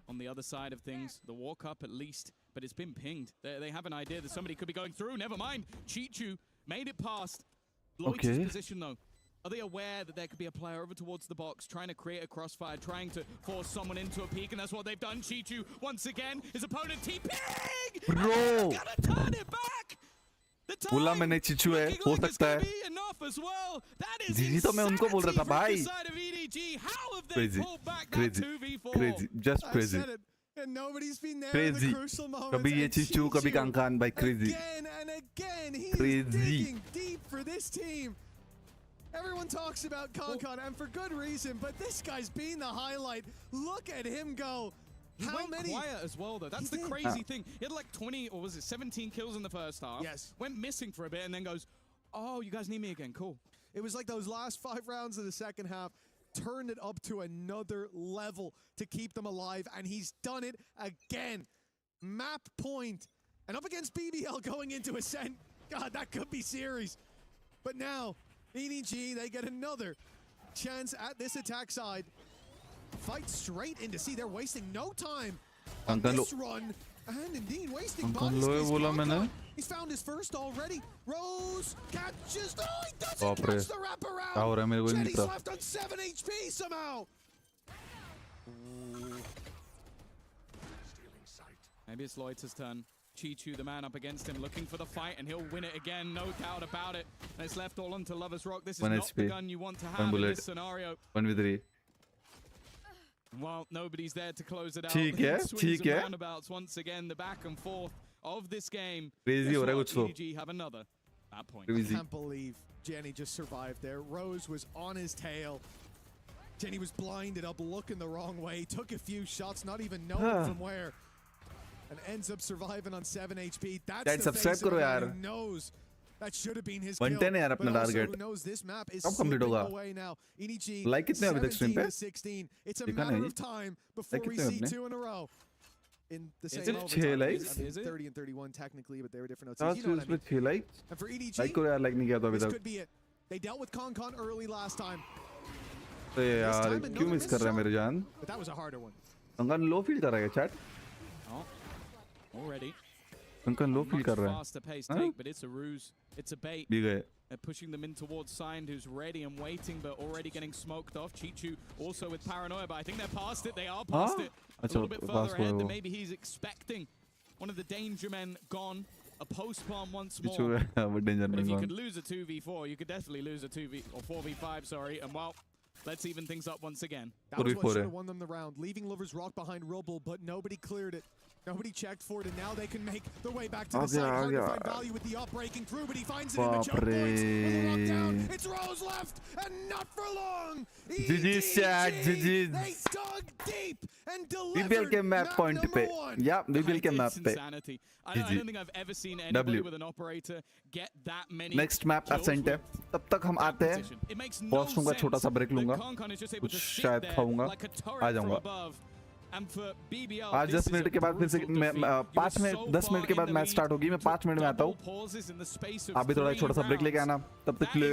On the other side of things, the walk up at least, but it's been pinged. They have an idea that somebody could be going through. Never mind. Chichu made it past. Loiter's position though. Are they aware that there could be a player over towards the box trying to create a crossfire, trying to force someone into a peek, and that's what they've done. Chichu, once again, his opponent TPing! Bro! Gotta turn it back! The time बोला मैंने चिचू है, looking हो like it's सकता gonna है. be enough as well. That is जीजी तो मैं उनको बोल रहा था insanity from भाई. the side of EDG. How have they Crazy, pulled back crazy, that 2v4? crazy, just I crazy. said it. And nobody's been there in Crazy. the crucial moments. कभी ये and चिचू, कभी Chichu, कंकान भाई crazy. Again and again, he's Crazy. digging deep for this team. Everyone talks about Concon, and for good reason, but this guy's been the highlight. Look at him go. He How went many? quiet as well, though. That's He the did. crazy thing. He had like 20, or was it 17 kills in the first half. Yes. Went missing for a bit and then goes, oh, you guys need me again. Cool. It was like those last 5 rounds of the second half turned it up to another level to keep them alive, and he's done it again. Map point. And up against BBL going into Ascent. God, that could be series. But now, EDG, they get another chance at this attack side. Fight straight into C. They're wasting no time on this run. And indeed, wasting body space. Concon, he's found his first already. Rose catches. Oh, he doesn't catch the wraparound. Jetty's left on 7 HP somehow. Maybe it's Loiter's turn. Chichu, the man up against him, looking for the fight, and he'll win it again, no doubt about it. And it's left all onto Lover's Rock. This is not the gun you want to have in this scenario. 1v3. Well, nobody's there to close it out. ठीक है, ठीक है. Roundabouts once again, the back and forth of this game. Crazy हो रहा है कुछ तो. EDG have another at point. I can't believe Jenny just survived there. Rose was on his tail. Jenny was blinded up, looking the wrong way, took a few shots, not even knowing from where. And ends up surviving on 7 HP. That's the face of a man who knows that should have been his kill. But also who knows this map is slipping away now. EDG like 17 to 16. It's a matter of time before we see 2 in a row. In the same overtime. It's 30 and 31 technically, but they were different OTs. You know what I mean? And for EDG, this could be it. They dealt with Con early last time. यार क्यों miss कर रहा है मेरे जान? But that was a harder one. अंकन low feel कर रहा है क्या chat? Already. अंकन लो फील कर रहा है. Faster pace take, but it's a ruse. It's a bait. भी गए. They're pushing them in towards Signed, who's ready and waiting, but already getting smoked off. Chichu also with paranoia, but I think they're past it. They are past it. A little bit further ahead than maybe he's expecting. One of the danger men gone. A post plant once more. But if you could lose a 2v4, you could definitely lose a 4v5, sorry. And well, let's even things up once again. That was what should have won them the round. Leaving Lover's Rock behind Rubble, but nobody cleared it. Nobody checked for it, and now they can make their way back to the side. Hard to find value with the up breaking through, but he finds it in the choke points. With the lockdown, it's Rose left, and not for long. GG. They dug deep and delivered BBL के map point पे. Yeah, BBL के map पे. I don't think I've ever seen anybody with an operator get that many. Next map Ascent है. तब तक हम आते हैं. Costream का छोटा सा break लूँगा. कुछ शायद खाऊँगा. आ जाऊँगा. आज 10 मिनट के बाद फिर से 10 मिनट के बाद मैच स्टार्ट होगी. मैं 5 मिनट में आता हूँ. आप भी थोड़ा एक छोटा सा ब्रेक लेके आना. तब तक ले.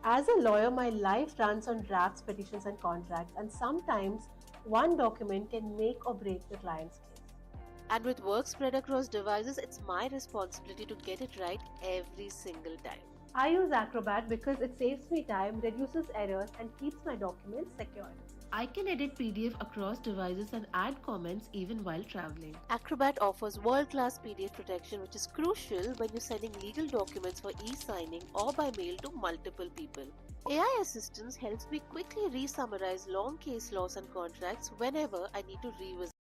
As a lawyer, my life runs on drafts, petitions, and contracts, and sometimes one document can make or break the client's case. And with work spread across devices, it's my responsibility to get it right every single time. I use Acrobat because it saves me time, reduces errors, and keeps my documents secure. I can edit PDF across devices and add comments even while traveling. Acrobat offers world-class PDF protection, which is crucial when you're sending legal documents for e-signing or by mail to multiple people. AI Assistance helps me quickly re-summarize long case laws and contracts whenever I need to revisit.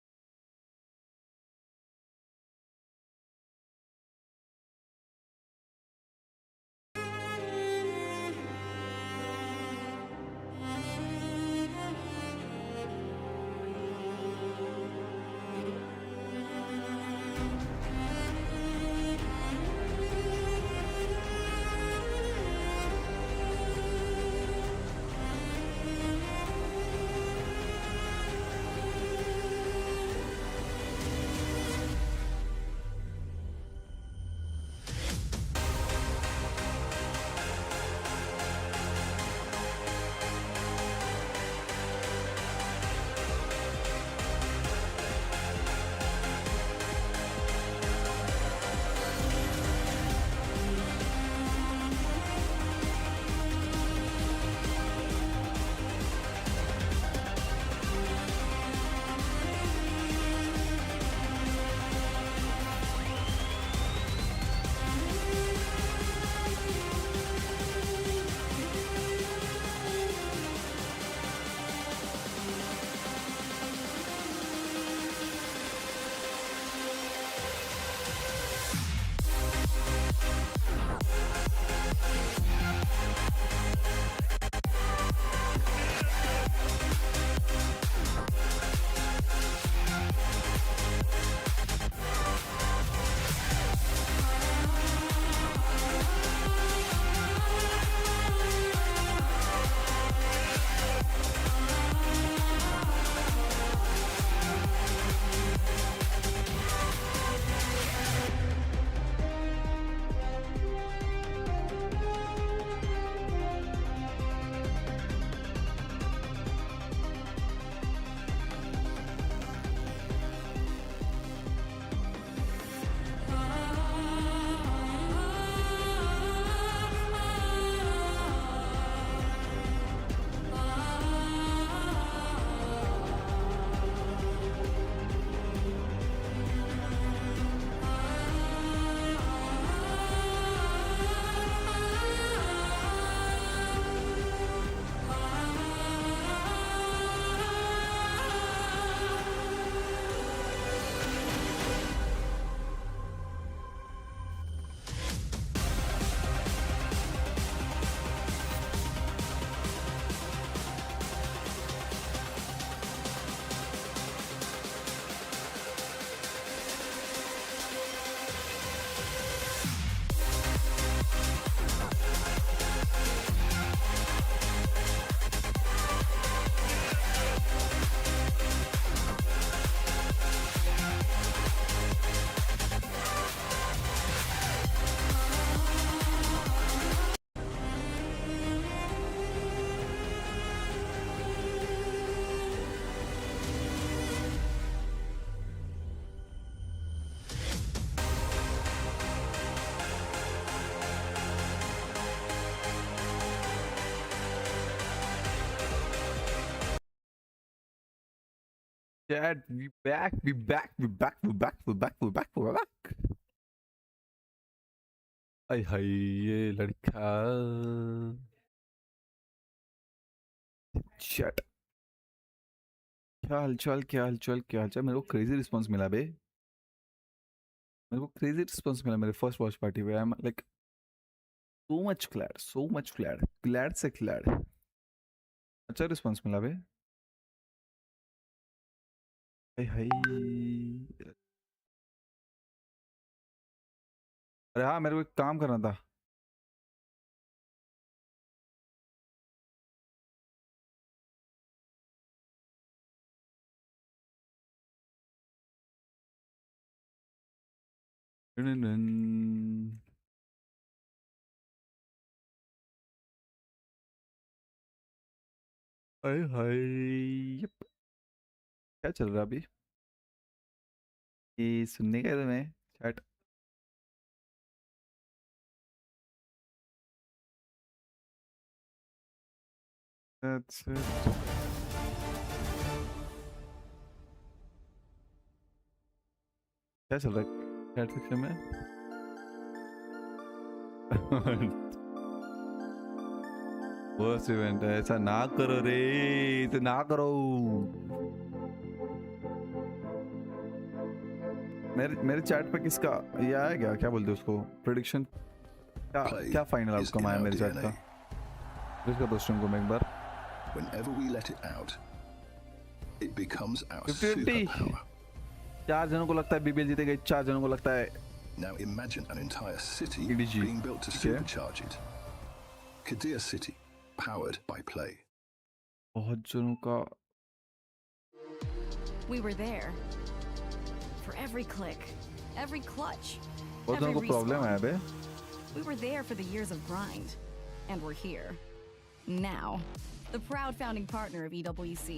Chat, we back, we back, we back, we back, we back, we back, we back. आई हाय ये लड़का chat क्या हालचाल क्या हालचाल क्या हालचाल मेरे को क्रेजी रिस्पांस मिला बे मेरे को क्रेजी रिस्पांस मिला मेरे फर्स्ट वॉच पार्टी पे I am like so much glad से ग्लैड अच्छा रिस्पांस मिला बे हाय हाय अरे हाँ मेरे को एक काम करना था हाय हाय यप क्या चल रहा है अभी ये सुनने का है तुम्हें चैट? That's it. क्या चल रहा है चैट सेक्शन में? वर्स्ट इवेंट है, ऐसा ना करो रे, तो ना करो। मेरे चैट पे किसका ये आया क्या बोलते हैं उसको, प्रेडिक्शन क्या फाइनल आउटकम आया मेरे चैट का? इसका दोस्तों को मैं एक बार Whenever we let it out, it becomes our 50-50. superpower. 4 जनों को लगता है BBL जीतेगा, 4 जनों को लगता है Now imagine an entire city EDG. being built to supercharge it. Krte City, powered by Play. बहुत जनों का We were there for every click, every clutch, बहुत जनों every को प्रॉब्लम है respawn. बे। We were there for the years of grind, and we're here now. The proud founding partner of EWC,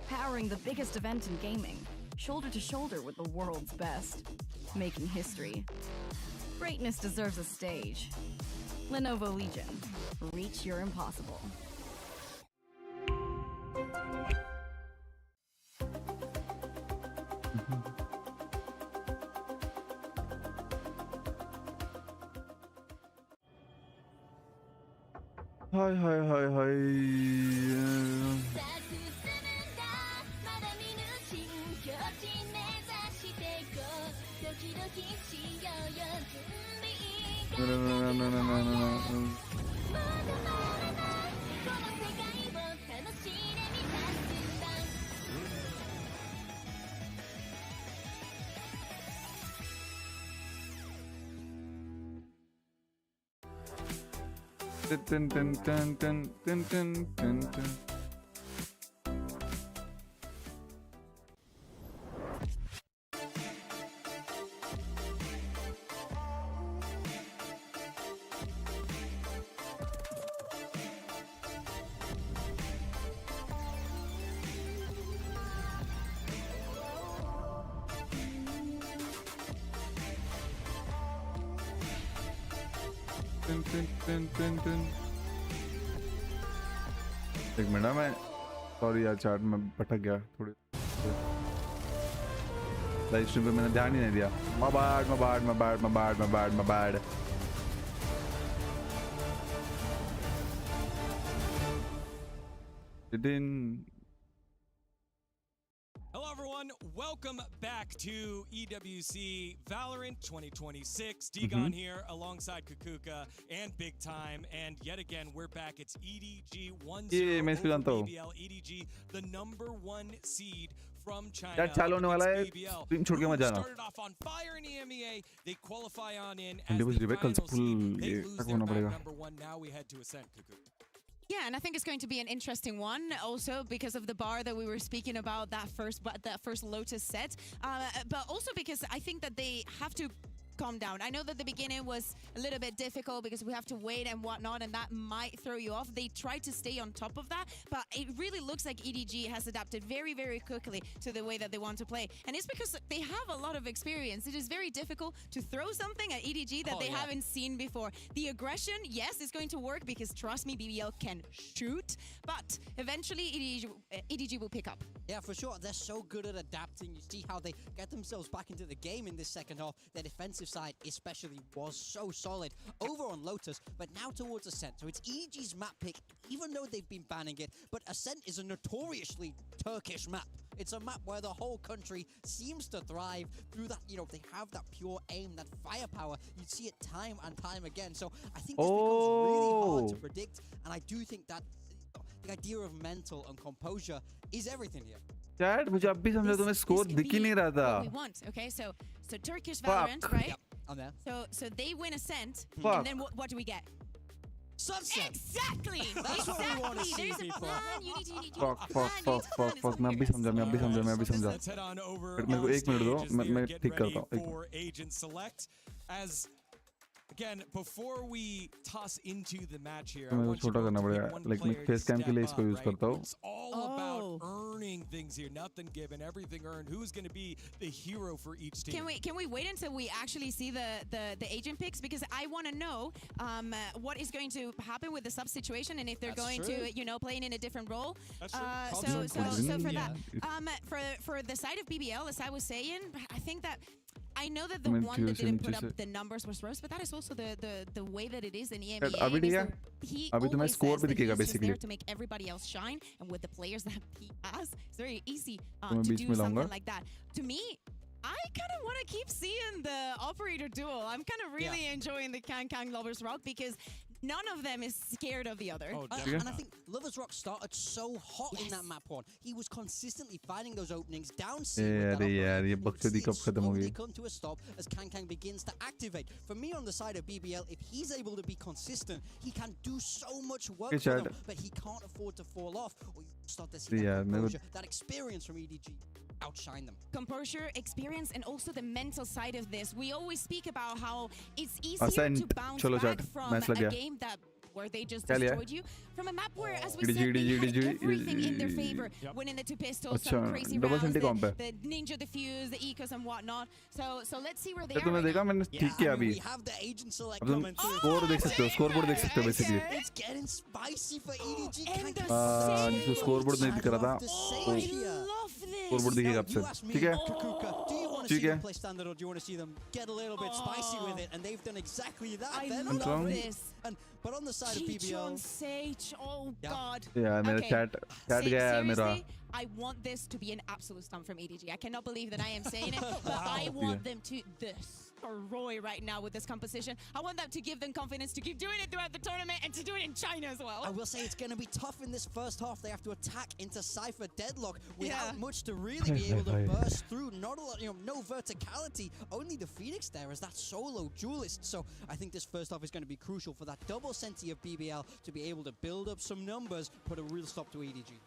powering the biggest event in gaming, shoulder to shoulder with the world's best, making history. Greatness deserves a stage. Lenovo Legion, reach your impossible. Hi hi hi hi Dun, dun, dun, dun, dun, dun, dun, dun. Dun, dun, dun, dun, dun. एक minute मैं sorry यार chat में भटक गया थोड़ी live stream पे मैंने ध्यान ही नहीं दिया my bad didn't. Hello everyone, welcome back to EWC Valorant 2026. D-Gon here alongside Kukuka and Big Time, and yet again we're back. It's EDG 1-0 over BBL. EDG, the #1 seed from China. यार चालू होने वाला है, team छोड़ के मत जाना. Started off on fire in EMEA. They qualify on in And as it was the Rebecca's final seed. full- They ये lose तक their होना map पड़ेगा. #1. Now we head to Ascent, Kukuka. Yeah, and I think it's going to be an interesting one, also because of the bar that we were speaking about that first Lotus set, but also because I think that they have to calm down. I know that the beginning was a little bit difficult because we have to wait and whatnot, and that might throw you off. They try to stay on top of that, but it really looks like EDG has adapted very, very quickly to the way that they want to play. And it's because they have a lot of experience. It is very difficult to throw something at EDG that they haven't seen before. The aggression, yes, is going to work because trust me, BBL can shoot, but eventually EDG will pick up. Yeah, for sure. They're so good at adapting. You see how they get themselves back into the game in this second half. Their defensive side especially was so solid over on Lotus, but now towards Ascent. So it's EDG's map pick, even though they've been banning it. But Ascent is a notoriously Turkish map. It's a map where the whole country seems to thrive through that, they have that pure aim, that firepower. You see it time and time again. So I think this becomes really hard to predict. And I do think that the idea of mental and composure is everything here. Chat मुझे अब भी समझा तुम्हें score दिख ही नहीं रहा था. What we want, okay? So Turkish Valorant, right? Yep, I'm there. So they win Ascent, Fuck. and then what do we get? Sunset. Exactly. That's what we want to see, There's a people. plan. You need to fuck मैं अभी समझा. Let's head on over मेरे को on 1 minute दो, stage as मैं they are ठीक getting करता ready हूँ. for Agent Select. As again, before we toss into the match here, I मेरे को want you छोटा both करना to pick पड़ेगा. one Like मैं player to फेस कैम के लिए step इसको up, यूज right? करता हूँ. It's all about earning things here. Nothing given, everything earned. Who's going to be the hero for each team? Can we wait until we actually see the agent picks, because I want to know what is going to happen with the sub situation, and if they're going to playing in a different role. So for that, for the side of BBL, as I was saying, I think that I know that the one that didn't put up the numbers was Rose, but that is also the way that it is in EMEA. He always says that he's just there to make everybody else shine, and with the players that he has, it's very easy to do something like that. To me, I kind of want to keep seeing the operator duel. I'm kind of really enjoying the Kang Lovers Rock, because none of them is scared of the other. And I think Lovers Rock started so hot in that map one. He was consistently finding those openings down C. They come to a stop as Kang begins to activate. For me, on the side of BBL, if he's able to be consistent, he can do so much work for them, but he can't afford to fall off, or you start to see that composure, that experience from EDG outshine them. Composure, experience, and also the mental side of this. We always speak about how it's easier to bounce back from a game where they just destroyed you, from a map where, as we said, they had everything in their favor, winning the 2 pistols, some crazy rounds, the ninja defuse, the ecos and whatnot. So let's see where they are right now. We have the agent select coming through. Scoreboard basically. It's getting spicy for EDG. Scoreboard नहीं दिख रहा था. Scoreboard दिखेगा आपसे. ठीक है? Do you want to see them play standard, or do you want to see them get a little bit spicy with it? And they've done exactly that. I love this. But on the side of BBL, Sage, oh god. Yeah, मेरा chat गया मेरा. I want this to be an absolute stump from EDG. I cannot believe that I am saying it, but I want them to destroy right now with this composition. I want them to give them confidence to keep doing it throughout the tournament, and to do it in China as well. I will say it's going to be tough in this first half. They have to attack into Cypher deadlock without much to really be able to burst through. Not a lot, no verticality. Only the Phoenix there as that solo duelist. So I think this first half is going to be crucial for that double senti of BBL to be able to build up some numbers, put a real stop to EDG.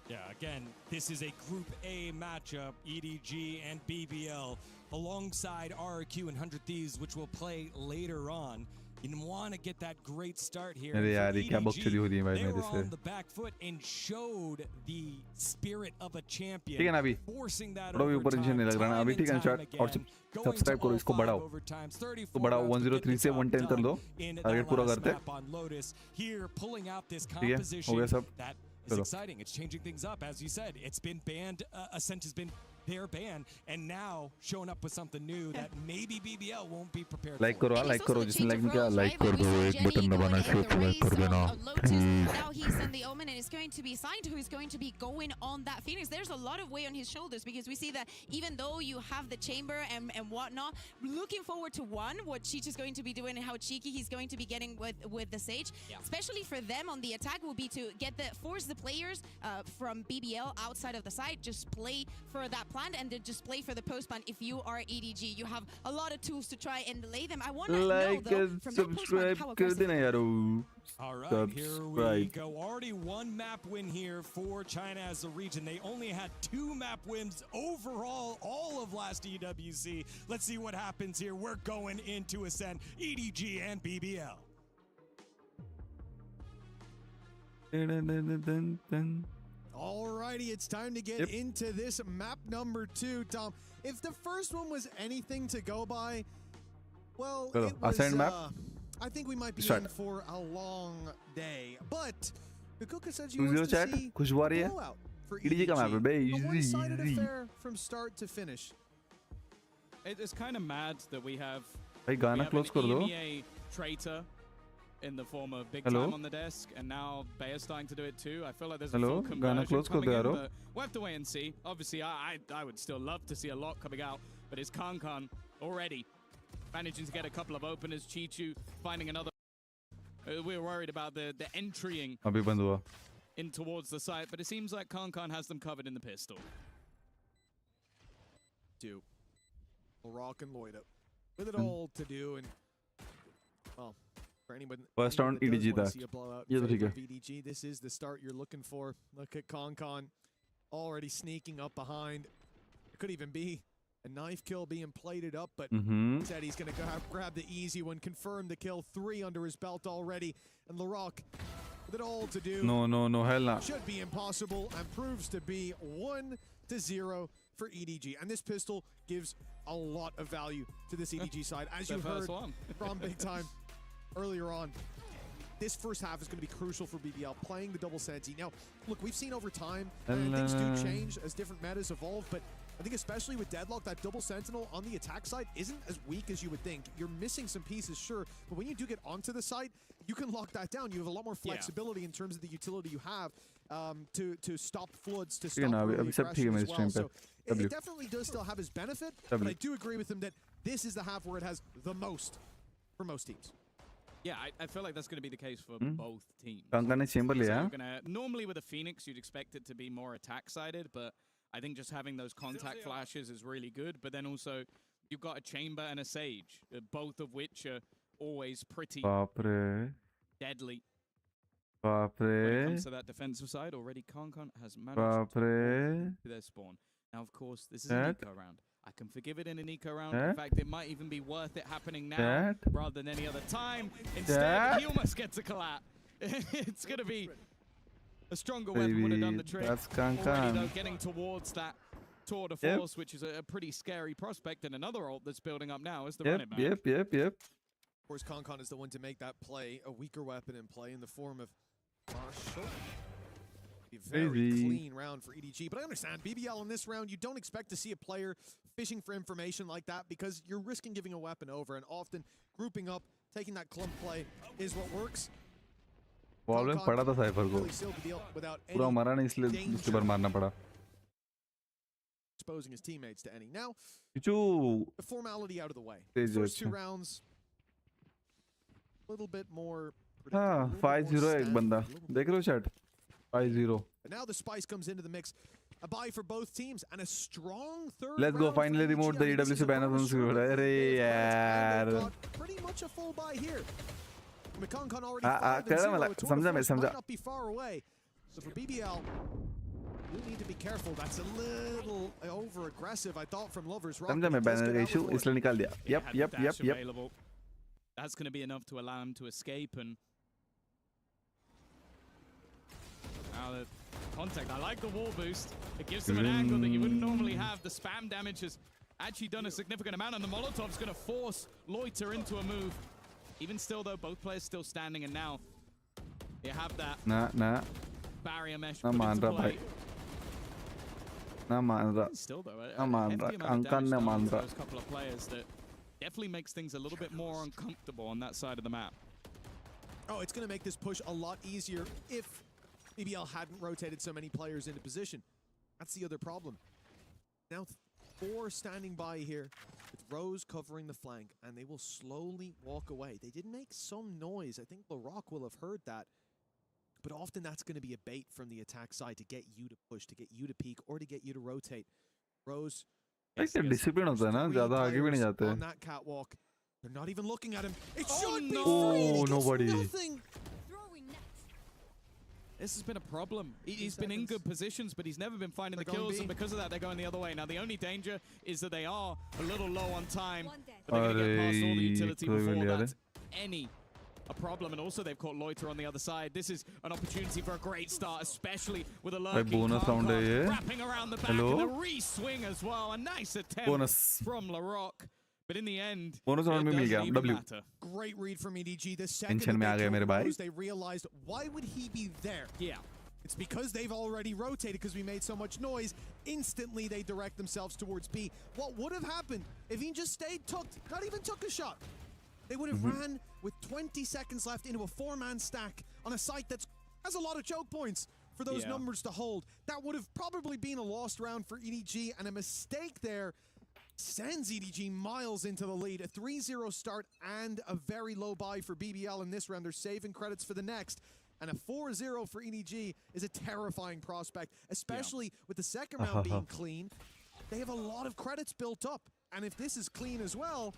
Yeah, again, this is a Group A matchup, EDG and BBL, alongside RRQ and 100 Thieves, which will play later on. You want to get that great start here. EDG, they were on the back foot and showed the spirit of a champion, forcing that overtime, time and time again, subscribe करो, इसको बढ़ाओ, तो बढ़ाओ 103 से 110 कर दो, target पूरा करते हैं, ठीक है, हो गया सब. It's exciting. It's changing things up. As you said, it's been banned. Ascent has been their ban, and now showing up with something new that maybe BBL won't be prepared like for. करो जिसने like नहीं किया like कर दो, एक button दबाना है, like कर देना. Now he's in the Omen, and it's going to be Signed, who is going to be going on that Phoenix. There's a lot of weight on his shoulders, because we see that even though you have the chamber and whatnot, looking forward to what Cheech is going to be doing and how cheeky he's going to be getting with the Sage. Especially for them on the attack will be to force the players from BBL outside of the site, just play for that plan, and then just play for the post plan. If you are EDG, you have a lot of tools to try and delay them. I want to know though, from that post plan, how aggressive. All right, here we go. Already one map win here for China as a region. They only had 2 map wins overall all of last EWC. Let's see what happens here. We're going into Ascent, EDG and BBL. Alrighty, it's time to get into this map number 2, Tom. If the first one was anything to go by, well, it was, I think we might be in for a long day. But the Kuka said you want to see a blowout for EDG. A one-sided affair from start to finish. It's kind of mad that we have an EMEA traitor in the form of Big Time on the desk, and now Bayer starting to do it too. I feel like there's a full conversion coming in, but we'll have to wait and see. Obviously, I would still love to see a lot coming out, but it's Khan already managing to get a couple of openers. Chichu finding another. We're worried about the entrying in towards the site, but it seems like Khan has them covered in the pistol. Rock and Lloyd up with it all to do, and well, for anyone first round EDG EDG, this is the start you're looking for. Look at Khan already sneaking up behind. It could even be a knife kill being plated up, but said he's going to grab the easy one, confirm the kill, 3 under his belt already, and LaRock with it all to do. No, hell no. Should be impossible and proves to be 1-0 for EDG. And this pistol gives a lot of value to this EDG side. As you heard from Big Time earlier on, this first half is going to be crucial for BBL, playing the double Senti. Now, look, we've seen over time, and things do change as different metas evolve, but I think especially with Deadlock, that double Sentinel on the attack side isn't as weak as you would think. You're missing some pieces, sure, but when you do get onto the site, you can lock that down. You have a lot more flexibility in terms of the utility you have to stop floods, to stop early aggression as well. So it definitely does still have his benefit, but I do agree with him that this is the half where it has the most for most teams. Yeah, I feel like that's going to be the case for both teams. Normally with a Phoenix, you'd expect it to be more attack-sided, but I think just having those contact flashes is really good. But then also, you've got a Chamber and a Sage, both of which are always pretty deadly. When it comes to that defensive side, already Concon has managed to their spawn. Now, of course, this is an eco round. I can forgive it in an eco round. In fact, it might even be worth it happening now rather than any other time. Instead, he almost gets a collat. It's going to be a stronger weapon would have done the trick. That's already, though, getting towards that tour de force, which is a pretty scary prospect, and another ult that's building up now is the run it back. Of course, Concon is the one to make that play, a weaker weapon in play in the form of Marshall. Very clean round for EDG, but I understand BBL in this round, you don't expect to see a player fishing for information like that because you're risking giving a weapon over, and often grouping up, taking that clump play is what works. Problem पड़ा था cipher को पूरा मरा नहीं इसलिए दूसरी बार मारना पड़ा exposing his teammates to any. Now, the formality out of the way. First two rounds, a little bit more. 5-0 एक बंदा देख रहे हो chat 5-0. But now the spice comes into the mix. A buy for both teams and a strong third. Let's go. Finally removed the EWC banner from screen. अरे यार. Pretty much a full buy here. Concon already समझा not be far away. So for BBL, you need to be careful. That's a little over aggressive, I thought, from Lovers Rock. समझा मैं banner का issue इसलिए निकाल दिया. Yep. That's going to be enough to allow him to escape. And now the contact. I like the wall boost. It gives him an angle that you wouldn't normally have. The spam damage has actually done a significant amount, and the Molotov's going to force Loiter into a move. Even still, though, both players still standing, and now you have that barrier mesh put into play. Still, though, those couple of players that definitely makes things a little bit more uncomfortable on that side of the map. Oh, it's going to make this push a lot easier if BBL hadn't rotated so many players into position. That's the other problem. Now 4 standing by here with Rose covering the flank, and they will slowly walk away. They did make some noise. I think LaRock will have heard that. But often that's going to be a bait from the attack side to get you to push, to get you to peek, or to get you to rotate. Rose... discipline होता है ना ज़्यादा आगे भी नहीं जाते on that catwalk. They're not even looking at him. It should be free. Nobody. This has been a problem. He's been in good positions, but he's never been finding the kills, and because of that, they're going the other way. Now, the only danger is that they are a little low on time, but they're going to get past all the utility before that's a problem. And also, they've caught Loiter on the other side. This is an opportunity for a great start, especially with a lurking Concon wrapping around the back and a re-swing as well. A nice attempt from LaRock. But in the end, it doesn't even matter. Great read from EDG. The second they realized, why would he be there? Yeah. It's because they've already rotated because we made so much noise. Instantly, they direct themselves towards B. What would have happened if he just stayed tucked, not even took a shot? They would have ran with 20 seconds left into a 4-man stack on a site that has a lot of choke points for those numbers to hold. That would have probably been a lost round for EDG, and a mistake there sends EDG miles into the lead. A 3-0 start and a very low buy for BBL in this round. They're saving credits for the next. And a 4-0 for EDG is a terrifying prospect, especially with the second round being clean. They have a lot of credits built up. And if this is clean as well...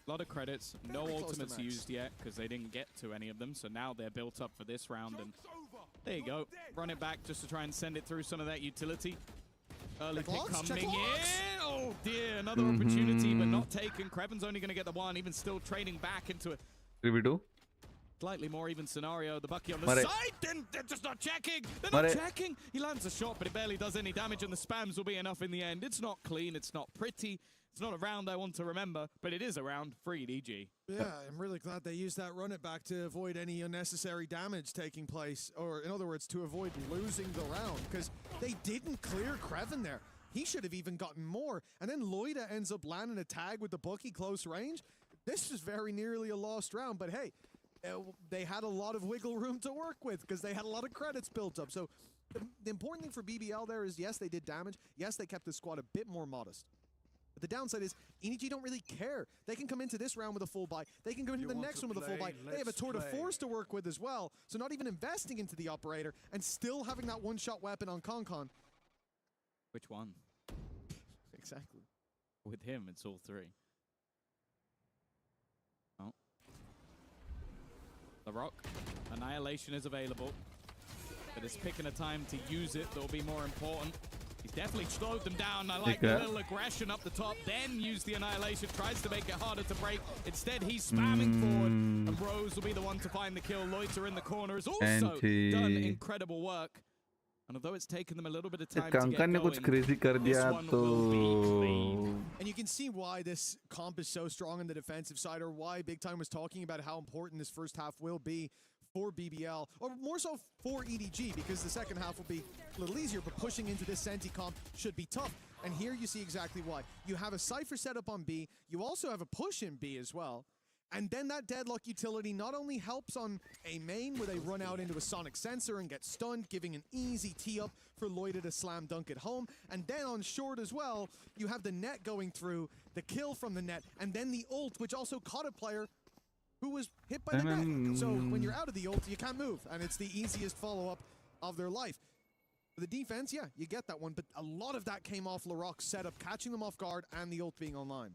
A lot of credits. No ultimates used yet because they didn't get to any of them. So now they're built up for this round. And there you go. Run it back just to try and send it through some of that utility. Early pick coming in. Oh dear, another opportunity, but not taken. Kreven's only going to get the one, even still trading back into it. 3v2. slightly more even scenario. The Bucky on the side, then they're just not checking. They're not checking. He lands a shot, but it barely does any damage, and the spams will be enough in the end. It's not clean. It's not pretty. It's not a round I want to remember, but it is a round for EDG. Yeah, I'm really glad they used that run it back to avoid any unnecessary damage taking place, or in other words, to avoid losing the round, because they didn't clear Krte there. He should have even gotten more, and then Loida ends up landing a tag with the Bucky close range. This is very nearly a lost round, but hey, they had a lot of wiggle room to work with because they had a lot of credits built up. So the important thing for BBL there is, yes, they did damage. Yes, they kept the squad a bit more modest. But the downside is EDG don't really care. They can come into this round with a full buy. They can go into the next one with a full buy. They have a tour de force to work with as well. So not even investing into the operator and still having that one-shot weapon on Concon. Which one? Exactly. With him, it's all three. Oh. The Rock. Annihilation is available. But it's picking a time to use it that will be more important. He's definitely slowed them down. I like the little aggression up the top, then use the Annihilation, tries to make it harder to break. Instead, he's spamming forward, and Rose will be the one to find the kill. Loiter in the corner has also done incredible work. And although it's taken them a little bit of time to get going, this one will be clean. And you can see why this comp is so strong on the defensive side, or why Big Time was talking about how important this first half will be for BBL, or more so for EDG, because the second half will be a little easier, but pushing into this Senti comp should be tough. And here you see exactly why. You have a Cypher setup on B, you also have a push in B as well, and then that Deadlock utility not only helps on a main where they run out into a Sonic Sensor and get stunned, giving an easy tee-up for Loida to slam dunk at home, and then on short as well, you have the net going through, the kill from the net, and then the ult, which also caught a player who was hit by the net. So when you're out of the ult, you can't move, and it's the easiest follow-up of their life. For the defense, yeah, you get that one, but a lot of that came off Larocque's setup, catching them off guard, and the ult being online.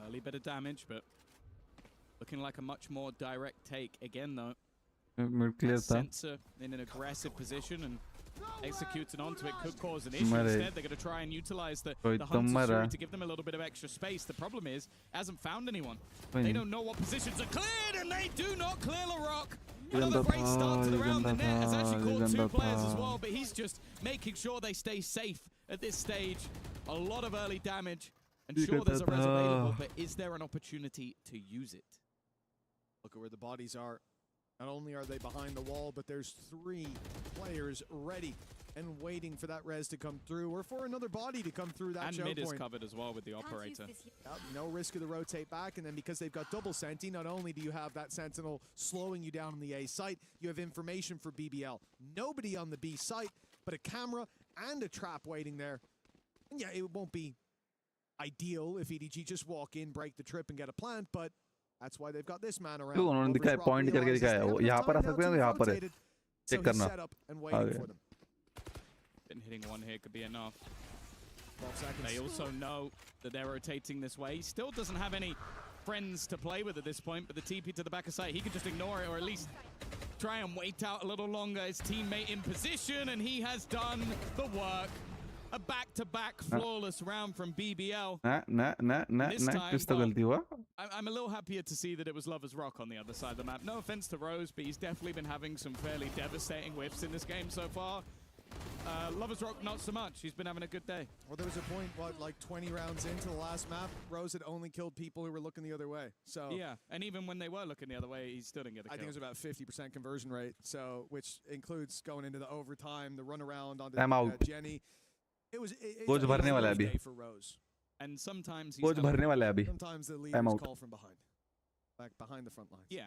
Early bit of damage, but looking like a much more direct take. Again, though, Sensor in an aggressive position and executing onto it could cause an issue. Instead, they're going to try and utilize the Hunter's Fury to give them a little bit of extra space. The problem is, hasn't found anyone. They don't know what positions are cleared, and they do not clear Larocque. Another great start to the round. The net has actually caught 2 players as well, but he's just making sure they stay safe at this stage. A lot of early damage, and sure, there's a res available, but is there an opportunity to use it? Look at where the bodies are. Not only are they behind the wall, but there's 3 players ready and waiting for that res to come through, or for another body to come through that choke point. And mid is covered as well with the operator. No risk of the rotate back, and then because they've got double Senti, not only do you have that Sentinel slowing you down on the A site, you have information for BBL. Nobody on the B site, but a camera and a trap waiting there. And yeah, it won't be ideal if EDG just walk in, break the trip, and get a plant, but that's why they've got this man around. उन्होंने दिखाया point करके दिखाया वो यहाँ पर आ सकते हैं तो यहाँ पर है चेक करना been hitting one here could be enough. They also know that they're rotating this way. He still doesn't have any friends to play with at this point, but the TP to the back of site, he could just ignore it, or at least try and wait out a little longer. His teammate in position, and he has done the work. A back-to-back flawless round from BBL. This time, I'm a little happier to see that it was Lover's Rock on the other side of the map. No offense to Rose, but he's definitely been having some fairly devastating whiffs in this game so far. Lover's Rock, not so much. He's been having a good day. Well, there was a point, what, like 20 rounds into the last map, Rose had only killed people who were looking the other way. So yeah, and even when they were looking the other way, he still didn't get a kill. I think it was about 50% conversion rate, so which includes going into the overtime, the run around onto Jenny. It was a day for Rose. And sometimes sometimes the leaders call from behind, like behind the front lines. Yeah.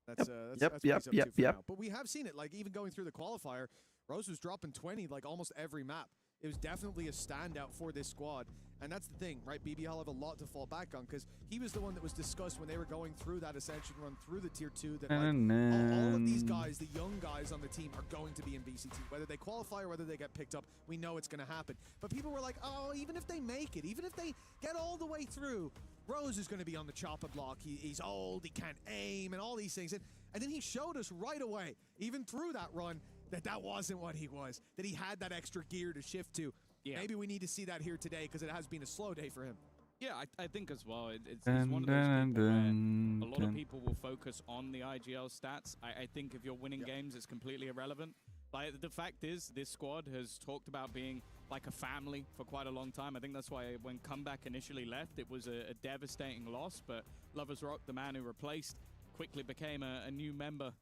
That's what he's up to for now. But we have seen it, like even going through the qualifier, Rose was dropping 20 like almost every map. It was definitely a standout for this squad. And that's the thing, right? BBL have a lot to fall back on, because he was the one that was discussed when they were going through that Ascension run through the Tier 2, that like, all of these guys, the young guys on the team, are going to be in VCT. Whether they qualify or whether they get picked up, we know it's going to happen. But people were like, oh, even if they make it, even if they get all the way through, Rose is going to be on the chopper block. He's old, he can't aim, and all these things. And then he showed us right away, even through that run, that wasn't what he was, that he had that extra gear to shift to. Yeah. Maybe we need to see that here today, because it has been a slow day for him. Yeah, I think as well. It's one of those people where a lot of people will focus on the IGL stats. I think if you're winning games, it's completely irrelevant. Like, the fact is, this squad has talked about being like a family for quite a long time. I think that's why when Comeback initially left, it was a devastating loss. But Lovers Rock, the man who replaced, quickly became a new member,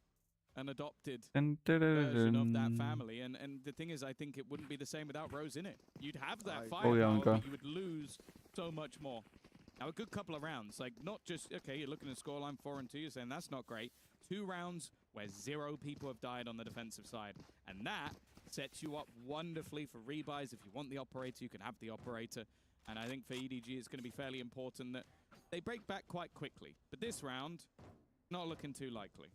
an adopted version of that family. And the thing is, I think it wouldn't be the same without Rose in it. You'd have that firepower, but you would lose so much more. Now, a good couple of rounds, like not just, okay, you're looking at the scoreline 4-2, you're saying that's not great. 2 rounds where 0 people have died on the defensive side. And that sets you up wonderfully for rebuys. If you want the operator, you can have the operator. And I think for EDG, it's going to be fairly important that they break back quite quickly. But this round, not looking too likely.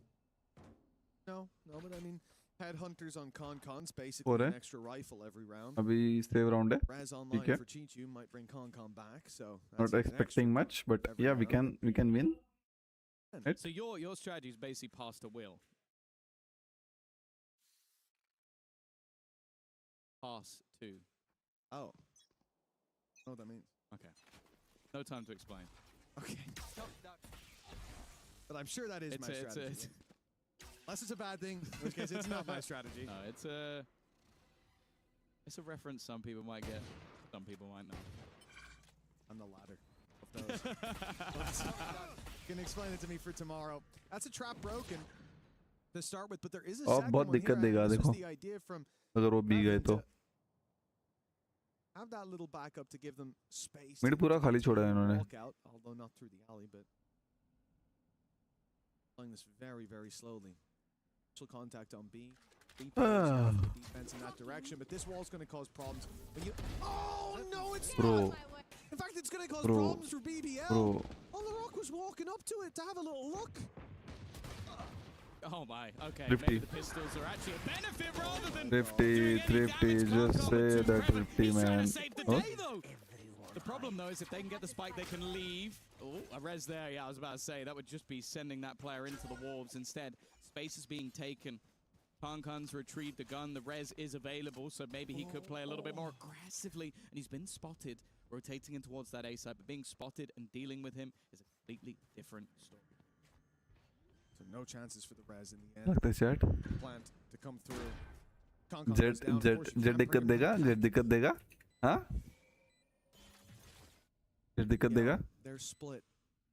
No, but I mean, Headhunters on Con-Con's basically an extra rifle every round. अभी save round है. Raz online for Chichu might bring Con-Con back, so not expecting much, but yeah, we can win. Right? So your strategy is basically pass to Will. Pass to. Oh. Oh, that means. Okay. No time to explain. Okay. But I'm sure that is my strategy. Unless it's a bad thing, in which case it's not my strategy. No, it's a reference some people might get, some people might not. I'm the latter of those. Can explain it to me for tomorrow. That's a trap broken to start with, but there is a second one here. This was the idea from have that little backup to give them space. Mid पूरा खाली छोड़ा है इन्होंने. Walk out, although not through the alley, but playing this very, very slowly. Initial contact on B. B defense in that direction, but this wall's going to cause problems. When you no, it's not. In fact, it's going to cause problems for BBL. Oh, the Rock was walking up to it to have a little look. Oh my, okay. Thrifty. Maybe the pistols are actually a benefit rather than Thrifty, just say that Thrifty, man. The problem though is if they can get the spike, they can leave. Oh, a res there. Yeah, I was about to say that would just be sending that player into the wolves. Instead, space is being taken. Con-Con's retrieved the gun. The res is available, so maybe he could play a little bit more aggressively. And he's been spotted, rotating in towards that A side. But being spotted and dealing with him is a completely different story. So no chances for the res in the end. Plant to come through. Jet दिक्कत देगा? हाँ? They're split.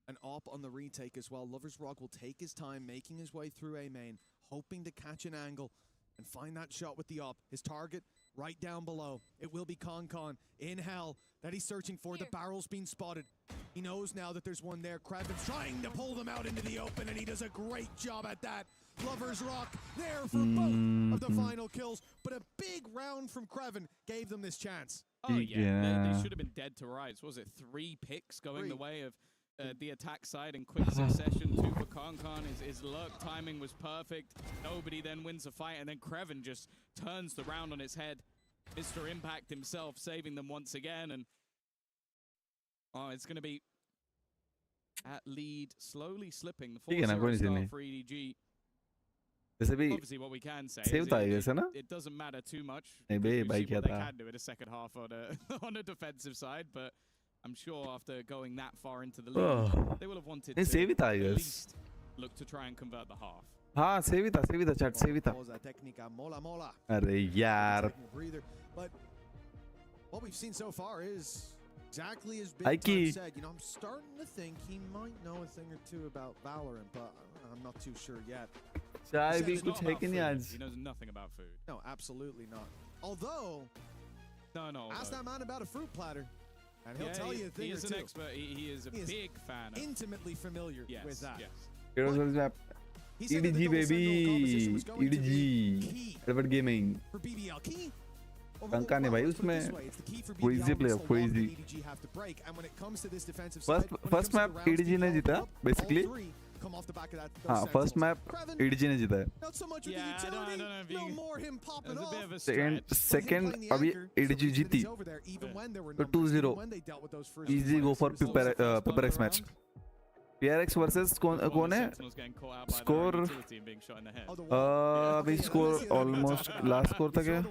An op on the retake as well. Lovers Rock will take his time, making his way through A main, hoping to catch an angle and find that shot with the op. His target right down below. It will be Con-Con in hell that he's searching for. The barrel's been spotted. He knows now that there's one there. Kreven's trying to pull them out into the open, and he does a great job at that. Lovers Rock there for both of the final kills, but a big round from Kreven gave them this chance. Oh yeah, they should have been dead to rights. Was it 3 picks going the way of the attack side in quick succession? 2 for Con-Con. His lurk timing was perfect. Nobody then wins the fight, and then Kreven just turns the round on its head. Mr. Impact himself saving them once again, and it's going to be at lead, slowly slipping. The 4-0 start for EDG. Obviously, what we can say is it doesn't matter too much. They can do it a second half on a defensive side, but I'm sure after going that far into the lead, they will have wanted to at least look to try and convert the half. हाँ save it chat save it. अरे यार. But what we've seen so far is exactly as Big Time said. You know, I'm starting to think he might know a thing or two about Valorant, but I'm not too sure yet. He knows nothing about food. No, absolutely not. Although, ask that man about a fruit platter, and he'll tell you a thing or two. He is an expert. He is a big fan. Intimately familiar with that. Yes. EDG baby, EDG, Edward Gaming. For BBL key. टंका नहीं भाई उसमें crazy player crazy. First map EDG ने जीता basically. हाँ first map EDG ने जीता है. Second अभी EDG जीती. तो 2-0 easy go for Pepper X match. PRX versus कौन है? Score अभी score almost last score तक है.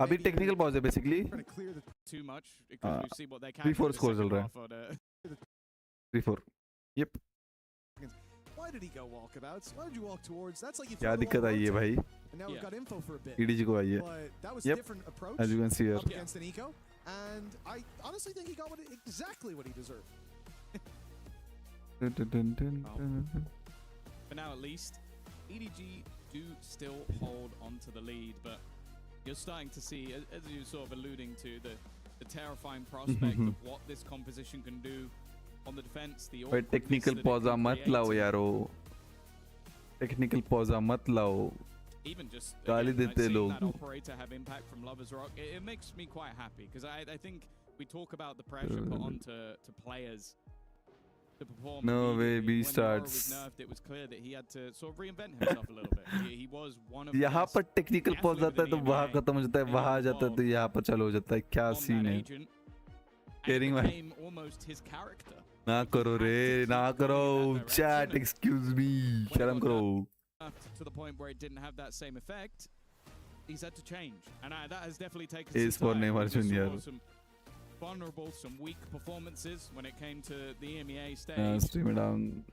अभी technical pause है basically. 3-4 scores चल रहा है. 3-4. Yep. Why did he go walkabouts? Why did you walk towards? That's like you क्या दिक्कत आई है भाई? And now we've got info for a bit. EDG को आई है. But that was a Yep. different approach. As you can see here. Up against an eco, and I honestly think he got exactly what he deserved. For now, at least, EDG do still hold onto the lead, but you're starting to see, as you were sort of alluding to, the terrifying prospect of what this composition can do on the defense. The भाई technical pause मत लाओ यारो. Technical pause मत लाओ. Even just गाली again, देते seeing लोग. that operator have impact from Lovers Rock, it makes me quite happy because I think we talk about the pressure put onto players to perform. No way, immediately. B When starts. Aurora was nerfed, it was clear that he had to sort of reinvent himself a little bit. He was one of the यहाँ best, पर technical pause definitely आता है तो within वहाँ EMEA, खत्म हो जाता है, वहाँ जाता है तो यहाँ पर चालू हो जाता है. क्या on सीन that है? agent, and Caring it भाई. became almost his character. ना करो रे, ना करो. Chat, excuse me. शर्म करो. To the point where it didn't have that same effect, he's had to change, and that has definitely taken Is some for time. Neymar We saw Junior. some vulnerable, some weak performances when it came to the EMEA stage. Stream it down.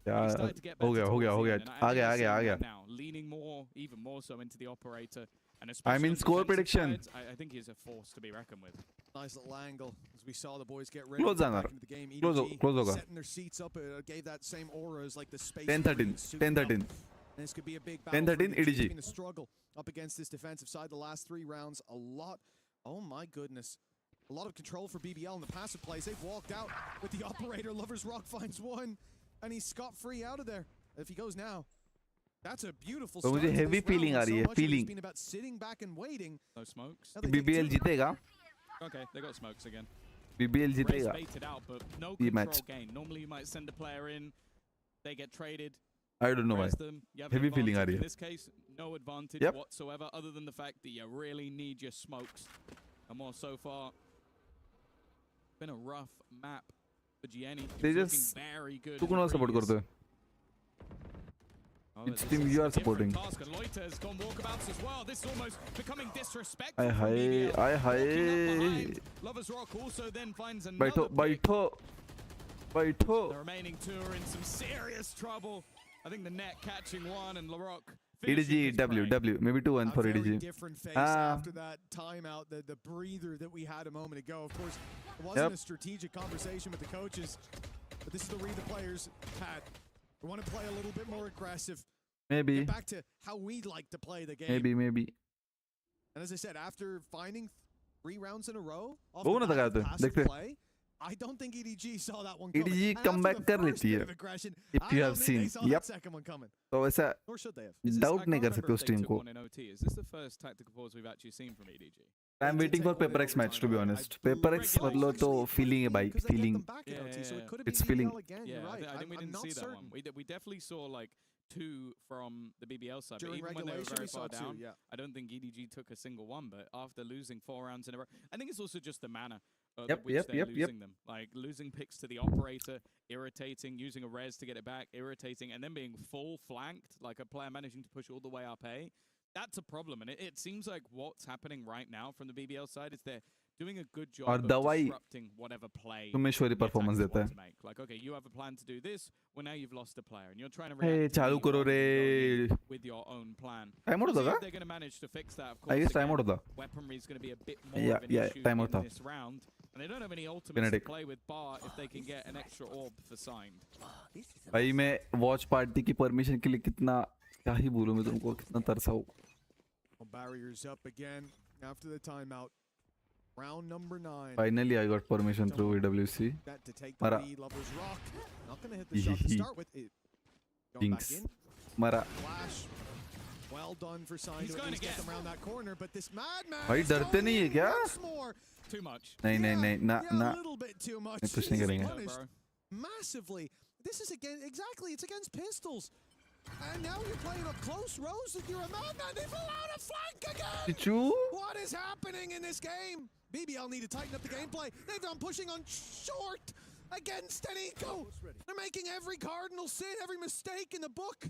He यार started to get हो better गया. towards the uh end, गया. and I uh think गया. we're seeing that now, leaning even more so into the operator, and especially mean on score defensive prediction. sides, I think he's a force to be reckoned with. Nice little angle as we saw the boys get ready Close to जाना. back into the game. Close EDG होगा. setting their seats up, gave that same aura as like the space. 10-13. 10-13. And this could be a big battle. 10-13 for EDG. EDG. It's been a struggle up against this defensive side the last 3 rounds. A lot. Oh my goodness. A lot of control for BBL in the passive plays. They've walked out with the operator. Lovers Rock finds one, and he's scot-free out of there. If he goes now, that's a beautiful तो start. मुझे to heavy this feeling round. आ रही है, So much of it has feeling. been about sitting back and waiting. No smokes. Now they take BBL 2. जीतेगा. Okay, they got smokes again. BBL Race जीतेगा. baited out, but no ये control match. gain. Normally you might send a player in, they get traded. I don't know why. Rest them. You have an Heavy feeling uh advantage. रही In है. this case, no advantage Yep. whatsoever, other than the fact that you really need your smokes. And more so far, been a rough map for Gianni. They He's just- looking very good. तू in कौन the support previous- करते है? Which team you are supporting? Task, and Loiter has gone walkabouts as well. This is almost becoming disrespectful. I from hi, BBL. I hi. Walking up behind. Lovers Rock also then finds another बैठो, pick. बैठो, बैठो. The remaining 2 are in some serious trouble. I think the net catching one and LaRock. EDG, W, maybe 2-1 for A very EDG. different face Ah. after that timeout, the breather that we had a moment ago. Of course, it wasn't a strategic conversation with the coaches, but this is the read the players had. We want to play a little bit more aggressive. Maybe, Get back to how we'd like to play the game. maybe. And as I said, after finding 3 rounds in a row off वो the ना back of लगाते, passive देखते। play, I don't think EDG saw that one coming. EDG And after comeback the कर first लेती bit है. of aggression, If I you don't have think seen. they saw Yep. that second one coming. तो वैसा Nor should they have. doubt नहीं कर सकते उस team को. Is this the first tactical pause we've actually seen from EDG? I'm waiting for PaperX match to be honest. PaperX मतलब तो feeling है भाई, feeling. It's feeling. Yeah, Right. I think we I'm didn't not see that certain. one. We definitely saw like 2 from the BBL side, During but even when they were regulation, very we saw far 2, down, yeah. I don't think EDG took a single one. But after losing 4 rounds in a row, I think it's also just the manner Yep, which yep, they're yep, losing them. Like losing picks to the operator, irritating, using a res to get it back, irritating, and then being full flanked, like a player managing to push all the way up A. That's a problem, and it seems like what's happening right now from the BBL side is they're doing a good job और of दवाई disrupting whatever play तुम्हें performance देता है. make. Like, okay, you have a plan to do this. Well, now you've lost a player, and you're trying to Hey, react to चालू me करो rather than रे. going with your own plan. Time out We'll see होता if था? they're going to manage to fix that. Of course, I guess time again, out होता. weaponry is going to be a bit more Yeah, of an yeah, issue time out in था. this round, and they don't have any ultimates Kinetic. to play with bar if they can get an extra orb for signed. भाई मैं watch party की permission के लिए कितना क्या ही बोलूं मैं तुमको, कितना तरसाऊं. Barriers up again after the timeout. Round number 9. Finally I got permission through EWC. That to take the Mara. lead. Lovers Rock. Not going to hit the shot to start with. It going back Jinx. in. मरा. Flash. Well done for Sign He's to at going least get again. them around that corner, but this madman भाई is डरते going नहीं है in क्या? once more. Too much. नहीं नहीं नहीं ना Yeah, ना a little bit too much. मैं कुछ नहीं He's करेंगे. punished massively. This is again exactly. It's against pistols, and now you're playing a close rose with your madman. They've allowed a flank again. चिचू What is happening in this game? BBL need to tighten up the gameplay. They've done pushing on short. against an eco. They're making every cardinal sin, every mistake in the book.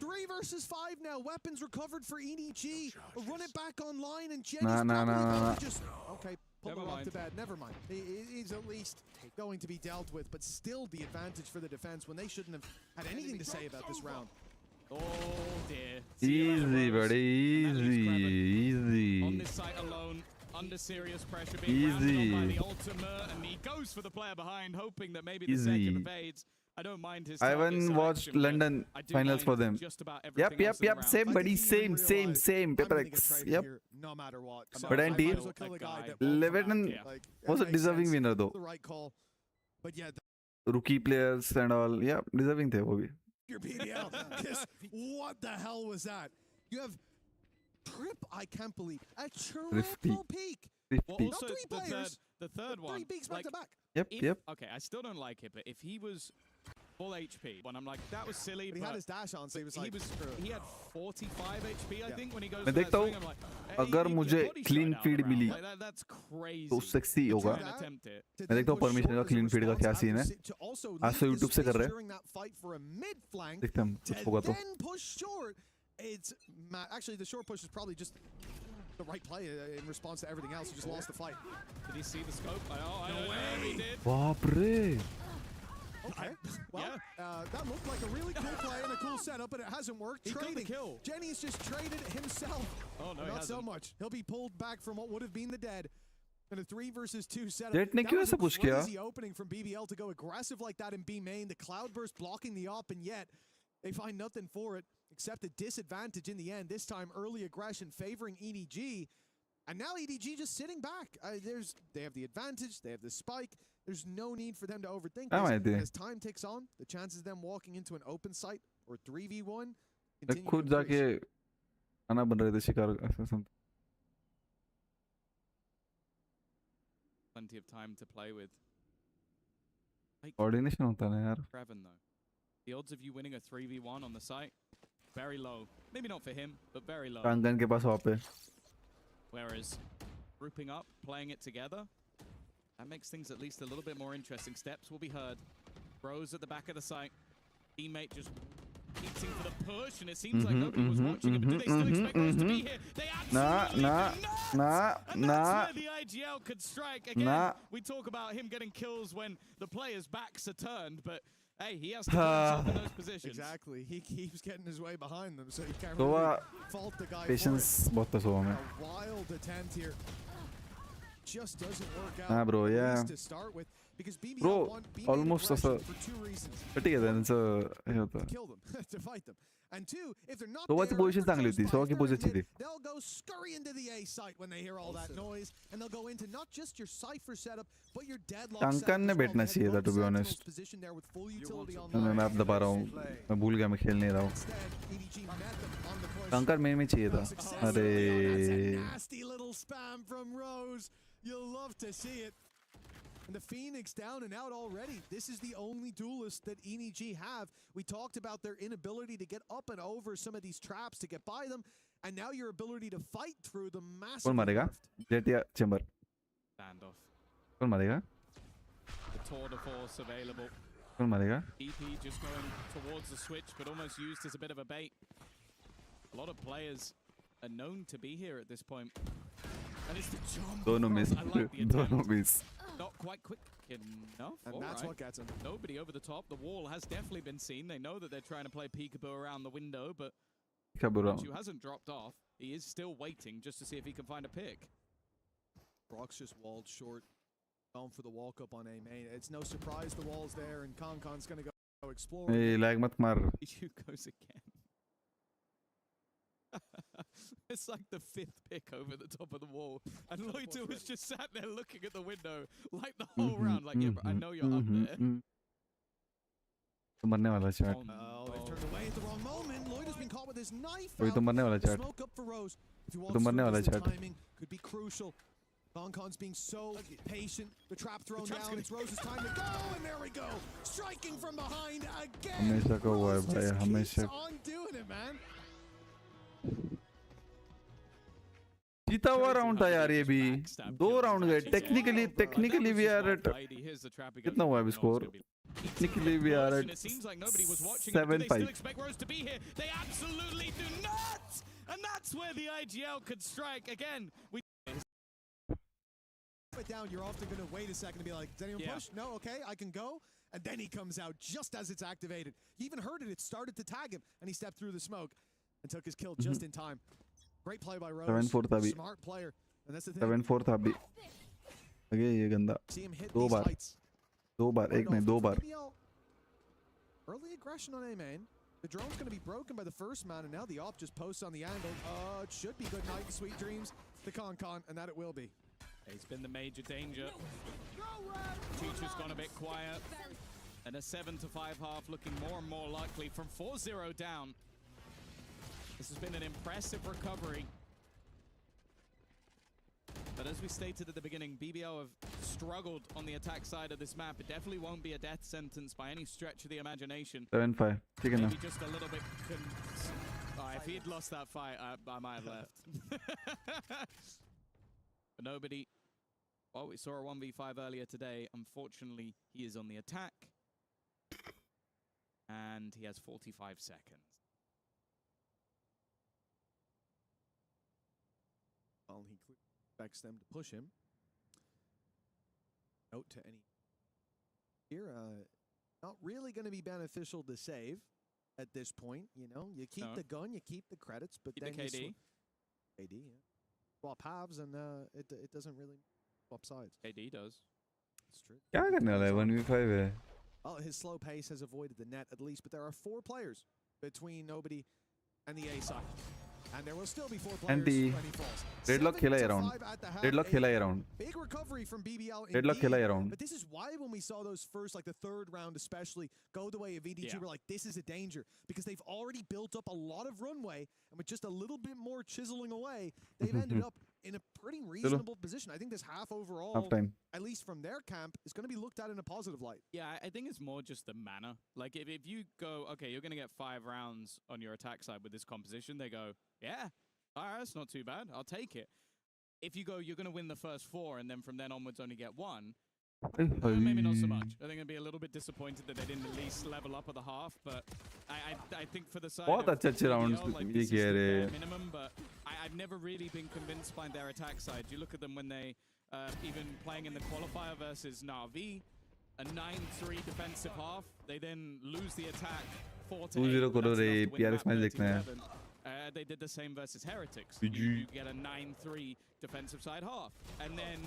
3 versus 5 now. Weapons recovered for EDG. Run it back online, and Jenny's just okay. Pull him up to bed. Never mind. He's at least going to be dealt with, but still the advantage for the defense when they shouldn't have had anything to say about this round. Oh dear. Easy, buddy. Easy. On this site alone, under serious pressure, being rounded on by the ultimate, and he goes for the player behind, hoping that maybe the second evades. I don't mind his. I haven't watched London finals for them. Yep. Same, buddy. Same. Paper X. Yep. No matter what. But indeed, Leviton was a deserving winner though. The right call. But yeah, Rookie players and all. Yeah, deserving the वो भी. Your BBL. What the hell was that? You have I can't believe a triple peak. Well, also the third one. 3 peaks back to back. Yep. Okay, I still don't like it, but if he was full HP, when I'm like, that was silly. But he had his dash on, so he was like, he had 45 HP, I think, when he goes. मैं देखता हूँ अगर मुझे clean feed milli that's crazy. तो sexy होगा. मैं देखता हूँ permission का clean feed का क्या scene है. आज तो YouTube से कर रहे हैं. देखते हैं कुछ होगा तो. It's actually the short push is probably just the right play in response to everything else. He just lost the fight. Did he see the scope? No way. He did. Baapre. Okay. Well, that looked like a really cool play and a cool setup, but it hasn't worked. Trading. Jenny's just traded himself. Oh no, not so much. He'll be pulled back from what would have been the dead. In a 3 versus 2 setup. That was a crazy opening from BBL to go aggressive like that in B main. The cloudburst blocking the op, and yet they find nothing for it except a disadvantage in the end. This time, early aggression favoring EDG. And now EDG just sitting back. They have the advantage. They have the spike. There's no need for them to overthink this. As time ticks on, the chances of them walking into an open site or 3v1 continue to increase. Plenty of time to play with. Coordination होता है ना यार. Prevan though. The odds of you winning a 3v1 on the site, very low. Maybe not for him, but very low. Kangan के पास वहाँ पे. Whereas grouping up, playing it together, that makes things at least a little bit more interesting. Steps will be heard. Bros at the back of the site. Teammate just eating for the push, and it seems like nobody was watching it. But do they still expect Bros to be here? They absolutely do not! And that's where the IGL could strike. Again, we talk about him getting kills when the players' backs are turned, but hey, he has to put himself in those positions. Exactly. He keeps getting his way behind them, so you can't really fault the guy patience for it. A wild attempt here. Just doesn't work out. Nah, bro, yeah. To start with, because BBL bro, almost for 2 reasons. Kill them, to fight them. And 2, if they're not there, position they'll go scurry into the A site when they hear all that noise, and they'll go into not just your cipher setup, but your deadlock setup. ने बैठना चाहिए था, to be honest. मैं अब दबा रहा हूँ, मैं भूल गया मैं खेल नहीं रहा हूँ. Kankan में चाहिए था. अरे. Nasty little spam from Rose. You'll love to see it. And the Phoenix down and out already. This is the only duelist that EDG have. We talked about their inability to get up and over some of these traps to get by them, and now your ability to fight through the massive. कौन मारेगा? Jet या Chamber? Standoff. कौन मारेगा? The tour de force available. कौन मारेगा? EP just going towards the switch, but almost used as a bit of a bait. A lot of players are known to be here at this point. And it's the jump. Dono miss. Not quite quick enough. And that's what gets him. Nobody over the top. The wall has definitely been seen. They know that they're trying to play peekaboo around the window, but Chu hasn't dropped off. He is still waiting just to see if he can find a pick. Brock's just walled short. Going for the walk up on A main. It's no surprise the wall's there, and Konkon's gonna go explore. Hey, lag mat mar. You goes again. It's like the 5th pick over the top of the wall. And Loito was just sat there looking at the window like the whole round. Like, yeah, bro, I know you're up there. मरने वाला chat. Oh, they've turned away at the wrong moment. Lloyd has been caught with his knife वही तो मरने वाला chat. Smoke up for Rose. If you तो मरने वाला chat. Timing could be crucial. Konkon's being so patient. The trap thrown down. It's Rose's time to go, and there we go. Striking from behind again. हमेशा का हुआ है भाई, हमेशा. On doing it, man. जीता हुआ राउंड था यार ये भी 2 राउंड गए टेक्निकली वी आर एट कितना हुआ अभी score technically we are at 7-5 They absolutely do not, and that's where the IGL could strike again. Down, you're often going to wait a second to be like, does anyone push? No, okay, I can go. And then he comes out just as it's activated. You even heard it. It started to tag him, and he stepped through the smoke and took his kill just in time. Great play by Rose. 7-4 था अभी Smart player. And that's the thing. 7-4 था अभी अगे ये गंदा See him hit 2 these bar lights. 2 बार एक नहीं 2 बार Early aggression on A main. The drone's going to be broken by the first man, and now the op just posts on the angle. It should be good night and sweet dreams to Con, and that it will be. He's been the major danger. Teacher's gone a bit quiet. And a 7-5 half looking more and more likely from 4-0 down. This has been an impressive recovery. But as we stated at the beginning, BBL have struggled on the attack side of this map. It definitely won't be a death sentence by any stretch of the imagination. 7-5 Maybe just a little bit... if he had lost that fight, I might have left. But nobody... Well, we saw a 1v5 earlier today. Unfortunately, he is on the attack. And he has 45 seconds. Well, he expects them to push him. Note to any here, not really going to be beneficial to save at this point. You know, you keep the gun, you keep the credits, but Keep then the KD. KD, yeah. Swap halves, and it doesn't really swap sides. KD does. It's true. क्या करने वाला है 1v5 है Well, his slow pace has avoided the net at least, but there are 4 players between Nobody and the A side. And there will still be 4 players when he falls. Deadlock खेला ये round. Deadlock खेला ये round. Big recovery from BBL. Deadlock खेला ये round. But this is why when we saw those first, like the 3rd round especially, go the way of EDG, we're like, this is a danger. Because they've already built up a lot of runway, and with just a little bit more chiseling away, they've ended up in a pretty reasonable position. I think this half overall, at least from their camp, is going to be looked at in a positive light. Yeah, I think it's more just the manner. Like, if you go, okay, you're going to get 5 rounds on your attack side with this composition, they go, yeah, all right, that's not too bad. I'll take it. If you go, you're going to win the first 4, and then from then onwards only get 1, maybe not so much. I think I'd be a little bit disappointed that they didn't at least level up at the half, but I think for the side बहुत अच्छे rounds like, ये किए रे minimum, but I've never really been convinced by their attack side. You look at them when they even playing in the qualifier versus Na'Vi, a 9-3 defensive half, they then lose the attack 4-8. करो रे PRX match देखना है They did the same versus Heretics. You get a 9-3 defensive side half, and then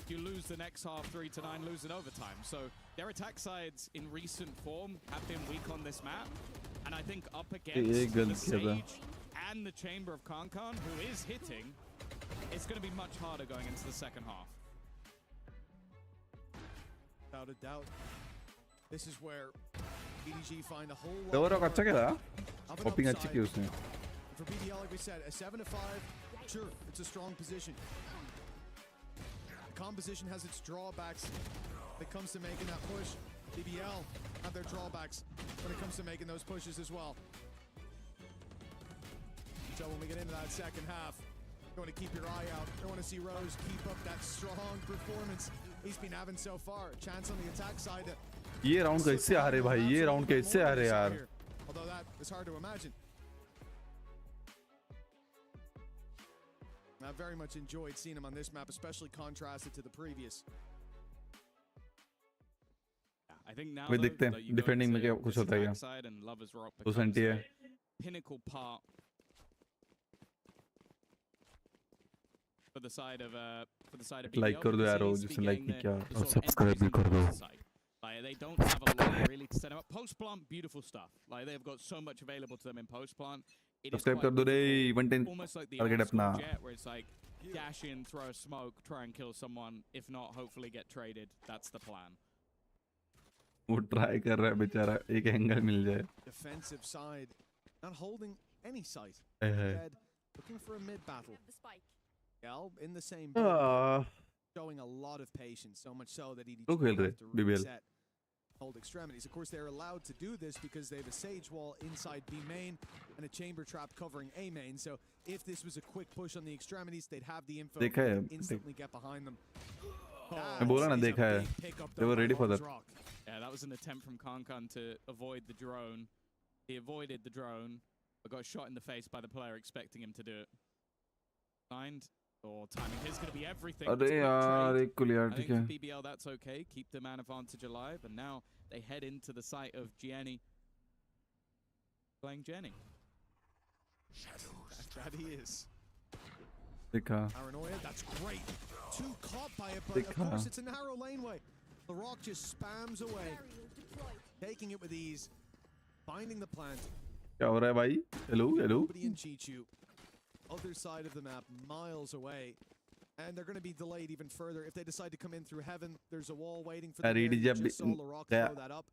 you lose the next half 3-9, lose in overtime. So their attack sides in recent form have been weak on this map, and I think up against the Sage and the Chamber of Kankan, who is hitting, it's going to be much harder going into the second half. Without a doubt, this is where EDG find a whole lot Overall अच्छा खेला Popping अच्छी की उसने For BBL, like we said, a 7-5, sure, it's a strong position. The composition has its drawbacks when it comes to making that push. BBL have their drawbacks when it comes to making those pushes as well. So when we get into that second half, you want to keep your eye out. You want to see Rose keep up that strong performance he's been having so far. A chance on the attack side. ये round कैसे आ रहे भाई ये round कैसे आ रहे यार Although that is hard to imagine. I very much enjoyed seeing him on this map, especially contrasted to the previous. I think now वे देखते हैं डिफेंडिंग में क्या कुछ होता है क्या तो सेंटी है pinnacle part for the side of like कर दो यार जिसने लाइक नहीं किया और सब्सक्राइब भी कर दो Like, they don't have a lot really to set him up. Post plant, beautiful stuff. Like, they've got so much available to them in post plant. It is subscribe कर दो रे event almost like the target अपना jet, where it's like dash in, throw a smoke, try and kill someone. If not, hopefully get traded. That's the plan. वो try कर रहा है बेचारा एक एंगल मिल जाए Defensive side, not holding any sight. Instead, looking for a mid battle. Yeah, in the same boat, showing a lot of patience, so much so that he तो खेल रहे BBL hold extremities. Of course, they're allowed to do this because they have a Sage Wall inside B main and a Chamber Trap covering A main. So if this was a quick push on the extremities, they'd have the info and instantly get behind them. They were ready for that. Yeah, that was an attempt from Kankan to avoid the drone. He avoided the drone, but got shot in the face by the player expecting him to do it. Signed. Or timing is going to be everything. I think for BBL, that's okay. Keep the man advantage alive. And now they head into the site of Jenny. Playing Jenny. That he is. Paranoia, that's great. Too caught by it, but of course it's a narrow laneway. The Rock just spams away. Taking it with ease. Finding the plant. Hello. Nobody in Chichu. Other side of the map, miles away, and they're going to be delayed even further if they decide to come in through heaven. There's a wall waiting for them. Just saw LaRock throw that up.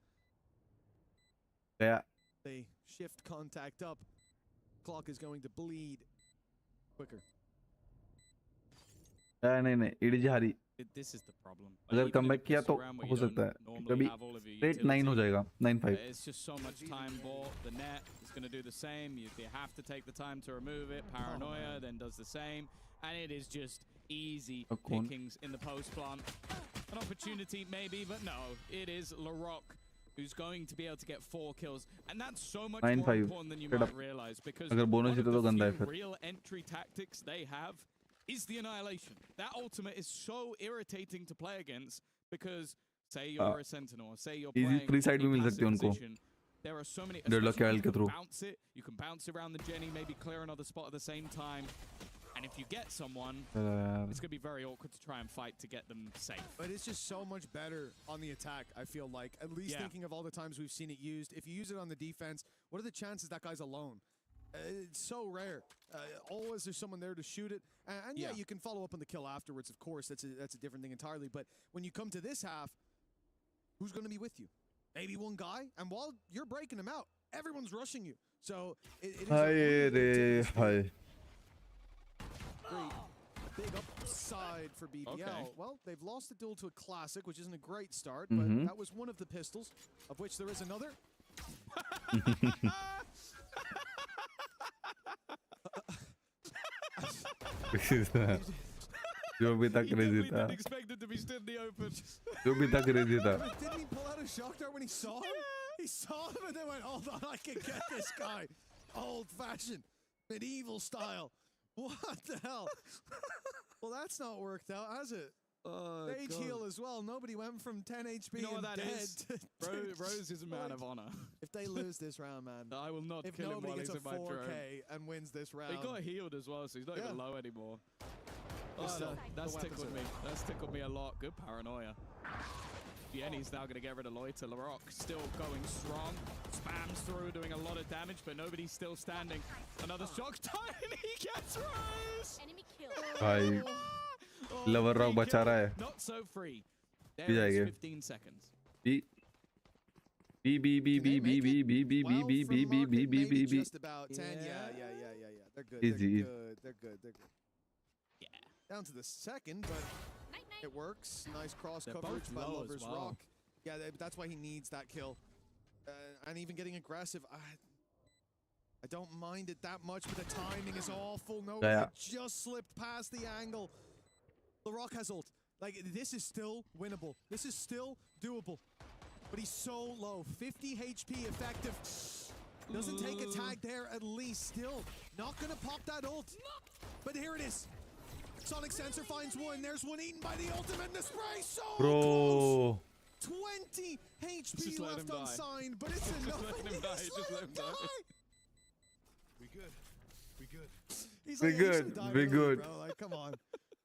They shift contact up. Clock is going to bleed quicker. EDG This is the problem. अगर comeback किया तो हो सकता है कभी straight 9 हो जाएगा 9-5. It's just so much time bought. The net is going to do the same. They have to take the time to remove it. Paranoia then does the same, and it is just easy pickings in the post plant. An opportunity maybe, but no, it is LaRock who's going to be able to get 4 kills, and that's so much more important than you might realize, because one of the few real entry tactics they have is the annihilation. That ultimate is so irritating to play against, because say you're a sentinel, say you're playing position, there are so many, you can bounce around the Jenny, maybe clear another spot at the same time, and if you get someone, it's going to be very awkward to try and fight to get them safe. But it's just so much better on the attack, I feel like. At least thinking of all the times we've seen it used. If you use it on the defense, what are the chances that guy's alone? It's so rare. Always there's someone there to shoot it. And yeah, you can follow up on the kill afterwards, of course. That's a different thing entirely. But when you come to this half, who's going to be with you? Maybe one guy. And while you're breaking him out, everyone's rushing you. So it is great. Big upside for BBL. Okay. Well, they've lost the duel to a classic, which isn't a great start, but that was one of the pistols, of which there is another. जो भी तक crazy था. Expected to be stood in the open. जो भी तक crazy था. Didn't he pull out a shock dart when he saw him? He saw him and then went, hold on, I can get this guy. Old-fashioned, medieval style. What the hell? Well, that's not worked out, has it? Stage heal as well. Nobody went from 10 HP you know and what that dead is? to Rose is a man of honor. If they lose this round, man. I will not kill him while he's in my drone. If nobody gets a 4K and wins this round. He got healed as well, so he's not even low anymore. That's tickled me. That's tickled me a lot. Good paranoia. Jenny's now going to get rid of Loiter. LaRock still going strong. Spams through, doing a lot of damage, but nobody's still standing. Another shock time, and he gets Rose! Enemy kill. Lover Rock बचा रहा है. Not so free. There is 15 seconds. Just about 10. Yeah. They're good. Easy. They're good. Yeah. Down to the second, but it works. Nice cross coverage by Lover's Rock. Yeah, that's why he needs that kill. And even getting aggressive, I don't mind it that much, but the timing is awful. No, just slipped past the angle. LaRock has ult. Like, this is still winnable. This is still doable. But he's so low. 50 HP effective. Doesn't take a tag there at least. Still not going to pop that ult. But here it is. Sonic Sensor finds one. There's one eaten by the ultimate and the spray. So close. 20 HP left unsigned, but it's enough. Just let him die. We good. He's we like, good. We good. Bro. Like, come on.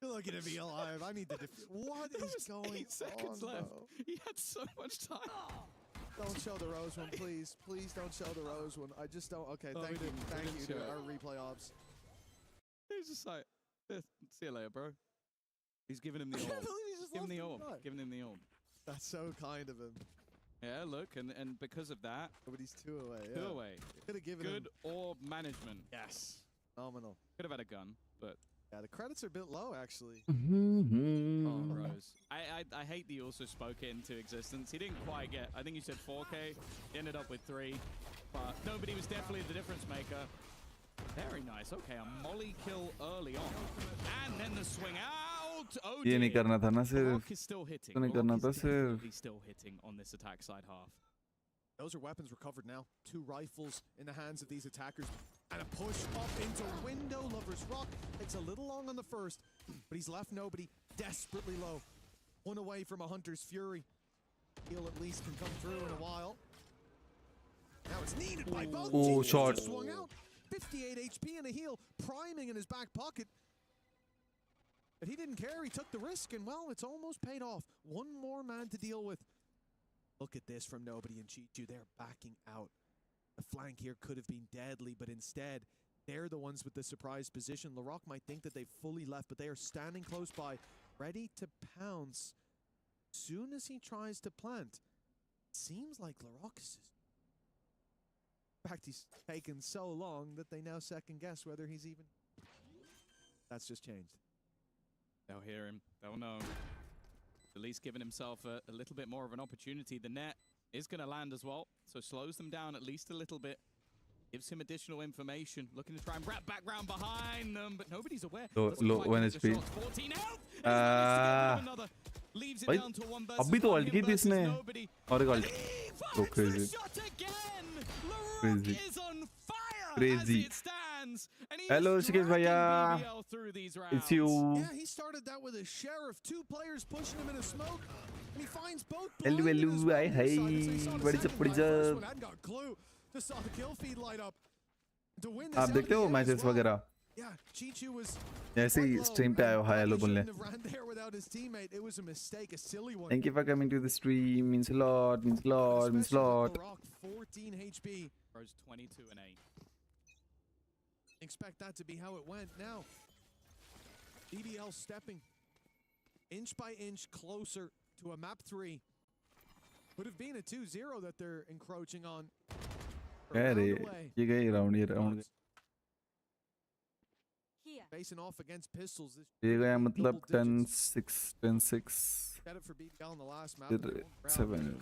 You're lucky to be alive. I need to. What is going 8 seconds on, left. bro? He had so much time. Don't show the Rose one, please. Please don't show the Rose one. I just don't. Okay, thank you to our replay ops. He's just like, see you later, bro. He's giving him the orb. Giving him the orb. That's so kind of him. Yeah, look, and because of that, but he's 2 away. Yeah. 2 away. Could have given good him orb management. Yes. Phenomenal. Could have had a gun, but yeah, the credits are a bit low, actually. Oh, Rose. I hate that you also spoke it into existence. He didn't quite get, I think you said 4K, he ended up with 3. But no, but he was definitely the difference maker. Very nice. Okay, a molly kill early on. And then the swing out. Oh, ये नहीं करना था ना सिर्फ. Rock is still hitting. नहीं करना था सिर्फ. He's still hitting on this attack side half. Those are weapons recovered now. 2 rifles in the hands of these attackers. And a push up into window. Lover's Rock takes a little long on the first, but he's left nobody. Desperately low. 1 away from a Hunter's Fury. He'll at least can come through in a while. Now it's needed by both. Oh, shot. Swung out. 58 HP and a heal. Priming in his back pocket. But he didn't care. He took the risk, and well, it's almost paid off. 1 more man to deal with. Look at this from nobody and Chichu. They're backing out. The flank here could have been deadly, but instead, they're the ones with the surprise position. Larocque might think that they've fully left, but they are standing close by, ready to pounce. Soon as he tries to plant, it seems like Larocque is just... In fact, he's taken so long that they now second guess whether he's even... That's just changed. They'll hear him. They'll know. At least giving himself a little bit more of an opportunity. The net is going to land as well, so slows them down at least a little bit. Gives him additional information. Looking to try and wrap back round behind them, but nobody's aware. Low 1 HP. 14 health. Leaves it down to 1 versus 1. अभी तो ult की थी इसने. और एक ult. So crazy. Crazy. Crazy. Hello, Rishikesh Bhaiya. It's you. Yeah, he started that with a sheriff. 2 players pushing him in a smoke. And he finds both. Hello, hello. Hey, what is up? What is up? And got Glue. Just saw the kill feed light up. To win this आप देखते हो matches वगैरह? Yeah, Chichu was जैसे ही stream पे आए हो hi hello बोलने. It was a mistake, a silly one. Thank you for coming to the stream. Means a lot. Means a lot. Means a lot. 14 HP. Rose 22 and 8. Expect that to be how it went. Now, BBL stepping inch by inch closer to a map 3. Would have been a 2-0 that they're encroaching on. ये गए round. Facing off against pistols. ये गया मतलब 10-6, 10-6. Had it for BBL in the last map. 7.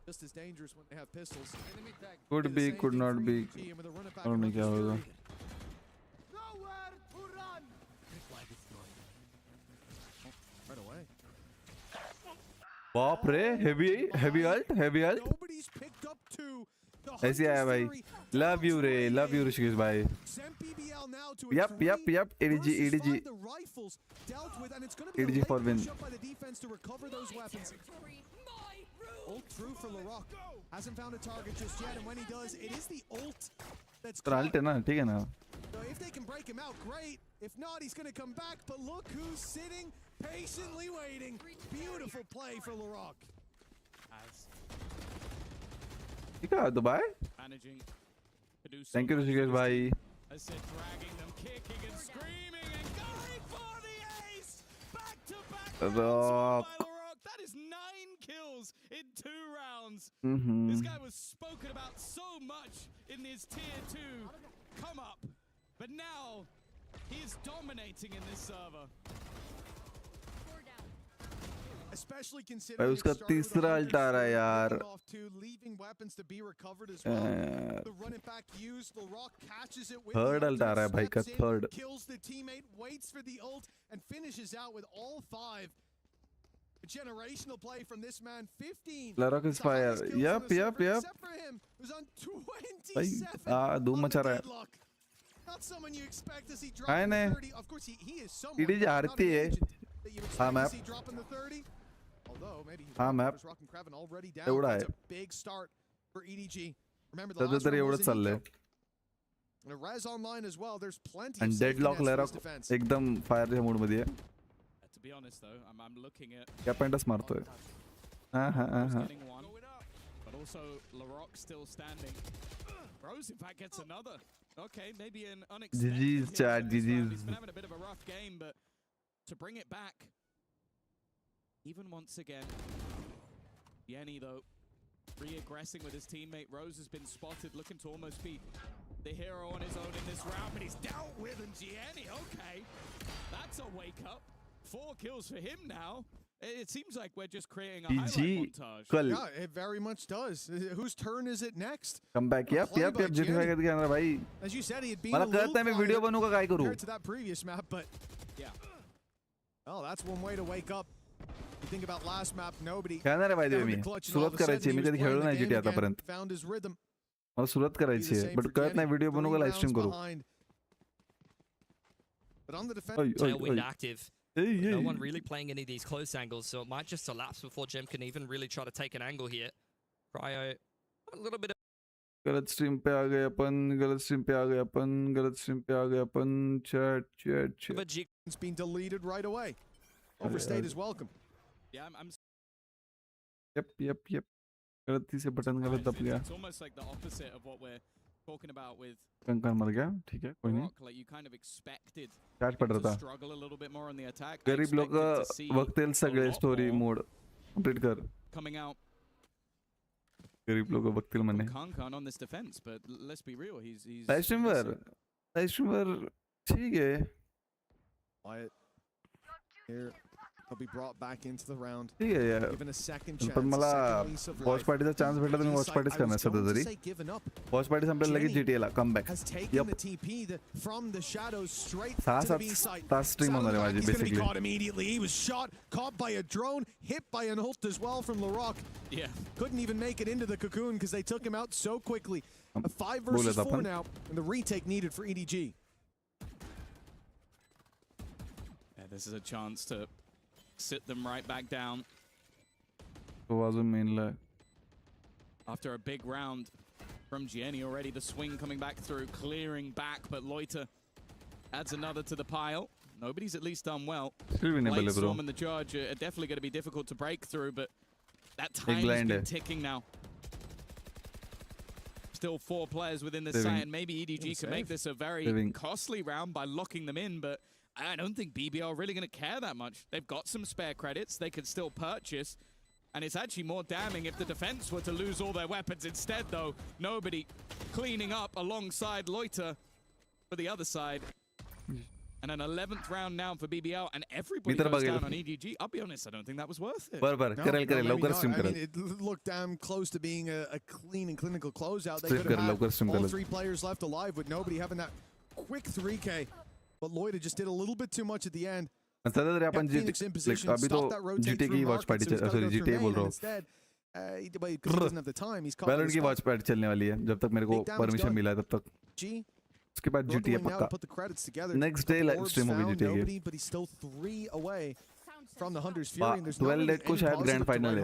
Just as dangerous when they have pistols. Could be, could not be. और नहीं क्या होगा? Right away. बाप रे, heavy ult. Nobody's picked up 2. ऐसे आया भाई. Love you रे, love you ऋषिकेश भाई. Yep. EDG. EDG for win. Ult through for Larocque. Hasn't found a target just yet, and when he does, it is the ult that's तो ult है ना, ठीक है ना. So if they can break him out, great. If not, he's going to come back. But look who's sitting, patiently waiting. Beautiful play for Larocque. ठीक है, Dubai. Managing to do so. Thank you Rishikesh भाई. I said dragging them, kicking and screaming and going for the ace. Back to back. Rock. That is 9 kills in 2 rounds. Mm-hmm. This guy was spoken about so much in his tier 2 come up, but now he is dominating in this server. Especially considering उसका तीसरा ult आ रहा है यार. Leaving weapons to be recovered as well. The run it back used. Larocque catches it with Third ult आ रहा है भाई का third. Kills the teammate, waits for the ult, and finishes out with all 5. A generational play from this man. 15. Larocque is fire. Yep. Except for him, who's on 27. धूम मचा रहा है. Not someone you expect to see drop I in know. the 30. Of course, he is someone. EDG हारती है. हाँ see drop in the 30. Although maybe he's Rock and Kraven already down. That's a big start for EDG. Remember the last one was in and a res online as well. There's plenty and of deadlock Larocque एकदम fire के mood में दिया. To be honest though, I'm looking at क्या paints मारता है. getting one, but also Larocque still standing. Rose in fact gets another. Okay, maybe an unexpected. GG's chat, GG's. He's been having a bit of a rough game, but to bring it back, even once again, Yenny though, re-aggressing with his teammate. Rose has been spotted, looking to almost be the hero on his own in this round, but he's dealt with, and Gianni, okay. That's a wake up. 4 kills for him now. It seems like we're just creating a highlight montage. Yeah, it very much does. Whose turn is it next? Come back. Yep. Justify करके आना भाई. As you said, he had been a मतलब कहता है मैं video बनूँगा काय करूँ? compared to that previous map, but yeah. Oh, that's one way to wake up. You think about last map, nobody. क्या ना रे भाई देवी. सुरुवात करायची. मी कधी खेळलो नाही GTA आतापर्यंत. Found his rhythm. मला सुरुवात करायची आहे. But कहत नाही वीडियो बनूँगा लाइव स्ट्रीम करू. But on the defense, Tailwind active. No one really playing any of these close angles, so it might just elapse before Gem can even really try to take an angle here. Cryo, a little bit of गलत stream पे आ गए अपन. गलत stream पे आ गए अपन. गलत stream पे आ गए अपन. Chat. a G. it's been deleted right away. Overstayed is welcome. Yeah, I'm Yep. गलती से बटन गलत दब गया. It's almost like the opposite of what we're talking about with कंकर मर गया. ठीक है कोई नहीं. like you kind of expected chat पढ़ रहा to था. struggle a little bit more on the attack. गरीब लोग का वक्त तेल सगळे स्टोरी मोड कंप्लीट कर. coming out गरीब लोग का वक्त तेल मने. Kankan on this defense, but let's be real, he's live streamer ठीक है. Riot here. He'll be brought back into the round. ठीक है यार. Given a second chance. पण मला वॉच पार्टीचा चान्स भेटला तर मी वॉच पार्टीच करणार सध्या तरी. वॉच पार्टी संपल्याला लगेच GTA ला come back. Yep. The TP from the shadows straight to 6-7 the B side. Tas stream होणार आहे माझी He's going to be basically. caught immediately. He was caught by a drone, hit by an ult as well from Larocque. yeah. Couldn't even make it into the cocoon because they took him out so quickly. A 5 versus 4 now, and the retake needed for EDG. Yeah, this is a chance to sit them right back down. तो वाजून मेनला. After a big round from Gianni already, the swing coming back through, clearing back, but Loiter adds another to the pile. Nobody's at least done well. Blade Storm and the Judge are definitely going to be difficult to break through, but that time has been ticking now. Still 4 players within this site, and maybe EDG can make this a very costly round by locking them in, but I don't think BBL are really going to care that much. They've got some spare credits they could still purchase, and it's actually more damning if the defense were to lose all their weapons instead, though. Nobody cleaning up alongside Loiter for the other side. And an 11th round now for BBL, and everybody goes down on EDG. I'll be honest, I don't think that was worth it. I mean, it looked damn close to being a clean and clinical closeout. They could have had all 3 players left alive with nobody having that quick 3K. But Lloyd just did a little bit too much at the end. तरी अपन अभी तो GTA की watch party sorry GTA बोल रहा हूँ. Valorant की watch party चलने वाली है जब तक मेरे को परमिशन मिला है तब तक. उसके बाद GTA पक्का. Next day लाइव स्ट्रीम होगी GTA की. But he's still 3 away from the Hunter's Fury, and there's 12 date को शायद ग्रैंड फाइनल है.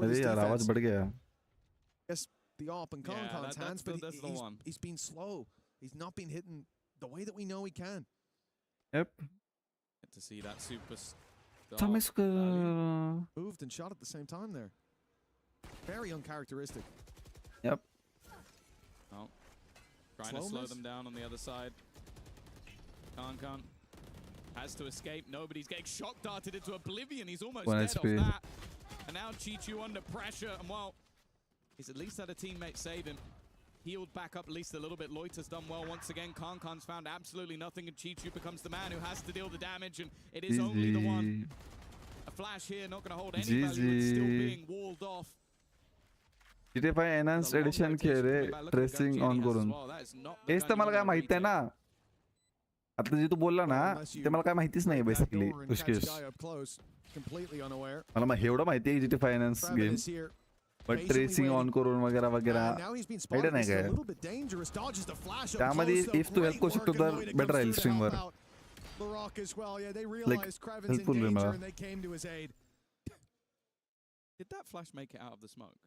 अरे यार आवाज बढ़ गया. Yes, the AWP and Kankan's hands, but he's been slow. He's not been hitting the way that we know he can. Yep. To see that super moved and shot at the same time there. Very uncharacteristic. Yep. Oh, trying to slow them down on the other side. Kankan has to escape. Nobody's getting shock darted into oblivion. He's almost dead off that. And now Chichu under pressure. And while he's at least had a teammate save him, healed back up at least a little bit. Loiter's done well once again. Kankan's found absolutely nothing, and Chichu becomes the man who has to deal the damage, and it is only the one. A flash here, not going to hold any value. It's still being walled off. GTA 5 enhanced edition खेळे tracing on करून. हेच तर मला काय माहिती आहे ना. आता जे तू बोलला ना ते मला काय माहितीच नाही बेसिकली. मला एवढं माहिती आहे GTA 5 enhanced game. But tracing on करून वगैरह माहिती नाही काय. त्यामध्ये if तू help करू शकतो तर better राहील stream वर. Like helpful वे मला. Did that flash make it out of the smoke?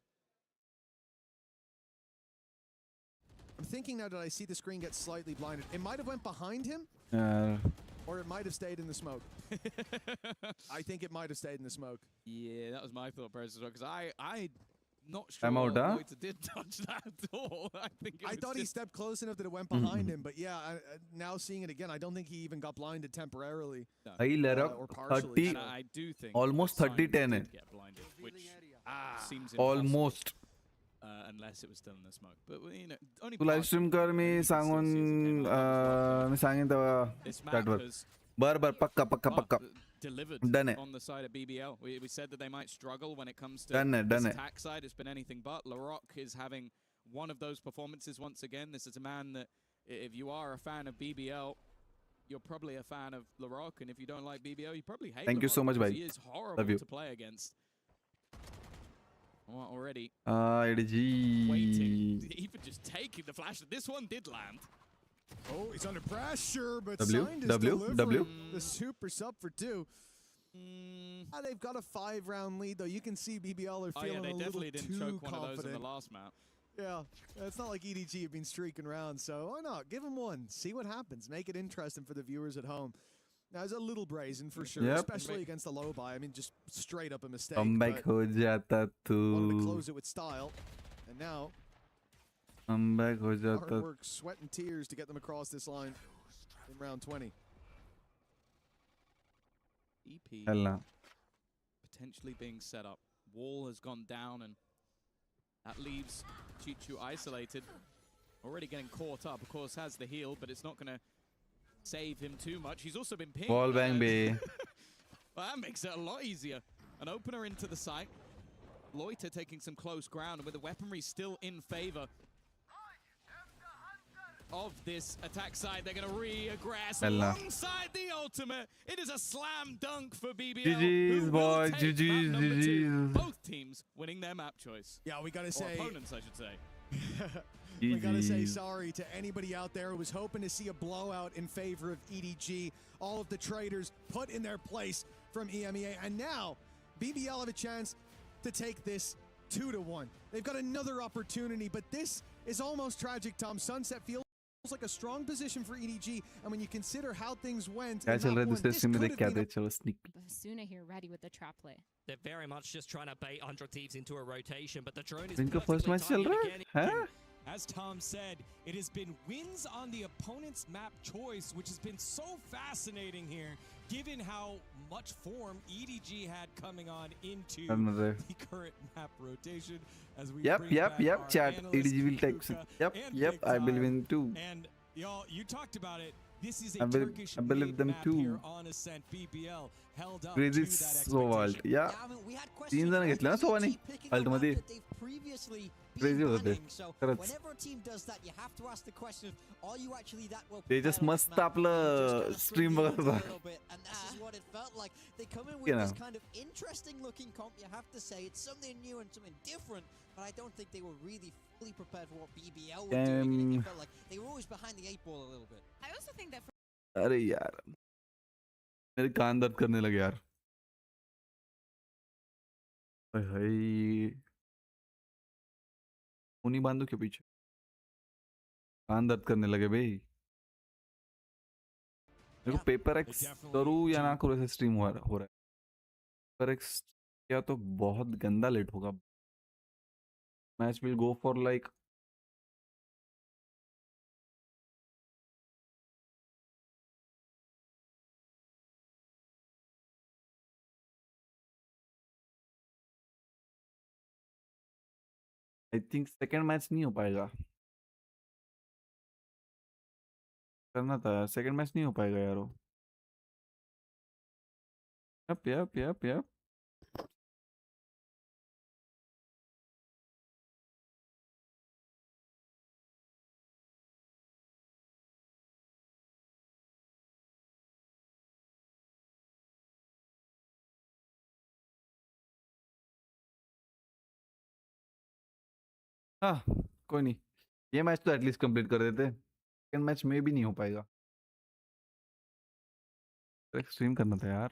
I'm thinking now that I see the screen get slightly blinded. It might have went behind him. Or it might have stayed in the smoke. I think it might have stayed in the smoke. Yeah, that was my thought process as well, because I not sure I'm out, Loiter did touch that at all. I thought he stepped close enough that it went behind him, but yeah, now seeing it again, I don't think he even got blinded temporarily. or partially. 30, I do think almost 30-10 है. Get blinded, which seems almost. Unless it was still in the smoke, but you know, only तू live stream कर मी सांगून मी सांगेन तेव्हा चॅटवर. बर पक्का delivered Done it. on the side of BBL. We said that they might struggle when it comes to Done this it. attack side. It's been anything but. LaRock is having one of those performances once again. This is a man that, if you are a fan of BBL, you're probably a fan of LaRock, and if you don't like BBL, you probably hate Thank you LaRock so much, because bhai. he is horrible Love you. to play against. Well, already EDG. waiting, even just taking the flash. This one did land. Oh, he's under pressure, but W, Signed is W, delivering W. the super sub for 2. They've got a 5-round lead, though. You can see BBL are feeling they a little definitely didn't too choke one of those in confident. the last map. Yeah, it's not like EDG have been streaking around, so why not? Give them one. See what happens. Make it interesting for the viewers at home. Now, it's a little brazen for sure, Yep. especially against the low buy. I mean, just straight up a mistake. Comeback but हो जाता wanted to तू close it with style. And now, comeback हो hard जाता work, sweat and tears to get them across this line in round 20. EP चलना potentially being set up. Wall has gone down, and that leaves Chichu isolated. Already getting caught up. Of course, has the heal, but it's not going to save him too much. He's also been pinged. Wall bang be. Well, that makes it a lot easier. An opener into the site. Loiter taking some close ground, and with the weaponry still in favor of this attack side, they're going to re-aggress alongside the ultimate. It is a slam dunk for BBL. GG's, who will boy. take GG's, map number 2. GG's. Both teams winning their map choice. Yeah, we got to Or say... opponents, I should say. We gotta say GG's. sorry to anybody out there who was hoping to see a blowout in favor of EDG. All of the traders put in their place from EMEA, and now BBL have a chance to take this 2-1. They've got another opportunity, but this is almost tragic, Tom. Sunset feels like a strong position for EDG, and when you consider how things went, क्या in चल map रहा है one, दूसरे this stream में could देख have क्या been थे चलो sneak peek Basuna here ready with the trap play. They're very much just trying to bait 100 Thieves into a rotation, but the drone is इनका first perfectly match चल timed रहा है again. हैं As Tom said, it has been wins on the opponent's map choice, which has been so fascinating here, given how much form EDG had coming on into Another. the current map rotation. As we Yep, bring yep, back yep, our chat. analyst, EDG will take Krte, Yep, and yep, Big I believe Time. in too. And y'all, you talked about it. This is a I believe- Turkish I believe them map too. here on Ascent. BBL held up Crazy to that Sovalt. expectation. Yeah. I mean, we had questions तीन जण घेतले ना about सोवानी EDG picking a map ultimately. that they've previously been Crazy होते banning. So खरंच. whenever a team does that, you have to ask the question, are you actually that well They just prepared on मस्त this map? आपलं Just kinda stream threw the बघत lead a होता. little bit, and this is what it felt like. They come in with You this know. kind of interesting looking comp, you have to say. It's something new and something different, but I don't think they were really fully prepared for what BBL were doing. And it felt like they were always behind the 8 ball a little bit. I also think that अरे यार मेरे कान दर्द करने लगे यार हाय हाय ऊनी बांधो के पीछे कान दर्द करने लगे भाई मेरे को पेपर एक्स करूँ या ना करूँ ऐसे स्ट्रीम हो रहा है पेपर एक्स क्या तो बहुत गंदा लेट होगा match will go for like I think second match नहीं हो पाएगा करना था सेकेंड मैच नहीं हो पाएगा यार वो यप यप यप यप हाँ कोई नहीं ये मैच तो एटलीस्ट कंप्लीट कर देते सेकंड मैच में भी नहीं हो पाएगा स्ट्रीम करना था यार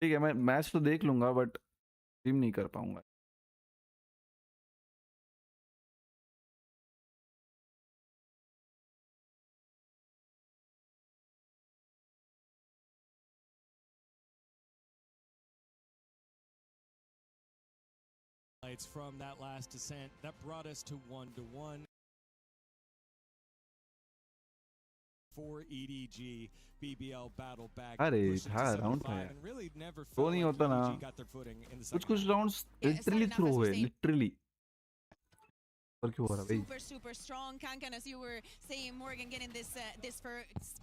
ठीक है मैं मैच तो देख लूंगा बट स्ट्रीम नहीं कर पाऊंगा It's from that last descent that brought us to 1-1 for EDG. BBL battle back. अरे pushed it to हाँ राउंड 7-5, था यार and really never तो felt नहीं like होता ना EDG got their footing in the कुछ second कुछ half. Rounds Yeah, it's not literally enough, throw as we हुए say. Literally super strong. Kankan, as you were saying, Morgan getting this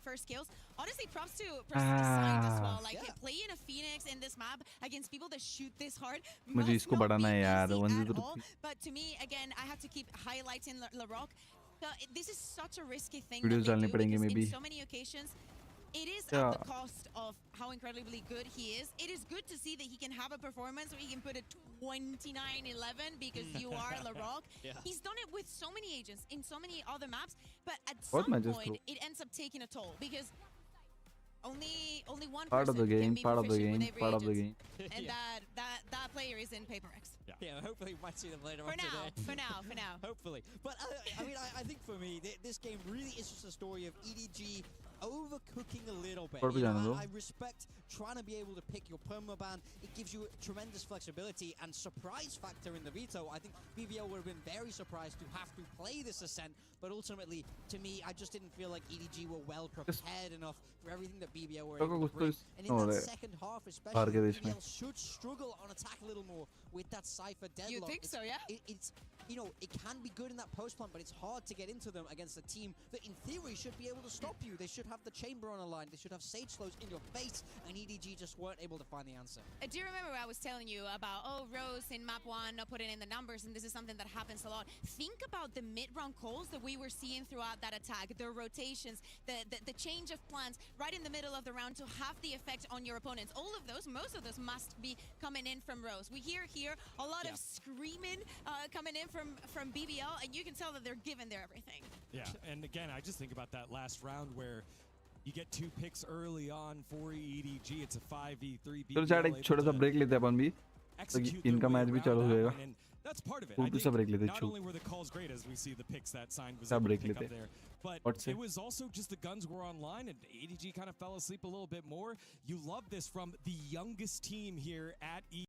first kills. Honestly, props to Side as well. Like playing a Phoenix in this map against people that shoot this hard must not be easy at all. But to me, again, I have to keep highlighting LaRock. This is such a risky thing that they do because in so many occasions, it is at the cost of how incredibly good he is. It is good to see that he can have a performance where he can put a 29-11 because you are LaRock. He's done it with so many agents in so many other maps, but at some point it ends up taking a toll because only one part of the person game, can be part of the proficient game, with part of every the agent. game. And that player is in Paper X. Yeah, hopefully we might see them later on For now. Hopefully. But I mean, I think for me, this game really is just a story of EDG overcooking a little bit. You know, I respect trying to be able to pick your permaban. It gives you tremendous flexibility and surprise factor in the veto. I think BBL would have been very surprised to have to play this Ascent, but ultimately, to me, I just didn't feel like EDG were well prepared enough for everything that BBL were able to bring. And in that second half especially, BBL should struggle on attack a little more with that Cypher deadlock. You think so, yeah? It's you know, it can be good in that post plant, but it's hard to get into them against a team that in theory should be able to stop you. They should have the chamber on a line. They should have Sage Slows in your face, and EDG just weren't able to find the answer. Do you remember I was telling you about, Rose in map 1 not putting in the numbers, and this is something that happens a lot. Think about the mid-round calls that we were seeing throughout that attack, the rotations, the change of plans right in the middle of the round to have the effect on your opponents. All of those, most of those must be coming in from Rose. We hear here a lot of screaming coming in from BBL, and you can tell that they're giving their everything. Yeah, and again, I just think about that last round where you get 2 picks early on for EDG. It's a 5v3. चलो chat एक छोटा सा break लेते हैं अपन भी इनका match भी चालू हो जाएगा That's part of it. छोटू सा ब्रेक लेते हैं Not only were the calls great as we see the picks that signed was सब able to ब्रेक pick लेते up there, but What's it was also just the guns were online and EDG kind of fell asleep a little bit more. You love this from the youngest team here at EDG.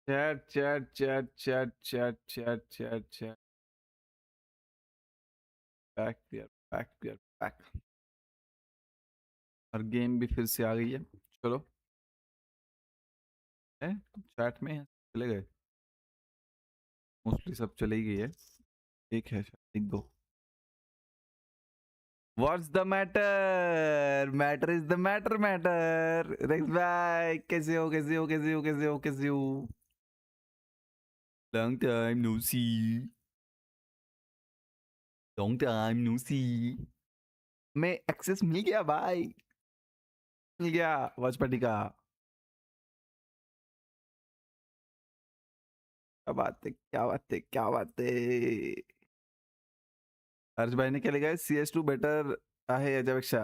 Chat. Back, we are back. और game भी फिर से आ गई है. चलो. Chat में चले गए. मोस्टली सब चले ही गई है. एक है शायद, एक दो. What's the matter? Matter is the matter. Rex भाई कैसे हो? Long time no see. मैं एक्सेस मिल गया भाई. मिल गया वॉचपार्टी का. क्या बात है. हर्ष भाई ने क्या लिखा है? CS2 बेटर आहे याच्यापेक्षा.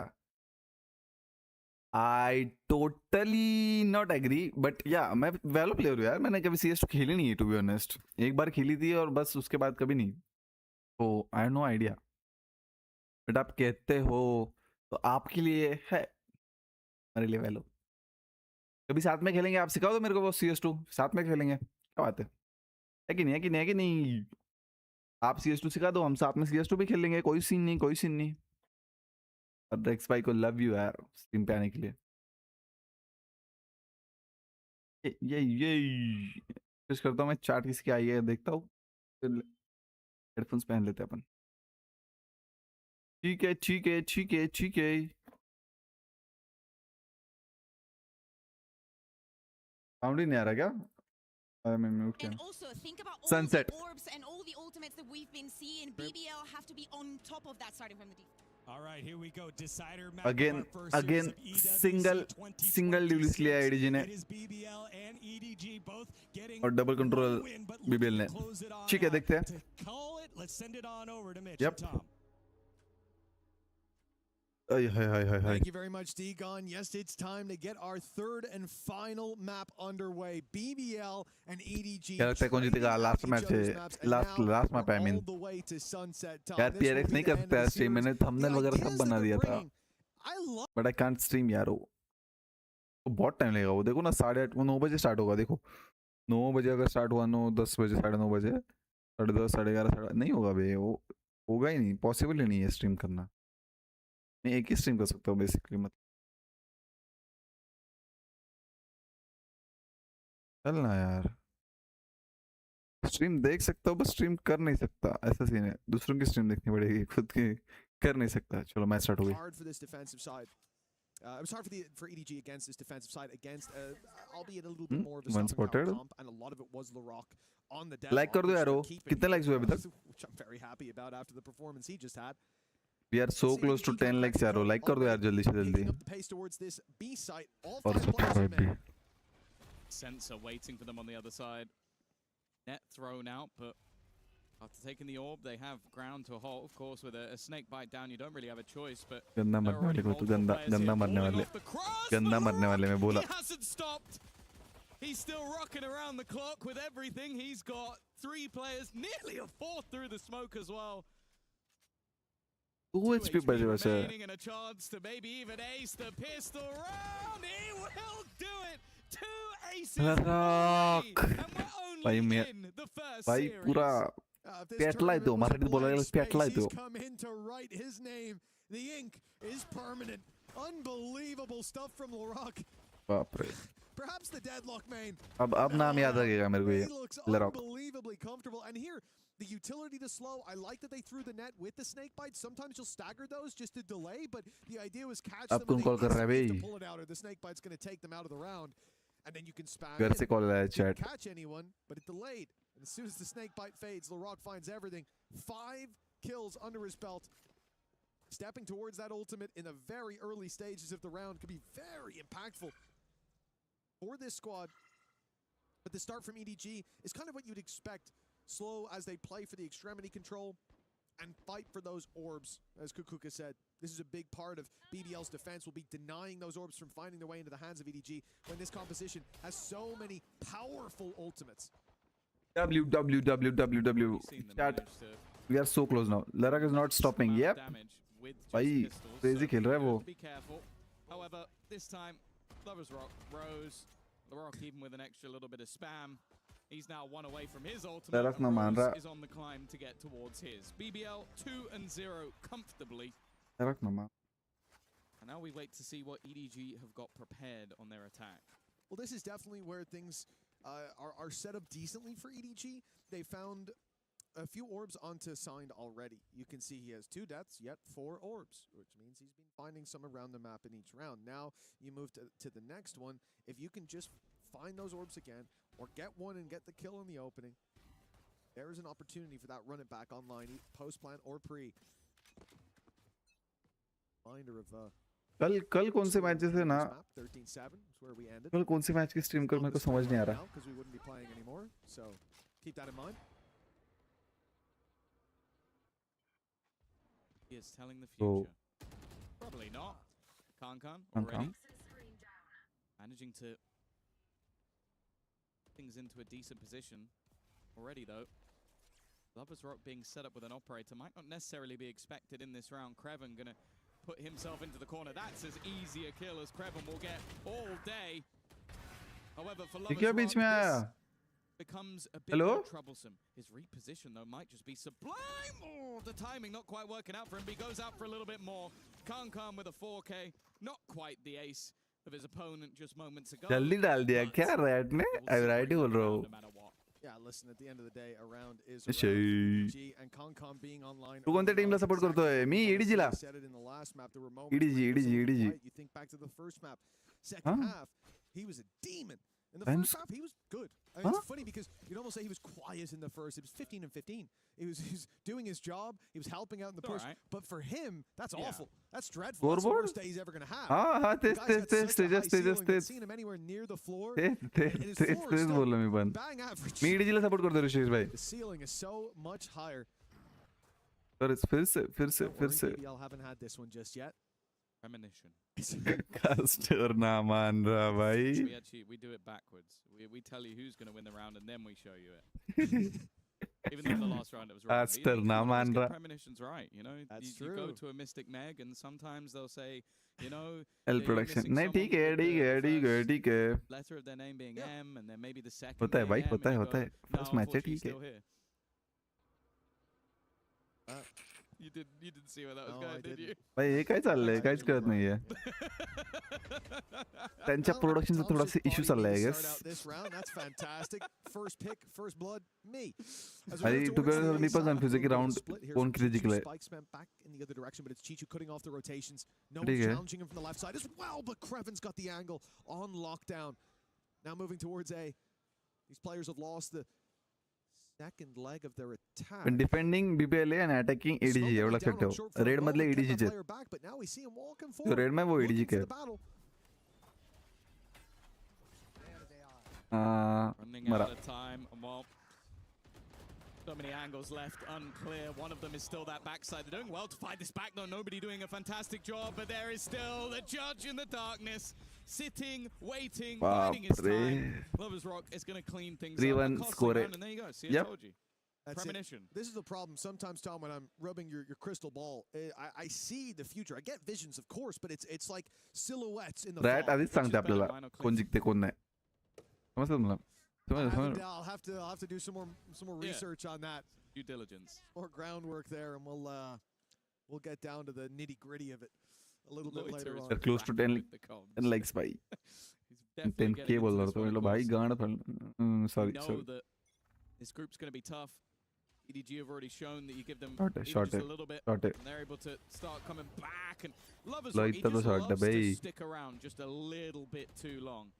I totally not agree but या मैं वैलो प्लेयर हूँ यार. मैंने कभी CS2 खेली नहीं है टू बी ऑनेस्ट. एक बार खेली थी और बस उसके बाद कभी नहीं. तो I have no idea. But आप कहते हो तो आपके लिए है, मेरे लिए वैलो. कभी साथ में खेलेंगे. आप सिखाओ तो मेरे को वो CS2 साथ में खेलेंगे. क्या बात है कि नहीं. आप CS2 सिखा दो, हम साथ में CS2 भी खेल लेंगे. कोई सीन नहीं. और रेक्स भाई को लव यू यार स्ट्रीम पे आने के लिए. ये कोशिश करता हूँ मैं. चार्ट किसी की आई है देखता हूँ. हेडफोन्स पहन लेते अपन. ठीक है. साउंड ही नहीं आ रहा क्या? मैं म्यूट किया. And also think about all Sunset. the orbs and all the ultimates that we've been seeing. BBL have to be on top of that starting from the deep. All right, here we go. Decider map Again, of our first series of EWC single duelist लिया है EDG ने. It is BBL and EDG both getting और double control win, but BBL ने. close it on ठीक है, out. देखते हैं. To call it, let's send it on over to Mitch Yep. and Tom. Hi. Thank you very much, D-Gon. Yes, it's time to get our third and final map underway. BBL and EDG. क्या लगता है कौन जीतेगा? Last match है. Last map I mean. यार PRX नहीं कर सकता यार स्ट्रीम. मैंने थंबनेल वगैरह सब बना दिया था. बट आई कांट स्ट्रीम यार. वो बहुत टाइम लगेगा. वो देखो ना 8:30 9 बजे स्टार्ट होगा. देखो 9 बजे अगर स्टार्ट हुआ, 9 10 बजे 9:30 बजे 10:30 11:30 नहीं होगा बे. वो होगा ही नहीं. पॉसिबल ही नहीं है स्ट्रीम करना. मैं एक ही स्ट्रीम कर सकता हूँ बेसिकली. मतलब चलना यार. स्ट्रीम देख सकता हूँ बस स्ट्रीम कर नहीं सकता. ऐसा सीन है. दूसरों की स्ट्रीम देखनी पड़ेगी, खुद की कर नहीं सकता. चलो मैच स्टार्ट हो गई. Hard for this defensive side. It was hard for EDG against this defensive side against, albeit a little bit more of a Southern Power comp, and a lot of it was LaRock on the deadlock. Like कर दो यार. कितने likes हुए अभी तक? Which I'm very happy about after the performance he just had. We are so close to 10 lakhs यारो. Like कर दो यार जल्दी से जल्दी. और सब्सक्राइब भी. Sensor waiting for them on the other side. Net thrown out, but after taking the orb, they have ground to a halt. Of course, with a snake bite down, you don't really have a choice. But गंदा मरने वाले को तो गंदा मरने वाले. गंदा मरने वाले मैं बोला. He hasn't stopped. He's still rocking around the clock with everything. He's got 3 players, nearly a 4th through the smoke as well. 2 HP बचे वैसे. And a chance to maybe even ace the pistol round. He will do it. 2 aces. Rock. भाई मैं भाई पूरा पेटला है तो मराठी बोलायला पेटला है तो. Come in to write his name. The ink is permanent. Unbelievable stuff from LaRock. बाप रे. Perhaps the deadlock main. अब नाम याद आ गया मेरे को ये. LaRock. Unbelievably comfortable. And here, the utility to slow. I like that they threw the net with the snake bite. Sometimes you'll stagger those just to delay, but the idea was catch them and call कर रहा है to भाई. pull it out, or the snake bite's going to take them out of the round, and then you can spam. घर से call आया Didn't chat. catch anyone, but it delayed. And as soon as the snake bite fades, LaRock finds everything. 5 kills under his belt. Stepping towards that ultimate in the very early stages of the round could be very impactful for this squad. But the start from EDG is kind of what you'd expect. Slow as they play for the extremity control and fight for those orbs, as Kukuka said. This is a big part of BBL's defense, will be denying those orbs from finding their way into the hands of EDG when this composition has so many powerful ultimates. W. Chat. We are so close now. LaRock is not stopping. Yep. भाई crazy खेल रहा है वो. Be careful. However, this time, Lover's Rock rose. LaRock even with an extra little bit of spam. He's now one away from his ultimate, and Rose is on the climb to get towards his. BBL 2-0 comfortably. And now we wait to see what EDG have got prepared on their attack. Well, this is definitely where things are set up decently for EDG. They found a few orbs onto Signed already. You can see he has 2 deaths, yet 4 orbs, which means he's been finding some around the map in each round. Now you move to the next one. If you can just find those orbs again, or get one and get the kill in the opening, there is an opportunity for that run it back online, post-plant or pre. Reminder of कल कौन से matches है ना 13-7 is where we ended. कल कौन से match की stream कर मेरे को समझ नहीं आ रहा because we wouldn't be playing anymore, so keep that in mind. He is telling the future. Probably not. Kankan already managing to things into a decent position already though. Lovers Rock being set up with an operator might not necessarily be expected in this round. Kreven gonna put himself into the corner. That's as easy a kill as Kreven will get all day. However, for Lovers Rock, this becomes a bit more troublesome. His reposition, though, might just be sublime. Oh, the timing not quite working out for him. He goes out for a little bit more. Kankan with a 4K. Not quite the ace of his opponent just moments ago. जल्दी डाल दिया क्या Riot ने? Riot ही बोल रहा हूँ. Yeah, listen, at the end of the day, around is EDG and Kankan being online. तू कौन सी टीम ला सपोर्ट करता है? मी EDG La. Said it in the last map. There were moments EDG. You think back to the first map. Second half, he was a demon. In the first half, he was good. I mean, it's funny because you'd almost say he was quiet in the first. It was 15-15. He was doing his job. He was helping out in the push. Right. But for him, that's awful. That's dreadful. That's the worst day he's ever going to have. Just seen him anywhere near the floor. बोल मैं बंद. मैं EDG ला support करता हूँ ऋषिश भाई. The ceiling is so much higher. पर फिर से BBL haven't had this one just yet. Premonition. Caster ना मान रहा भाई. We do it backwards. We tell you who's going to win the round and then we show you it. Even though in the last round it was right. Caster ना मान रहा. Premonition's right, you know. You go to a Mystic Meg and sometimes they'll say, you know, L production. नहीं ठीक है. Letter of their name being M and then maybe the second. होता है भाई, होता है. First match है ठीक है. You didn't see where that was going, did you? भाई ये काय चाललंय? काहीच कळत नाहीये. त्यांच्या प्रोडक्शनचा थोडासा इश्यू चाललाय I guess. This round, that's fantastic. First pick, first blood, me. आणि टुगेदर मी पण कन्फ्युज आहे की राउंड कोण किती जिंकलंय. Spikes went back in the other direction, but it's Chichu cutting off the rotations. No one's challenging him from the left side as well, but Kreven's got the angle on lockdown. Now moving towards A. These players have lost the second leg of their attack. When defending BBL and attacking EDG एवढं लक्षात ठेव. Red मधले EDG चे. तो red में वो EDG के. Running out of time. Well, so many angles left unclear. One of them is still that backside. They're doing well to fight this back though. Nobody doing a fantastic job, but there is still the judge in the darkness. Sitting, waiting, biding his time. Lovers Rock is going to clean things up. 3-1 score it. And there you go. See, I told you. Premonition. This is the problem sometimes, Tom, when I'm rubbing your crystal ball. I see the future. I get visions, of course, but it's like silhouettes in the Riot आधीच सांगते आपल्याला कोण जिंकते कोण नाही. समजलं मला. I'll have to do some more research on that. Due diligence. More groundwork there, and we'll get down to the nitty-gritty of it a little bit later on. They're close to 10 likes भाई. 10K बोल रहा था मैं भाई गाना था. Sorry. That this group's going to be tough. EDG have already shown that you give them just a little bit, and they're able to start coming back. And Lovers Rock, he just loves to stick around just a little bit too long.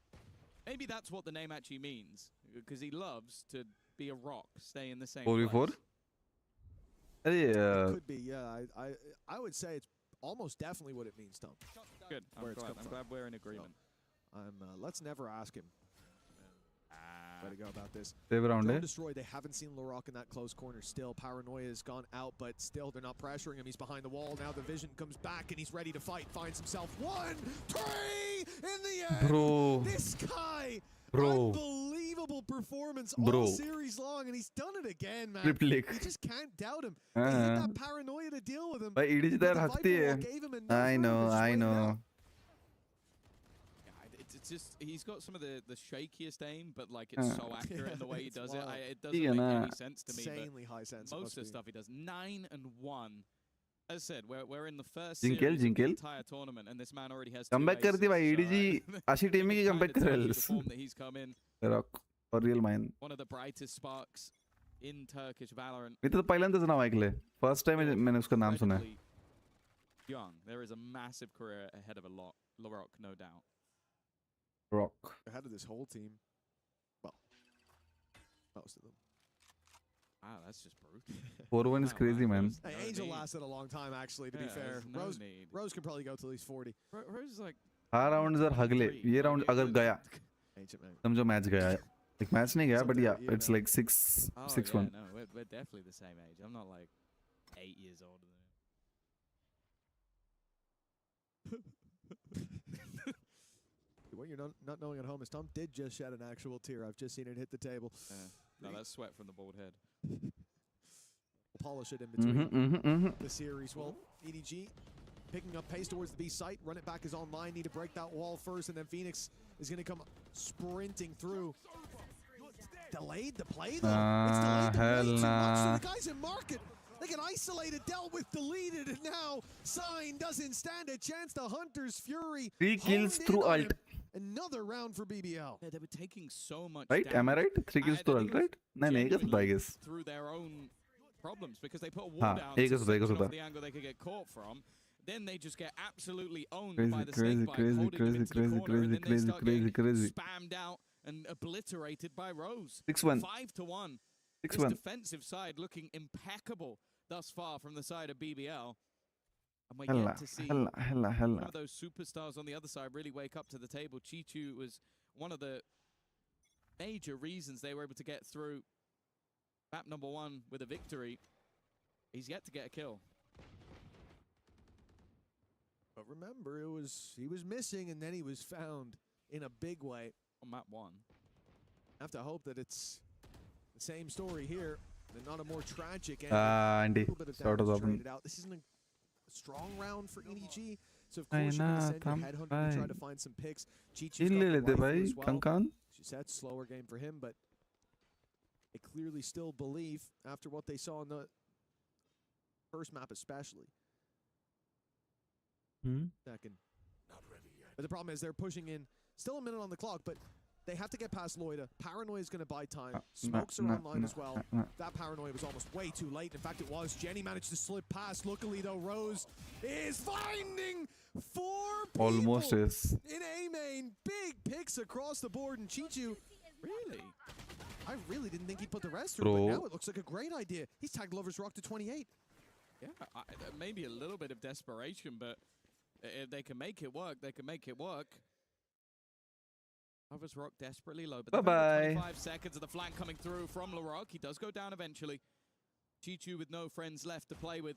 Maybe that's what the name actually means, because he loves to be a rock, stay in the same 4v4? It could be, yeah. I would say it's almost definitely what it means, Tom. Good. I'm glad we're in agreement. Let's never ask him. Way to go about this. Don't destroy. They haven't seen LaRock in that close corner still. Paranoia has gone out, but still they're not pressuring him. He's behind the wall. Now the vision comes back and he's ready to fight. Finds himself 1-3 in the end. Bro. This guy. Unbelievable performance all series long, and he's done it again, man. You just can't doubt him. They had that paranoia to deal with him. But EDG there हंसती है. I know. It's just he's got some of the shakiest aim, but like it's so accurate in the way he does it. It doesn't make any sense to me. Insanely high sense. Most of the stuff he does, 9-1. As I said, we're in the first series of the entire tournament, and this man already has. Comeback करती भाई EDG अच्छी team की comeback कर रहे हैं. Rock for real man. One of the brightest sparks in Turkish Valorant. मैं तो पहिल्यांदाच नाव ऐकले. First time मैंने उसका नाम सुना है. Young, there is a massive career ahead of Larocque, no doubt. Rock. Ahead of this whole team. Well, most of them. Wow, that's just brutal. 4-1 is crazy, man. Hey, Angel lasted a long time, actually, to be fair. Rose could probably go to at least 40. Rose is like... 5 rounds are hugly. ये round अगर गया, समझो match गया है. Like match नहीं गया, but yeah, it's like 6-1. Yeah, no, we're definitely the same age. I'm not like 8 years older than him. What you're not knowing at home is Tom did just shed an actual tear. I've just seen it hit the table. No, that's sweat from the bald head. We'll polish it in between the series. Well, EDG picking up pace towards the B site. Run it back is online. Need to break that wall first, and then Phoenix is going to come sprinting through. Delayed the play, though. It's delayed the play too much. So the guys in market, they get isolated, dealt with, deleted, and now Sign doesn't stand a chance. The Hunter's Fury. 3 kills through ult. Another round for BBL. Yeah, they were taking so much right? damage. Am I right? 3 kills through ult, right? No, I guess. Through their own problems, because they put a wall down to the angle they could get caught from. Then they just get absolutely owned by the snakebite, holding them into the corner, and then they start getting spammed out and obliterated by Rose. 6-1. 5-1. 6-1. This defensive side looking impeccable thus far from the side of BBL. And we're yet to see one of those superstars on the other side really wake up to the table. Chichu was one of the major reasons they were able to get through map number 1 with a victory. He's yet to get a kill. But remember, he was missing, and then he was found in a big way on map 1. I have to hope that it's the same story here, and not a more tragic end. Andy, sort of out. This isn't a strong round for EDG, so of course you're going to send your headhunter to try to find some picks. Chichi's got the rifle as well. She said slower game for him, but they clearly still believe after what they saw in the first map especially. Second. But the problem is they're pushing in, still a minute on the clock, but they have to get past Loida. Paranoia is going to buy time. Smokes are online as well. That Paranoia was almost way too late. In fact, it was. Jenny managed to slip past. Luckily, though, Rose is finding 4 people almost is in A main. Big picks across the board. And Chichu, really? I really didn't think he'd put the rest through, but now it looks like a great idea. He's tagged Lover's Rock to 28. Yeah, maybe a little bit of desperation, but if they can make it work, they can make it work. Lover's Rock desperately low, but 25 seconds of the flank coming through from Larocque. He does go down eventually. Chichu with no friends left to play with.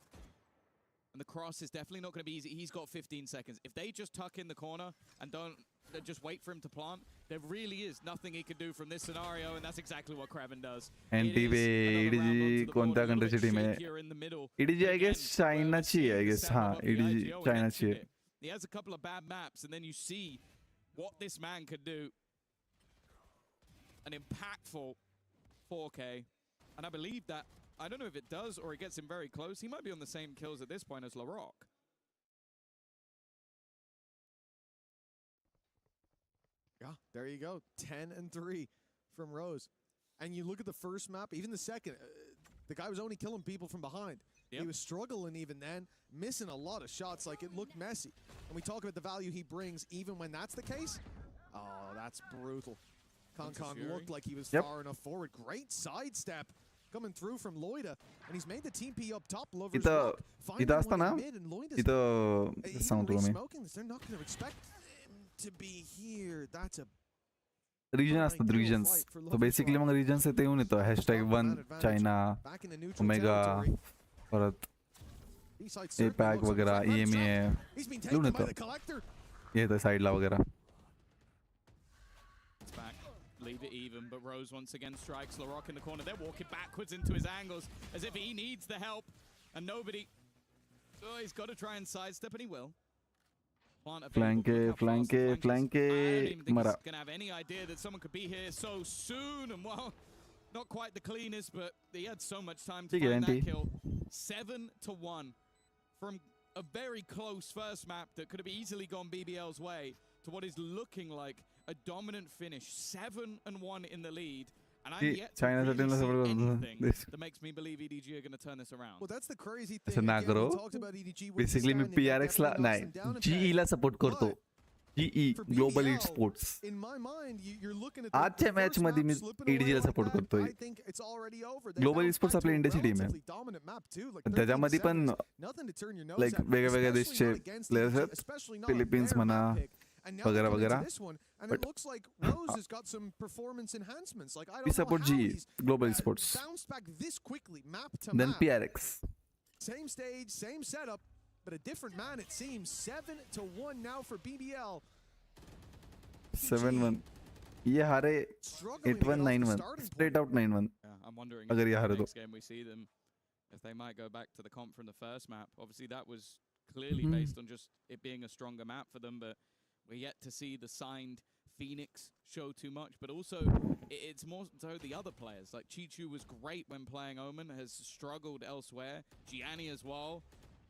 And the cross is definitely not going to be easy. He's got 15 seconds. If they just tuck in the corner and don't just wait for him to plant, there really is nothing he can do from this scenario, and that's exactly what Kraven does. EDG कोणत्या country team है? EDG I guess China चाहिए, I guess. हाँ, EDG China चाहिए. He has a couple of bad maps, and then you see what this man could do. An impactful 4K, and I believe that, I don't know if it does or it gets him very close. He might be on the same kills at this point as Larocque. Yeah, there you go. 10-3 from Rose. And you look at the first map, even the second, the guy was only killing people from behind. Yep. He was struggling even then, missing a lot of shots, like it looked messy. And we talk about the value he brings even when that's the case. Oh, that's brutal. Concon looked like he was far enough forward. Great sidestep coming through from Loida, and he's made the TP up top. Lover's Rock finding one in mid, and Loida's smoking this. They're not going to expect him to be here. That's a region असतात regions. So basically मग regions येते येऊन येतो #1 China, Omega, परत APAC वगैरह EMEA येऊन येतो. ये येतं साइडला वगैरह. Leave it even, but Rose once again strikes Larocque in the corner. They're walking backwards into his angles as if he needs the help, and nobody. Oh, he's got to try and sidestep, and he will. Plant Flank, Mara. Gonna have any idea that someone could be here so soon, and well, not quite the cleanest, but he had so much time to find that kill. 7-1 from a very close first map that could have easily gone BBL's way to what is looking like a dominant finish. 7-1 in the lead. And I'm yet to really see anything that makes me believe EDG are going to turn this around. Well, that's the crazy thing. Again, we talked about EDG with Basically, me PRX ला नाही GE ला support करतो. GE Global Esports. In my mind, you're looking at आजच्या match मध्ये मी EDG ला support करतोय. Global Esports आपली इंडियाची team आहे. त्याच्यामध्ये पण लाईक वेगवेगळ्या देशचे प्लेयर्स आहेत. फिलिपिन्स म्हणा वगैरह वगैरह. And it looks like Rose has got some performance enhancements. Like I don't We support know how GE he's Global Esports. bounced back this quickly, map to Then map. PRX. Same stage, same setup, but a different man. It seems 7-1 now for BBL. 7-1. ये हारे 8-1 9-1 straight out 9-1. Yeah, I'm wondering अगर ये if हारे the तो. next game we see them, if they might go back to the comp from the first map. Obviously, that was clearly based on just it being a stronger map for them, but we're yet to see the signed Phoenix show too much, but also it's more so the other players. Like Chichu was great when playing Omen, has struggled elsewhere. Gianni as well.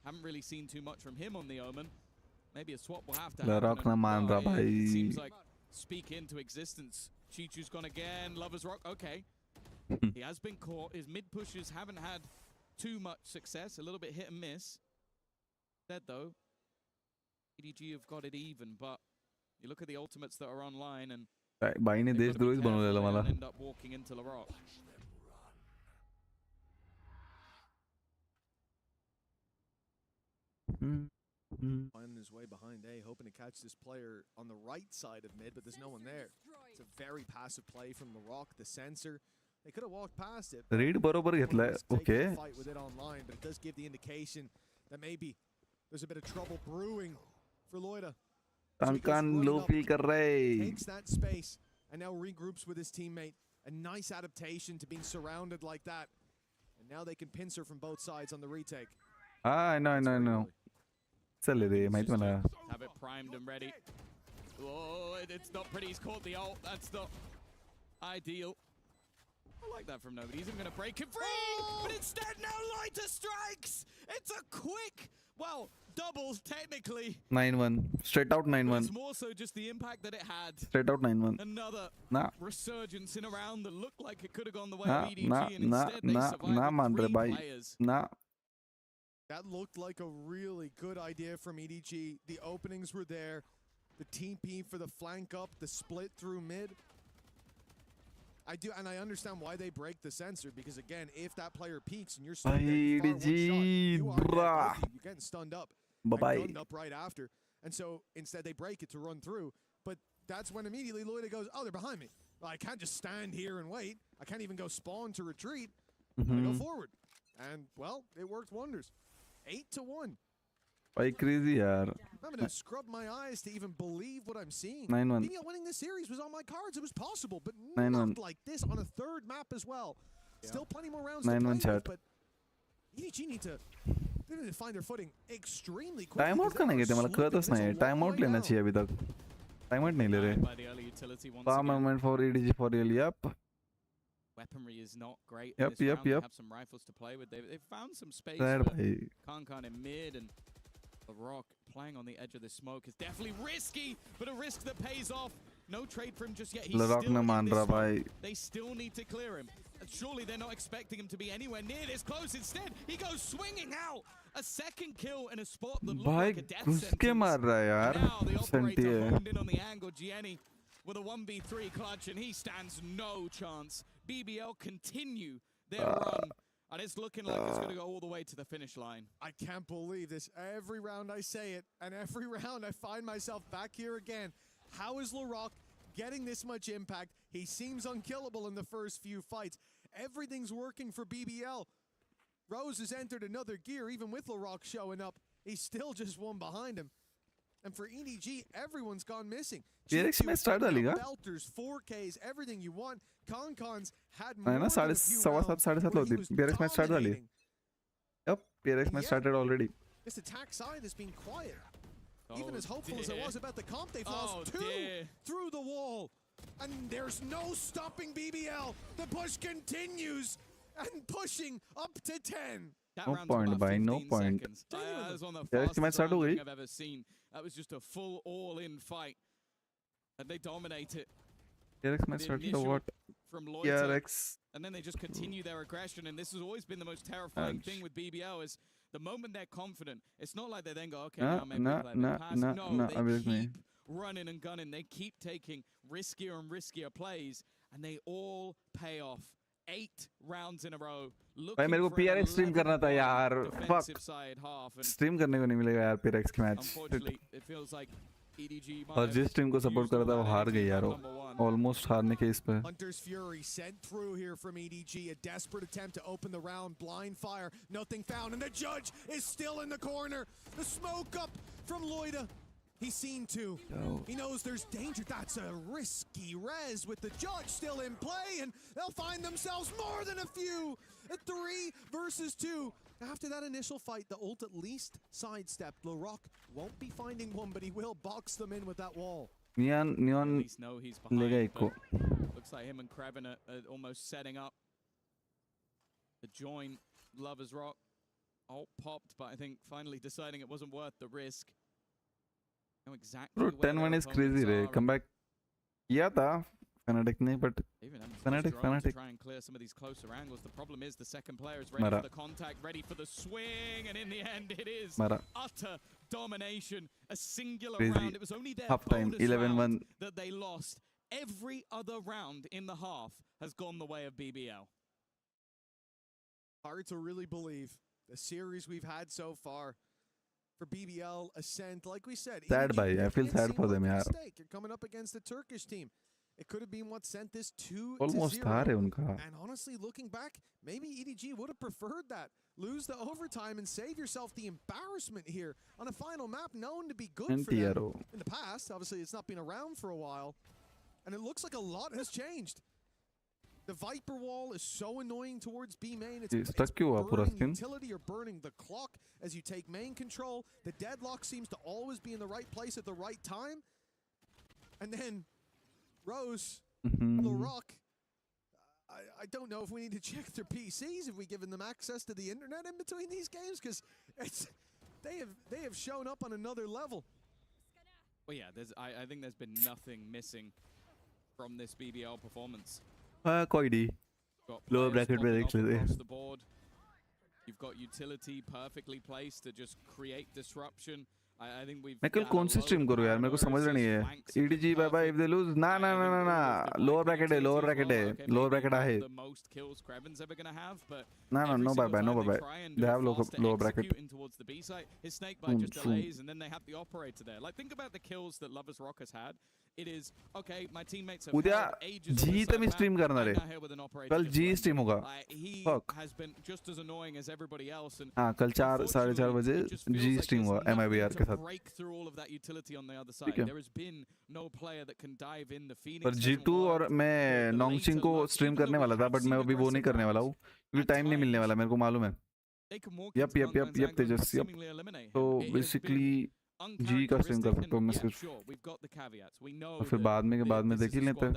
Haven't really seen too much from him on the Omen. Maybe a swap will have to happen. It seems like speak into existence. Chichu's gone again. Lover's Rock. Okay. He has been caught. His mid pushes haven't had too much success. A little bit hit and miss. Dead though. EDG have got it even, but you look at the ultimates that are online and बाईने देशद्रोहीच बनवलेला मला. end up walking into the rock. Finding his way behind A, hoping to catch this player on the right side of mid, but there's no one there. It's a very passive play from the rock, the sensor. They could have walked past it. Read बरोबर घेतलाय. Okay. Fight with it online, but it does give the indication that maybe there's a bit of trouble brewing for Loida. Tankan low feel कर रहा है. Takes that space and now regroups with his teammate. A nice adaptation to being surrounded like that. And now they can pincer from both sides on the retake. I know. चल रे माहिती मला. Have it primed and ready. Oh, it's not pretty. He's caught the ult. That's not ideal. I like that from nobody. He's even going to break it free. But instead, now Loida strikes. It's a quick, well, doubles technically. 9-1. Straight out 9-1. It's more so just the impact that it had. Straight out 9-1. Another resurgence in a round that looked like it could have gone the way of EDG. And instead, they survived with 3 players. That looked like a really good idea from EDG. The openings were there. The TP for the flank up, the split through mid. I do, and I understand why they break the sensor, because again, if that player peeks and you're stunned, you're getting stunned up. Bye-bye. Gunned up right after. And so instead they break it to run through. But that's when immediately Loida goes, oh, they're behind me. Well, I can't just stand here and wait. I can't even go spawn to retreat. I go forward. And well, it worked wonders. 8-1. भाई crazy यार. I'm gonna scrub my eyes to even believe what I'm seeing. 9-1. BBL winning this series was on my cards. It was possible, but 9-1. not like this on a third map as well. Still plenty more rounds to 9-1 play chat. with, but EDG need to find their footing extremely quickly. Time out का नहीं कहते मला कळतच नाही. Time out लेना चाहिए अभी तक. टाइम आउट नहीं ले रहे. Farm moment for EDG for real. Yep. Weaponry is not great. Yep. They have some rifles to play with. They've found some space for Kankan in mid, and the Rock playing on the edge of the smoke is definitely risky, but a risk that pays off. No trade for him just yet. He's still in this smoke. They still need to clear him. Surely they're not expecting him to be anywhere near this close. Instead, he goes swinging out. A second kill in a spot that looked like a death sentence. मार रहा है यार. Now the operator honed in on the angle. Gianni with a 1v3 clutch, and he stands no chance. BBL continue their run, and it's looking like it's going to go all the way to the finish line. I can't believe this. Every round I say it, and every round I find myself back here again. How is LaRock getting this much impact? He seems unkillable in the first few fights. Everything's working for BBL. Rose has entered another gear, even with LaRock showing up. He's still just one behind him. And for EDG, everyone's gone missing. Belters, 4Ks, everything you want. Concons had more than a few rounds. PRX match start Yep, PRX match started already. This attack side has been quiet. Even as hopeful as it was about the comp, they've lost 2 through the wall. And there's no stopping BBL. The push continues and pushing up to 10. No point, by no point. That was one of the fastest rounds I've ever seen. That was just a full all-in fight. And they dominate it. TRX might start to what? From Loiter, TRX. and then they just continue their aggression, and this has always been the most terrifying thing with BBL is the moment they're confident, it's not like they then go, okay, now maybe play a bit pass. No, they keep running and gunning. They keep taking riskier and riskier plays, and they all pay off. 8 rounds in a row. भाई मेरे को PRX stream करना था यार. Fuck. Stream करने को नहीं मिलेगा यार PRX के match. Unfortunately, it feels like EDG और जिस टीम को सपोर्ट कर रहा था वो हार गई यार. Almost हारने के इस पे. Hunter's Fury sent through here from EDG. A desperate attempt to open the round. Blind fire. Nothing found. And the judge is still in the corner. The smoke up from Loida. He's seen 2. He knows there's danger. That's a risky res with the judge still in play, and they'll find themselves more than a few. A 3 versus 2. After that initial fight, the ult at least sidestepped. LaRock won't be finding one, but he will box them in with that wall. Neon at least know he's behind. Looks like him and Krte are almost setting up the join. Lovers Rock. Ult popped, but I think finally deciding it wasn't worth the risk. Bro, 10-1 is crazy, Ray. Comeback. Yeah, tha. Fnatic nahi, but Fnatic. Try and clear some of these closer angles. The problem is the second player is ready for the contact, ready for the swing, and in the end, it is utter domination. A singular round. It was only their bonus 11-1 round that they lost. Every other round in the half has gone the way of BBL. Hard to really believe the series we've had so far. For BBL Ascent, like we said, sad bhai. I feel sad for them, yaar. You're coming up against the Turkish team. It could have been what sent this 2-0. Almost हार है उनका. And honestly, looking back, maybe EDG would have preferred that. Lose the overtime and save yourself the embarrassment here on a final map known to be good for them in the past. Obviously, it's not been around for a while, and it looks like a lot has changed. The Viper wall is so annoying towards B main. It's burning utility or burning the clock as you take main control. The deadlock seems to always be in the right place at the right time. And then Rose, LaRock, I don't know if we need to check their PCs, if we've given them access to the internet in between these games, because they have shown up on another level. Well, yeah, I think there's been nothing missing from this BBL performance. कोई नहीं. Lower bracket में देख लेते हैं. You've got utility perfectly placed to just create disruption. I think we've. मैं कल कौन सी stream करूँ यार, मेरे को समझ रहा नहीं है. EDG bye bye if they lose. ना. Lower bracket है. Lower bracket है. The most kills Kreven's ever gonna have, but no bye bye. They have lower bracket. Towards the B side, his snake bite just delays, and then they have the operator there. Like, think about the kills that Lovers Rock has had. It is okay. My teammates have had ages. जी तब stream करना रे. कल जी stream होगा. Fuck. Has been just as annoying as everybody else. And हाँ कल 4-4:30 बजे जी stream हुआ MIBR के साथ. Break through all of that utility on the other side. There has been no player that can dive in the Phoenix. पर G2 और मैं नोंगचिंग को स्ट्रीम करने वाला था, बट मैं अभी वो नहीं करने वाला हूँ क्योंकि टाइम नहीं मिलने वाला, मेरे को मालूम है. यप तेजस यप. तो बेसिकली जी का स्ट्रीम कर सकता हूँ मैं सिर्फ. और फिर बाद में देख ही लेते हैं.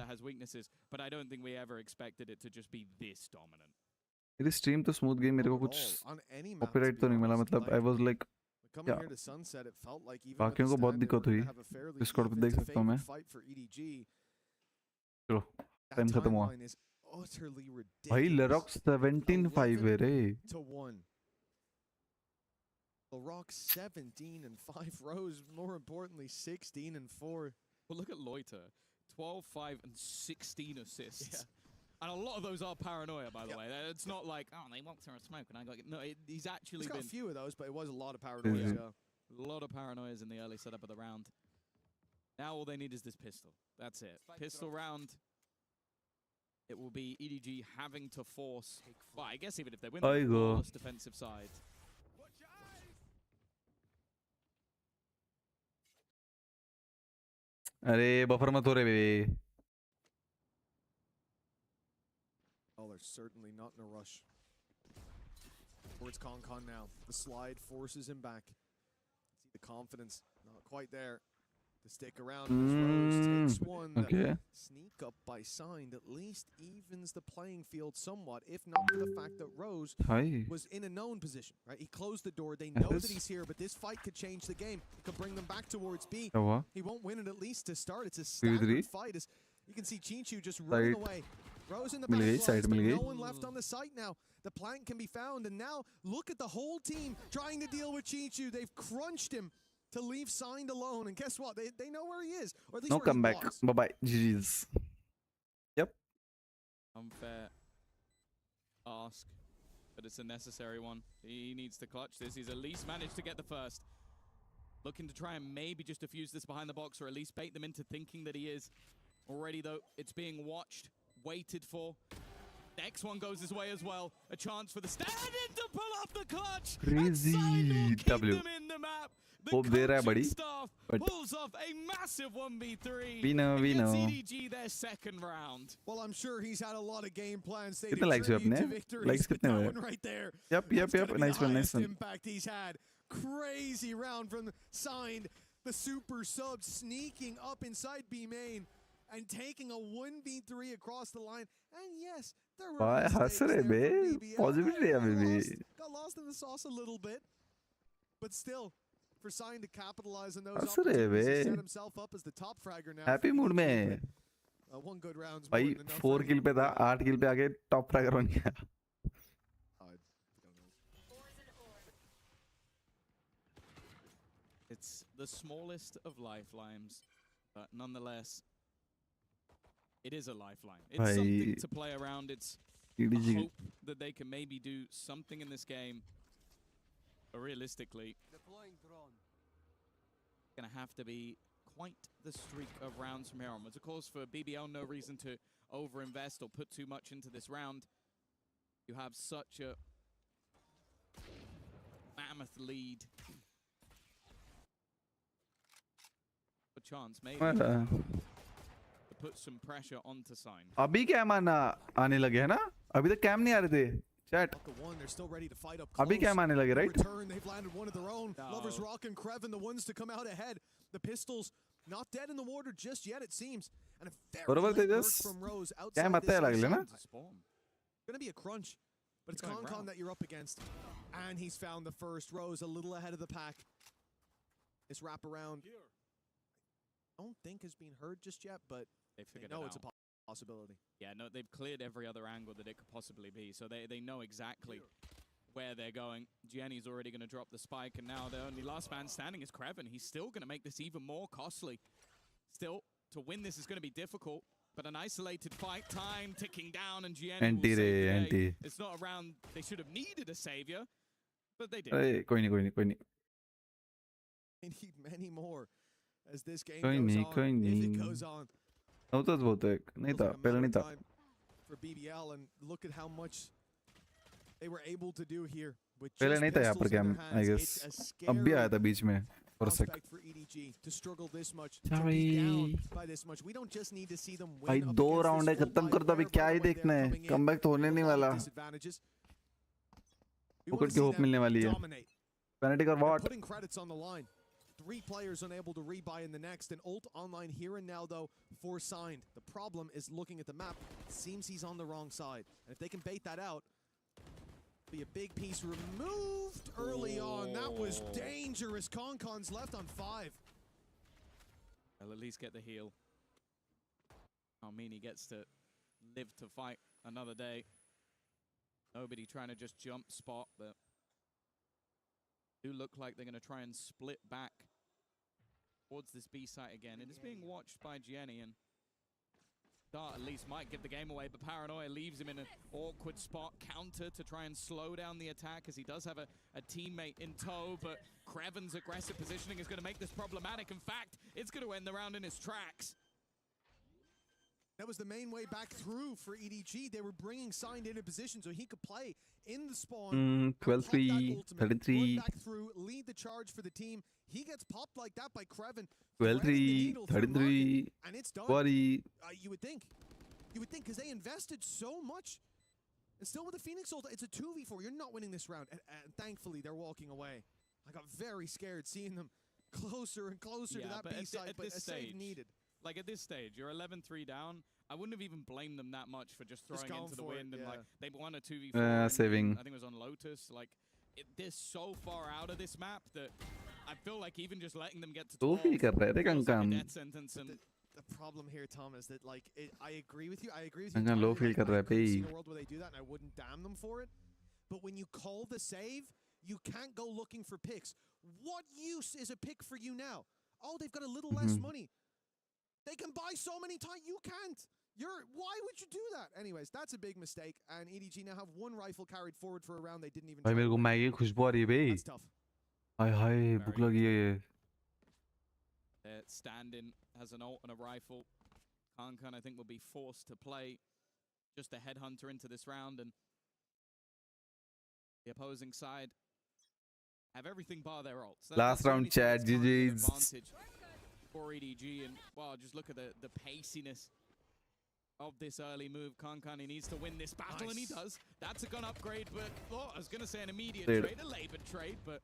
मेरी स्ट्रीम तो स्मूथ गई, मेरे को कुछ कॉपीराइट तो नहीं मिला. मतलब आई वाज लाइक बाकियों को बहुत दिक्कत हुई. डिस्कॉर्ड पे देख सकता हूँ मैं. चलो टाइम खत्म हुआ भाई. LaRock 17-5 है रे. LaRock 17-5, Rose more importantly 16-4. Well, look at Loiter, 12-5 and 16 assists. Yeah. And a lot of those are paranoia, by the way. It's not like, oh, they walked through a smoke and I got... No, he's actually got a few of those, but it was a lot of paranoia. A lot of paranoias in the early setup of the round. Now all they need is this pistol. That's it. Pistol round. It will be EDG having to force... Well, I guess even if they win the defensive side... अरे buffer मत हो रे बे. Oh, they're certainly not in a rush. Towards Con now. The slide forces him back. See the confidence Not quite there to stick around. Rose takes one. Okay. Sneak up by Signed at least evens the playing field somewhat, if not for the fact that Rose was in a known position, right? He closed the door. They know that he's here, but this fight could change the game. It could bring them back towards B. He won't win it at least to start. It's a staggered fight. As you can see Chinchu just running away. Rose in the back lines, but no one left on the site now. The plank can be found, and now look at the whole team trying to deal with Chinchu. They've crunched him to leave Signed alone, and guess what? They know where he is, or at least No where he comeback. was. Bye-bye. GG's. Yep. Unfair ask, but it's a necessary one. He needs to clutch this. He's at least managed to get the first. Looking to try and maybe just defuse this behind the box, or at least bait them into thinking that he is. Already, though, it's being watched, waited for. Next one goes his way as well. A chance for the stand-in to pull off the clutch. Crazy W. In the map. Hope there है बड़ी. Staff But pulls off a massive 1v3. we know. EDG their second round. Well, I'm sure he's had a lot of game plans. They कितने likes हुए अपने? Likes कितने हुए? Right there. Yep. Nice one. Impact he's had. Crazy round from Signed. The super sub sneaking up inside B main and taking a 1v3 across the line. And yes, there were Why mistakes हंस रहे there bay? from BBL. Positivity है baby. Got lost in the sauce a little bit, but still, for Signed to capitalize on those हंस रहे opportunities, he bay. set himself up as the top fragger now. Happy mood में. One good round's भाई more than enough 4 for kill पे था, 8 kill पे आके top fragger बन गया. It's the smallest of lifelines, but nonetheless, it is a lifeline. It's something to play around. It's a EDG. hope that they can maybe do something in this game. But realistically, going to have to be quite the streak of rounds from here onwards. Of course, for BBL, no reason to overinvest or put too much into this round. You have such a mammoth lead. A chance, maybe, to put some pressure onto Sign. अभी क्या आने लगे हैं ना? अभी तक cam नहीं आ रहे थे. Chat. They're still ready to fight up अभी कैम आने लगे, right? Return, they've landed one of their own. Lovers Rock and Krte, the ones to come out ahead. The pistols not dead in the water just yet, it seems. And a very late burst from Rose outside this Gonna be a crunch, but it's Con that you're up against. And he's found the first. Rose a little ahead of the pack. This wraparound, I don't think has been heard just yet, but they figured know it it's out. a possibility. Yeah, no, they've cleared every other angle that it could possibly be, so they know exactly where they're going. Gianni's already going to drop the spike, and now the only last man standing is Krte. He's still going to make this even more costly. Still, to win this is going to be difficult, but an isolated fight, time ticking down, and Gianni will save the day. It's not a round they should have needed a savior, but they did. कोई नहीं. They need many more as this game कोई नहीं. if it goes on. होता बहुत है. नहीं था, पहले नहीं था. For BBL, and look at how much they were able to do here with just पहले नहीं था यहाँ पर pistols in cam, their I hands. guess. It's a अब भी आया scary था बीच में. For a sec. prospect for EDG to struggle this much, to be down by this much. We don't just need to see them win. भाई up 2 against round है, this full खत्म कर दो. अभी wire क्या ही by the way देखना they're है. coming in comeback तो होने with नहीं a lot वाला. of disadvantages. We पकड़ wanna के see होप them मिलने वाली है. dominate. Fnatic और And what? putting credits on the line. 3 players unable to rebuy in the next, and ult online here and now though for Signed. The problem is looking at the map. It seems he's on the wrong side, and if they can bait that out, be a big piece removed early on. That was dangerous. Concon's left on 5. I'll at least get the heal. Almini gets to live to fight another day. Nobody trying to just jump spot, but do look like they're going to try and split back towards this B site again. It is being watched by Gianni, and Dart at least might give the game away, but Paranoia leaves him in an awkward spot. Counter to try and slow down the attack, as he does have a teammate in tow, but Kreven's aggressive positioning is going to make this problematic. In fact, it's going to end the round in his tracks. That was the main way back through for EDG. They were bringing Signed in a position so he could play in the spawn. 12-3, 33. Back through, lead the charge for the team. He gets popped like that by Kreven. 12-3, 33. And it's done. Worry. You would think. You would think, because they invested so much. And still with the Phoenix ult, it's a 2v4. You're not winning this round. And thankfully, they're walking away. I got very scared seeing them closer and closer to that but B side, at but this a save stage, needed. Like at this stage, you're 11-3 down. I wouldn't have even blamed them that much for just throwing going into the for it, wind and yeah. like they won a 2v4. saving. I think it was on Lotus. Like they're so far out of this map that I feel like even just letting them get to 12 feel कर रहे थे feels like a Konkan death sentence. And The problem here, Tom, is that like I agree with you. I agree with you. Konkan low feel entirely. कर रहा है I couldn't see भाई a world where they do that, and I wouldn't damn them for it. But when you call the save, you can't go looking for picks. What use is a pick for you now? Oh, they've got a little less money. They can buy so many times. You can't. Why would you do that? Anyways, that's a big mistake. And EDG now have one rifle carried forward for a round they didn't even भाई try मेरे to को win. Maggi खुशबू आ रही है भाई That's tough. हाय हाय भूख लगी है ये they're standing has an ult and a rifle. Kankan, I think, will be forced to play just a headhunter into this round, and the opposing side have everything bar their ults. Last round, chat, GG's. Advantage for EDG, and wow, just look at the paciness of this early move. Kankan, he needs to win this battle, and he does. That's a gun upgrade, but I was going to say an immediate trade, a labored trade, but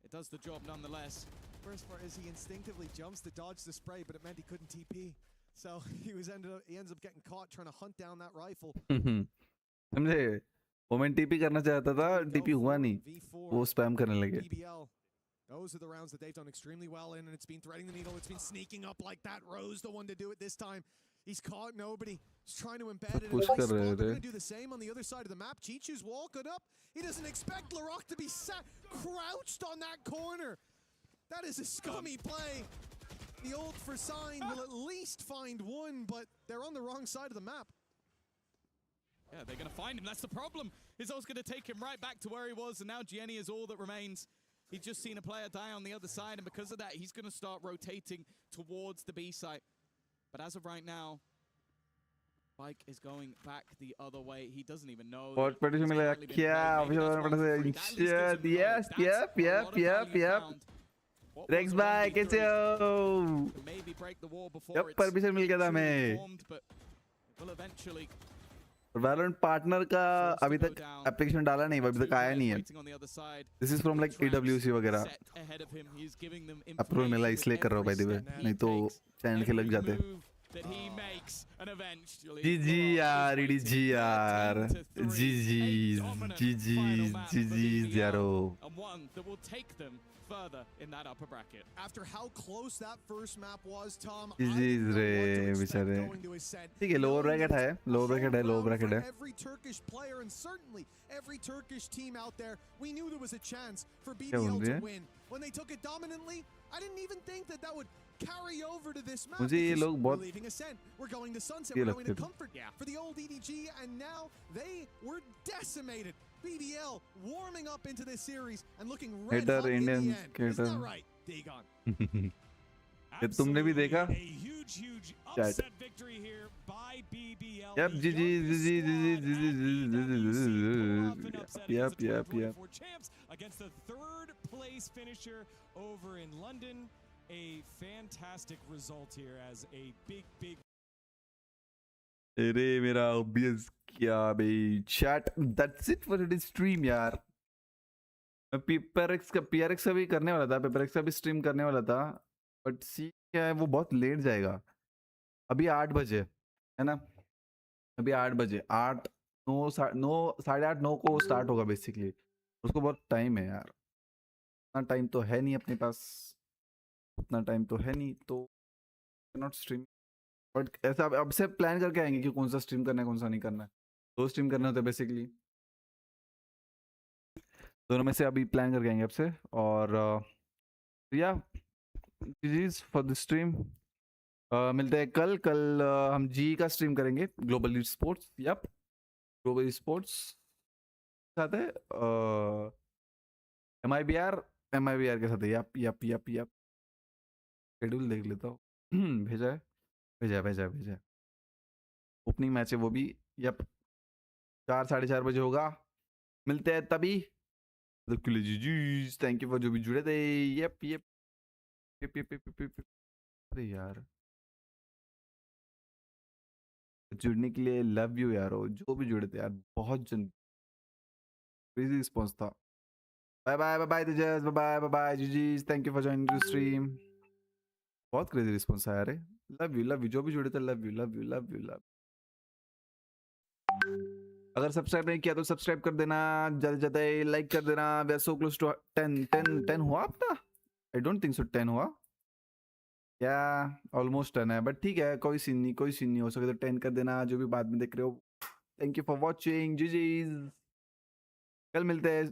it does the job nonetheless. First part is he instinctively jumps to dodge the spray, but it meant he couldn't TP. So he ends up getting caught trying to hunt down that rifle. समझे वो मैं TP करना चाहता था TP हुआ नहीं वो spam करने लगे BBL. Those are the rounds that they've done extremely well in, and it's been threading the needle. It's been sneaking up like that. Rose, the one to do it this time. He's caught nobody. He's trying to embed it in a nice spot. They're going to do the same on the other side of the map. Chichu's walking up. He doesn't expect Larocque to be sat crouched on that corner. That is a scummy play. The ult for Sign will at least find one, but they're on the wrong side of the map. Yeah, they're going to find him. That's the problem. Izzo's going to take him right back to where he was, and now Jenny is all that remains. He's just seen a player die on the other side, and because of that, he's going to start rotating towards the B site. But as of right now, Spike is going back the other way. He doesn't even know. Watchparty से मिला क्या yep Rex bhai कैसे हो Maybe break the wall before yep permission मिल गया था हमें but will eventually Valorant partner का अभी तक एप्लीकेशन डाला नहीं अभी तक आया नहीं है This is from like EWC वगैरह अप्रूवल मिला इसलिए कर रहा हूँ by the way नहीं तो चैनल के लग जाते GG यार EDG यार GG's यारो and one that will take them further in that upper bracket. After how close that first map was, Tom, GG's रे बेचारे ठीक है lower bracket है lower bracket है every Turkish player and certainly every Turkish team out there, we knew there was a chance for क्या BBL बोल रही to है win. When they took it dominantly, I didn't even think that would carry over to this map. मुझे ये लोग We're बहुत leaving Ascent, we're going to Sunset, ये we're going to लगते थे Comfort for the old EDG, and now they were decimated. BBL warming up into this series and looking red hot in the end. Isn't that right, Dagon? ये तुमने भी देखा A huge upset victory here by BBL. Yep, yep. For champs against the third place finisher over in London. A fantastic result here as a big अरे मेरा obvious क्या भाई chat that's it for today's stream यार मैं PRX का भी करने वाला था PRX का भी स्ट्रीम करने वाला था बट सी क्या है वो बहुत लेट जाएगा अभी 8 बजे है ना अभी 8 बजे 8:30 को स्टार्ट होगा बेसिकली उसको बहुत टाइम है यार उतना टाइम तो है नहीं अपने पास उतना टाइम तो है नहीं तो नॉट स्ट्रीम बट ऐसा अब से प्लान करके आएंगे कि कौन सा स्ट्रीम करना है कौन सा नहीं करना है दो स्ट्रीम करना होता है बेसिकली दोनों में से अभी प्लान करके आएंगे अब से और या जीजीज फॉर द स्ट्रीम मिलते हैं कल हम जी का स्ट्रीम करेंगे Global Sports yep Global Sports साथ है MIBR के साथ है यप शेड्यूल देख लेता हूँ भेजा है ओपनिंग मैच है वो भी यप 4-4:30 बजे होगा मिलते हैं तभी थैंक यू फॉर जो भी जुड़े थे यप अरे यार जुड़ने के लिए लव यू यारो जो भी जुड़े थे यार बहुत रिस्पॉन्स था bye Tejas, bye GGs, thank you for joining the stream. बहुत क्रेजी रिस्पॉन्स आया रे। लव यू जो भी जुड़े थे, लव यू। अगर सब्सक्राइब नहीं किया तो सब्सक्राइब कर देना, जल्दी लाइक कर देना। We are so close to 10 हुआ आपका? आई डोंट थिंक सो 10 हुआ या ऑलमोस्ट 10 है, बट ठीक है, कोई सीन नहीं हो सके तो 10 कर देना जो भी बाद में देख रहे हो। Thank you for watching, जीजीज। कल मिलते हैं